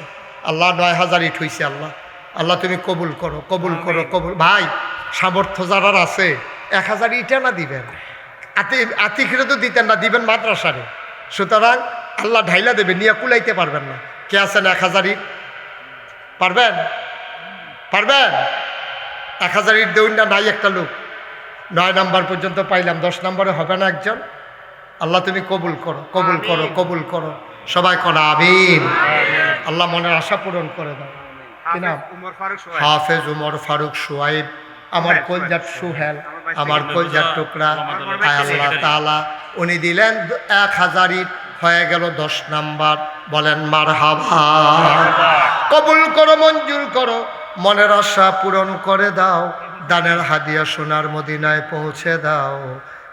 আল্লাহ 9000 ইট হয়েছে। আল্লাহ, আল্লাহ তুমি কবুল করো, কবুল করো, কবুল। ভাই সামর্থ্য যারা আছে 1000 ইটা না দিবেন, আতিকরে তো দিতেন না, দিবেন মাদ্রাসারে। সুতরাং আল্লাহ ঢাইলা দেবে, নিয়ে কুলাইতে পারবেন না। কে আছেন 1000 ইট? পারবেন? পারবেন? 1000 ইট দেউন না? নাই একটা লোক। 9 নাম্বার পর্যন্ত পাইলাম, 10 নম্বরে হবে না একজন? আল্লাহ তুমি কবুল করো, কবুল করো, কবুল করো। সবাই করো আমিন। আল্লাহ মনের আশা পূরণ করে দাও। কি নাম? হাফেজ উমর ফারুক সোহাইব। আমার কলজার সুহেল, আমার কলজার টুকরা। আল্লাহ তাআলা উনি দিলেন 1000 ইট, হয়ে গেল 10 নাম্বার। বলেন মারহাবা। কবুল করো, মঞ্জুর করো, মনের আশা পূরণ করে দাও। দানের হাদিয়া সোনার মদিনায় পৌঁছে দাও।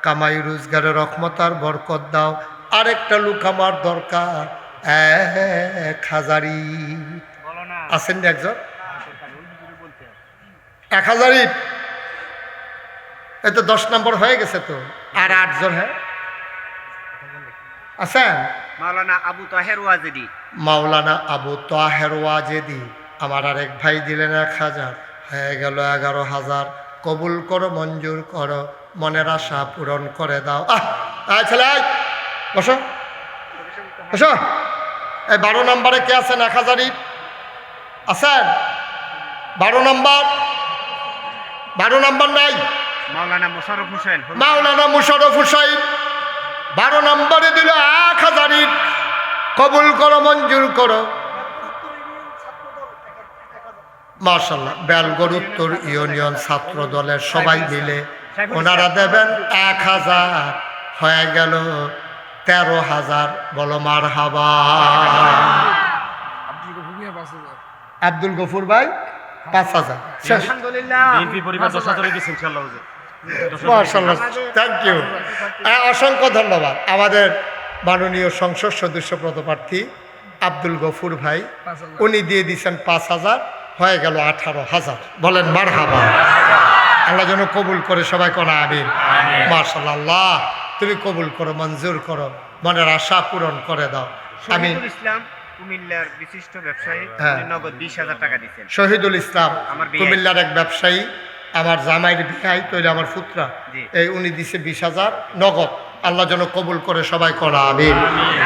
কামাই রোজগারে রহমত আর বরকত দাও। আরেকটা লোক আমার দরকার, 1000 ইট। আছেন না একজন? 1000 ইট, এই তো 10 নম্বর হয়ে গেছে তো। আর 8 জন? হ্যাঁ আছেন? মাওলানা আবু তাহের ওয়াজেদি। মাওলানা আবু তাহের ওয়াজেদি। আমার আরেক ভাই দিলেন 1000, হয়ে গেল 11000। কবুল করো, মঞ্জুর করো, মনের আশা পূরণ করে দাও। ছেলে বসো, বসো। এই 12 নম্বরে কে আছেন 1000 ইট? আছেন? 12 নম্বর? 12 নম্বর নাই? মাওলানা মোশাররফ হোসেন। মাওলানা মুশাররফ হুসাইন 12 নম্বরে দিল 1000 ইট। কবুল করো, মঞ্জুর করো। মাশাআল্লাহ, বেলগড় উত্তর ইউনিয়ন ছাত্র দলের সবাই মিলে ওনারা দেবেন 1000, হয়ে গেল 13000। বলো মারহাবা। আব্দুল গফুর ভাই 5000। আলহামদুলিল্লাহ। বিএনপি পরিবার 10,000 দিয়েছেন ইনশাআল্লাহ। মাশাআল্লাহ, থ্যাংক ইউ, অসংখ্য ধন্যবাদ। আমাদের মাননীয় সংসদ সদস্য পদপ্রার্থী আব্দুল গফুর ভাই, উনি দিয়ে দিয়েছেন 5000। হয়ে গেল 18,000। বলেন মারহাবা। আল্লাহ যেন কবুল করে, সবাই কোন আমিন। মাশাআল্লাহ, আল্লাহ তুমি কবুল করো, মঞ্জুর করো, মনের আশা পূরণ করে দাও। আমি শহীদুল ইসলাম কুমিল্লার বিশিষ্ট ব্যবসায়ী, হ্যাঁ। উনি নগদ 20,000 টাকা দিচ্ছেন। শহীদুল ইসলাম আমার বিয়ে। কুমিল্লার এক ব্যবসায়ী, আমার জামাইয়ের বিয়াই তৈরি, আমার পুত্রা, জি। এই উনি দিছে 20,000 নগদ। আল্লাহ যেন কবুল করে, সবাই কোন আমিন।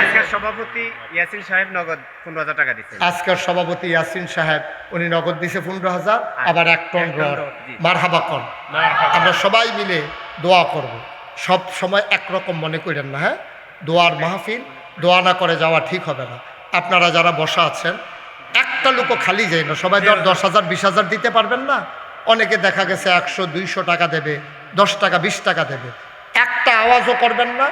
আজকের সভাপতি ইয়াসিন সাহেব নগদ 15,000 টাকা দিচ্ছেন। আজকের সভাপতি ইয়াসিন সাহেব উনি নগদ দিছে 15,000, আবার 1 টন এক টন রড। রড, জি। মারহাবা কর। আমরা সবাই মিলে দোয়া করব। সব সময় একরকম মনে করেন না, হ্যাঁ? দোয়ার মাহফিল, দোয়া না করে যাওয়া ঠিক হবে না। আপনারা যারা বসা আছেন, একটা লোকও খালি যায় না। সবাই ধর 10,000 20,000 দিতে পারবেন না। অনেকে দেখা গেছে 100 200 টাকা দেবে, 10 টাকা 20 টাকা দেবে। একটা আওয়াজও করবেন না।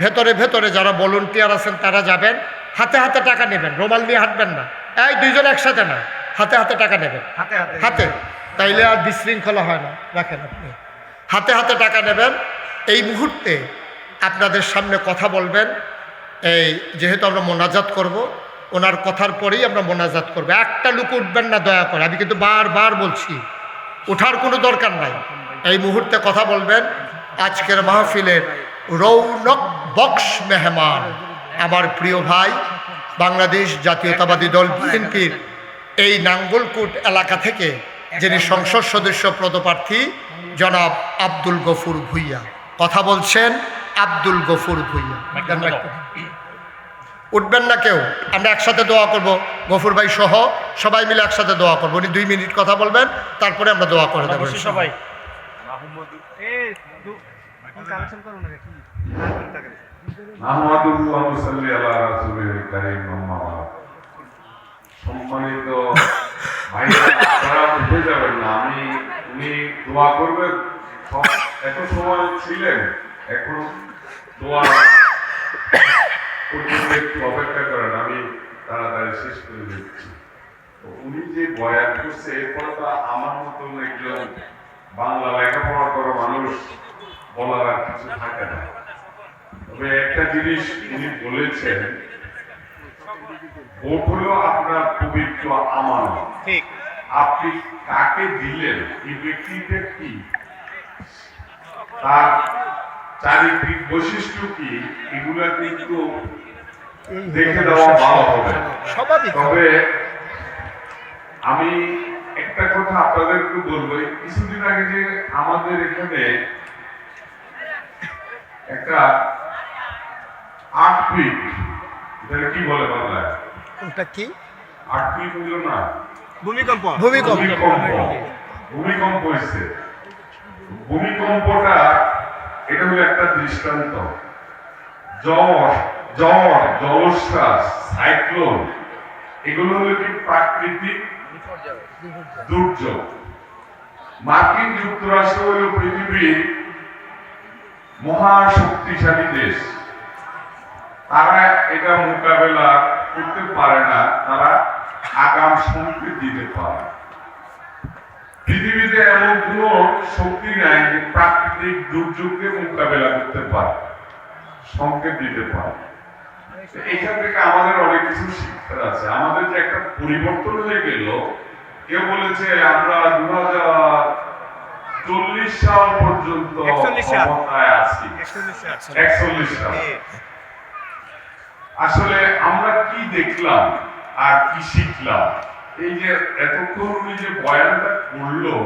ভেতরে ভেতরে যারা ভলেন্টিয়ার আছেন তারা যাবেন, হাতে হাতে টাকা নেবেন, রুমাল নিয়ে হাঁটবেন না। এই দুইজন একসাথে না, হাতে হাতে টাকা নেবেন, হাতে হাতে হাতে। তাইলে আর বিশৃঙ্খলা হয় না। রাখেন, আপনি হাতে হাতে টাকা নেবেন। এই মুহূর্তে আপনাদের সামনে কথা বলবেন। এই যেহেতু আমরা মোনাজাত করব, ওনার কথার পরেই আমরা মোনাজাত করব। একটা লোক উঠবেন না দয়া করে, আমি কিন্তু বারবার বলছি, ওঠার কোনো দরকার নাই। এই মুহূর্তে কথা বলবেন আজকের মাহফিলের রৌনক বক্স মেহমান, আমার প্রিয় ভাই, বাংলাদেশ জাতীয়তাবাদী দল বিএনপির এই নাঙ্গলকোট এলাকা থেকে যিনি সংসদ সদস্য পদপ্রার্থী জনাব আব্দুল গফুর ভুইয়া। কথা বলছেন আব্দুল গফুর ভুইয়া। উঠবেন না কেউ, আমরা একসাথে দোয়া করব। গফুর ভাই সহ সবাই মিলে একসাথে দোয়া করবো। উনি 2 মিনিট কথা বলবেন, তারপরে আমরা দোয়া করে দেবো সবাই। সম্মানিত ভাইরা, তারা উঠে যাবেন না। উনি দোয়া করবেন। এত সময় ছিলেন, এখন দোয়া পর্যন্ত একটু অপেক্ষা করেন, আমি তাড়াতাড়ি শেষ করে দিচ্ছি। তো উনি যে বয়ান করছে, এরপর তো আমার মতন একজন বাংলা লেখাপড়া করা মানুষ বলার আর কিছু থাকে না। তবে একটা জিনিস উনি বলেছেন, ভোট হলো আপনার পবিত্র আমানত। ঠিক। আপনি কাকে দিলেন, এই ব্যক্তিটা কি, তার চারিত্রিক বৈশিষ্ট্য কি, এগুলা কিন্তু দেখে দেওয়া ভালো হবে। তবে আমি একটা কথা আপনাদেরকে বলবো, কিছুদিন আগে যে আমাদের এখানে একটা আর্টকুইক, এটা কি বলে বাংলায়, ওটা কি? আর্টকুইক হইল না, ভূমিকম্প। ভূমিকম্প হয়েছে। ভূমিকম্পটা এটা হলো একটা দৃষ্টান্ত। জলোচ্ছ্বাস, সাইক্লোন, এগুলো হলো কি প্রাকৃতিক দুর্যোগ। মার্কিন যুক্তরাষ্ট্র হল পৃথিবীর মহাশক্তিশালী দেশ। তারা এটা মোকাবেলা করতে পারে না, তারা আগাম সংকেত দিতে পারে। পৃথিবীতে এমন কোন শক্তি নাই যে প্রাকৃতিক দুর্যোগকে মোকাবেলা করতে পারে, সংকেত দিতে পারে। এখান থেকে আমাদের অনেক কিছু শিক্ষার আছে। আমাদের যে একটা পরিবর্তন হয়ে গেল, কেউ বলেছে আমরা 2040 সাল পর্যন্ত 41 সাল। ক্ষমতায় আছি। 41 সাল। আসলে আমরা কি দেখলাম আর কি শিখলাম? এই যে এতক্ষণ উনি যে বয়ানটা করলো,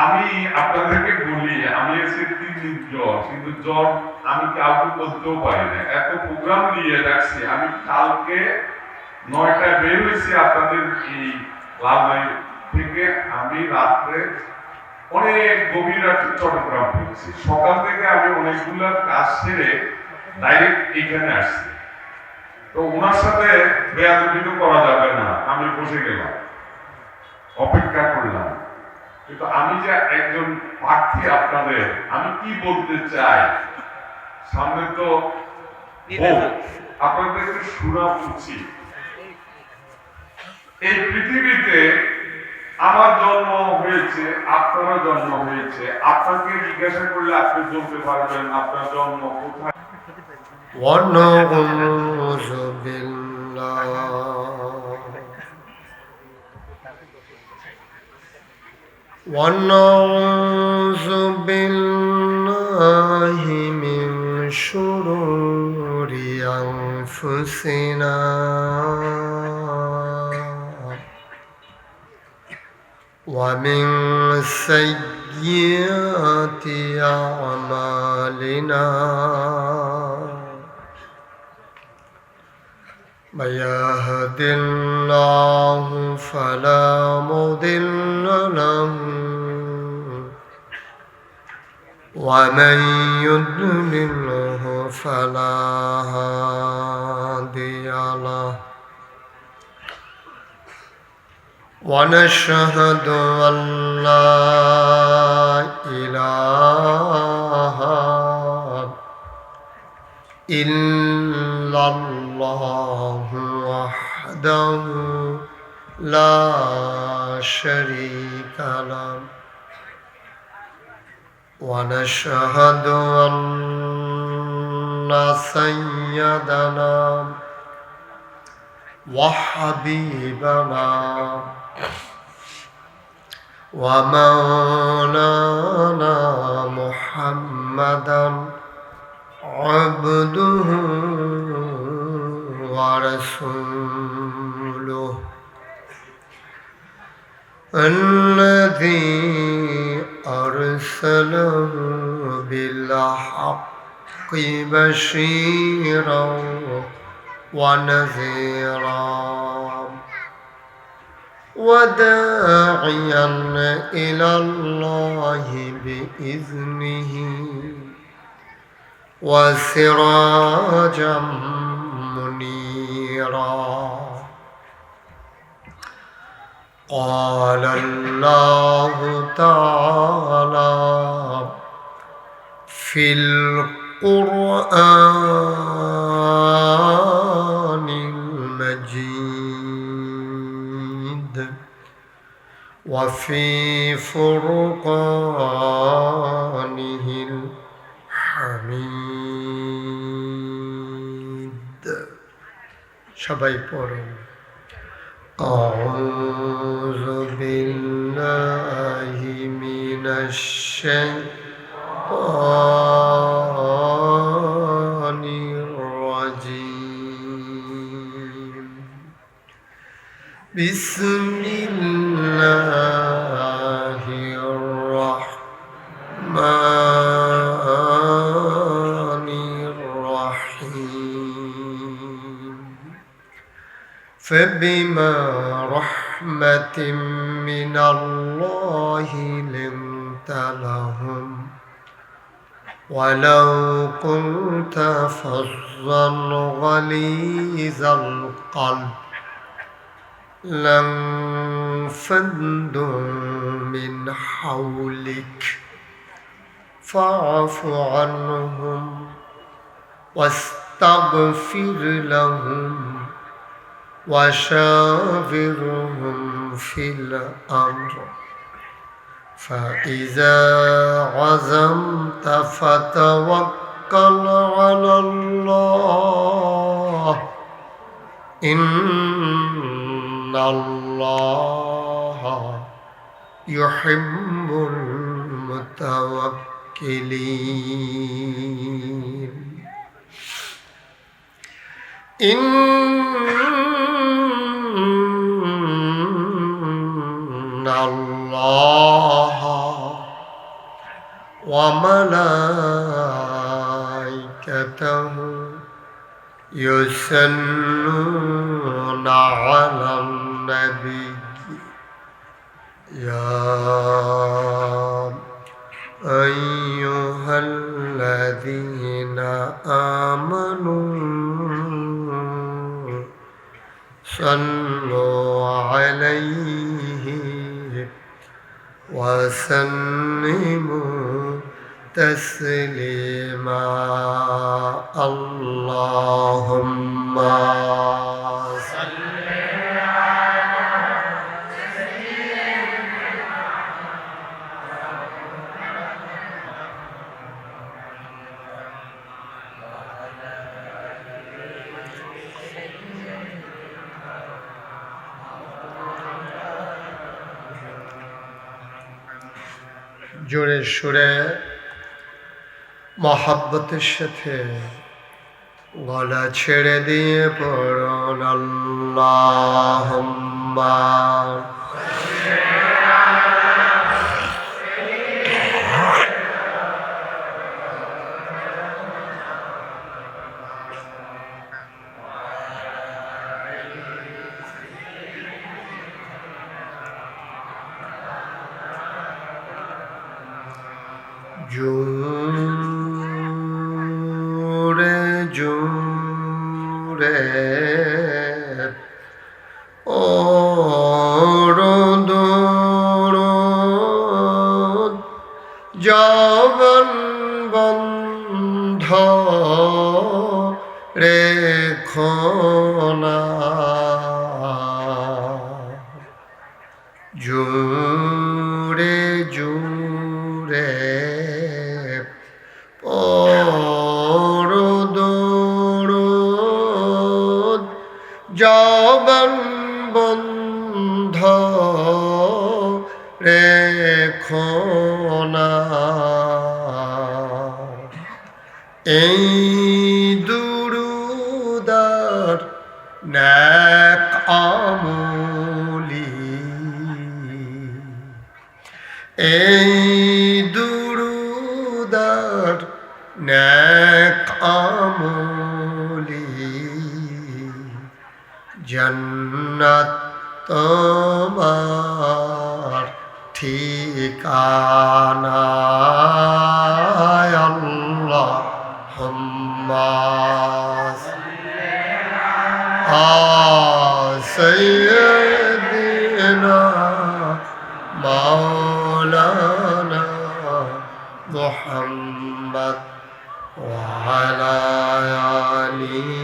আমি আপনাদেরকে বলি, আমি এসে 3 দিন জ্বর, কিন্তু জ্বর আমি কাউকে বলতেও পারি না। এত প্রোগ্রাম নিয়ে রাখছি, আমি কালকে 9টায় বের হয়েছি আপনাদের এই লালবাই থেকে। আমি রাত্রে অনেক গভীর রাত্রে চট্টগ্রাম পৌঁছি। সকাল থেকে আমি অনেকগুলো কাজ সেরে ডাইরেক্ট এখানে আসছি। তো ওনার সাথে বেয়াদবি তো করা যাবে না, আমি বসে গেলাম, অপেক্ষা করলাম। কিন্তু আমি যে একজন প্রার্থী আপনাদের, আমি কি বলতে চাই, সামনে তো আপনাদেরকে শোনা উচিত। এই পৃথিবীতে আমার জন্ম হয়েছে, আপনারও জন্ম হয়েছে। আপনাকে জিজ্ঞাসা করলে আপনি বলতে পারবেন আপনার জন্ম কোথায়। ونعوذ بالله ونعوذ بالله من شرور أنفسنا ومن سيئات أعمالنا من يهد الله فلا مضل له ومن يضلله فلا هادي له ونشهد أن لا إله إلا الله وحده لا شريك له ونشهد أن سيدنا وحبيبنا ومولانا محمدا عبده ورسوله الذي أرسله بالحق بشيرا ونذيرا وداعيا إلى الله بإذنه وسراجا منيرا قال الله تعالى في القرآن المجيد وفي فرقانه الحميد সবাই পড়ুন أعوذ بالله من الشيطان الرجيم بسم الله الرحمن الرحيم فبما رحمة من الله لنت لهم ولو كنت فظا غليظ القلب لانفضوا من حولك فاعف عنهم واستغفر لهم وشاورهم في الأمر فإذا عزمت فتوكل على الله إن الله يحب المتوكلين إن الله وملائكته يصلون على النبي يا أيها الذين آمنوا صلوا عليه وسلموا تسليما اللهم صل জোরে সুরে মহাব্বতের সাথে গলা ছেড়ে দিয়ে পড়ুন আল্লাহুম্মা জোরে জোরে ও রোদ জবন বন্ধ রেখো না জোরে জোরে পরদরদ জবন বন্ধ রেখো না এই দুরুদার নেক আমলি এই দুরুদার নেক আমলি জান্নাত তোমার ঠিকানা আল্লাহুম্মা সাইয়্যিদিনা মাওলানা মুহাম্মদ ওয়া আলা আলিহি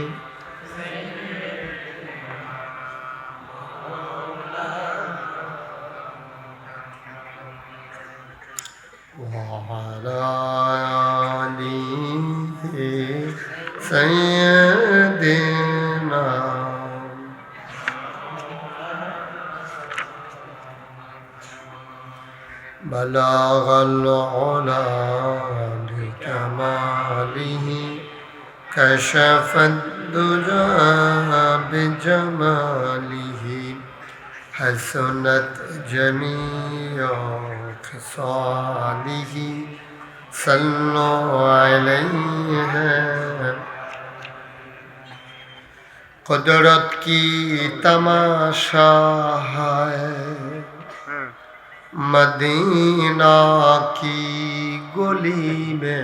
وعلى آله سيدنا بلغ العلا بكماله كشف الدجى بجماله حسنت جميع خصاله صلوا عليه قدرت کی تماشا ہے مدینہ کی گلی میں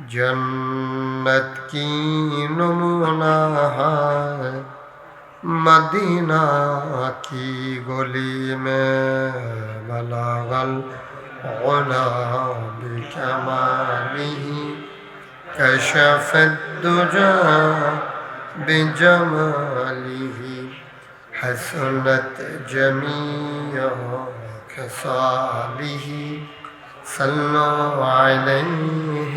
جنت کی نمونہ ہے مدینہ کی گلی میں بلغ العلا بکمالہ کشف الدجى بجمالہ حسنت جميع خصاله صلوا عليه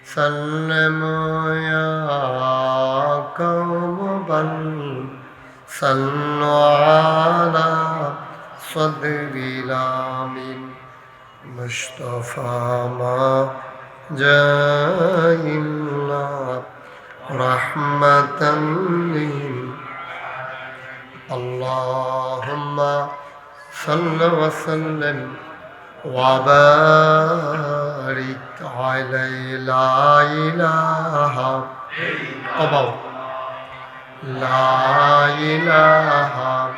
سلموا يا قوم بل صلوا على صدر الامين مصطفى ما جاء الله رحمة اللهم صل وسلم وبارك عليه لا إله أبو لا إله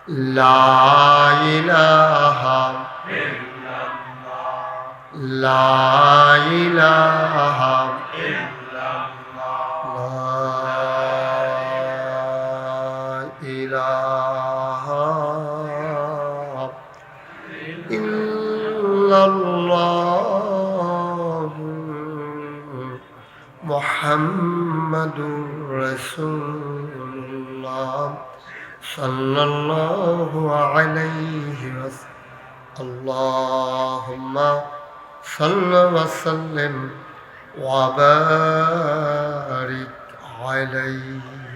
لا إله لا إله لا إله إلا الله محمد رسول الله صلى الله عليه وسلم اللهم صل وسلم وبارك عليه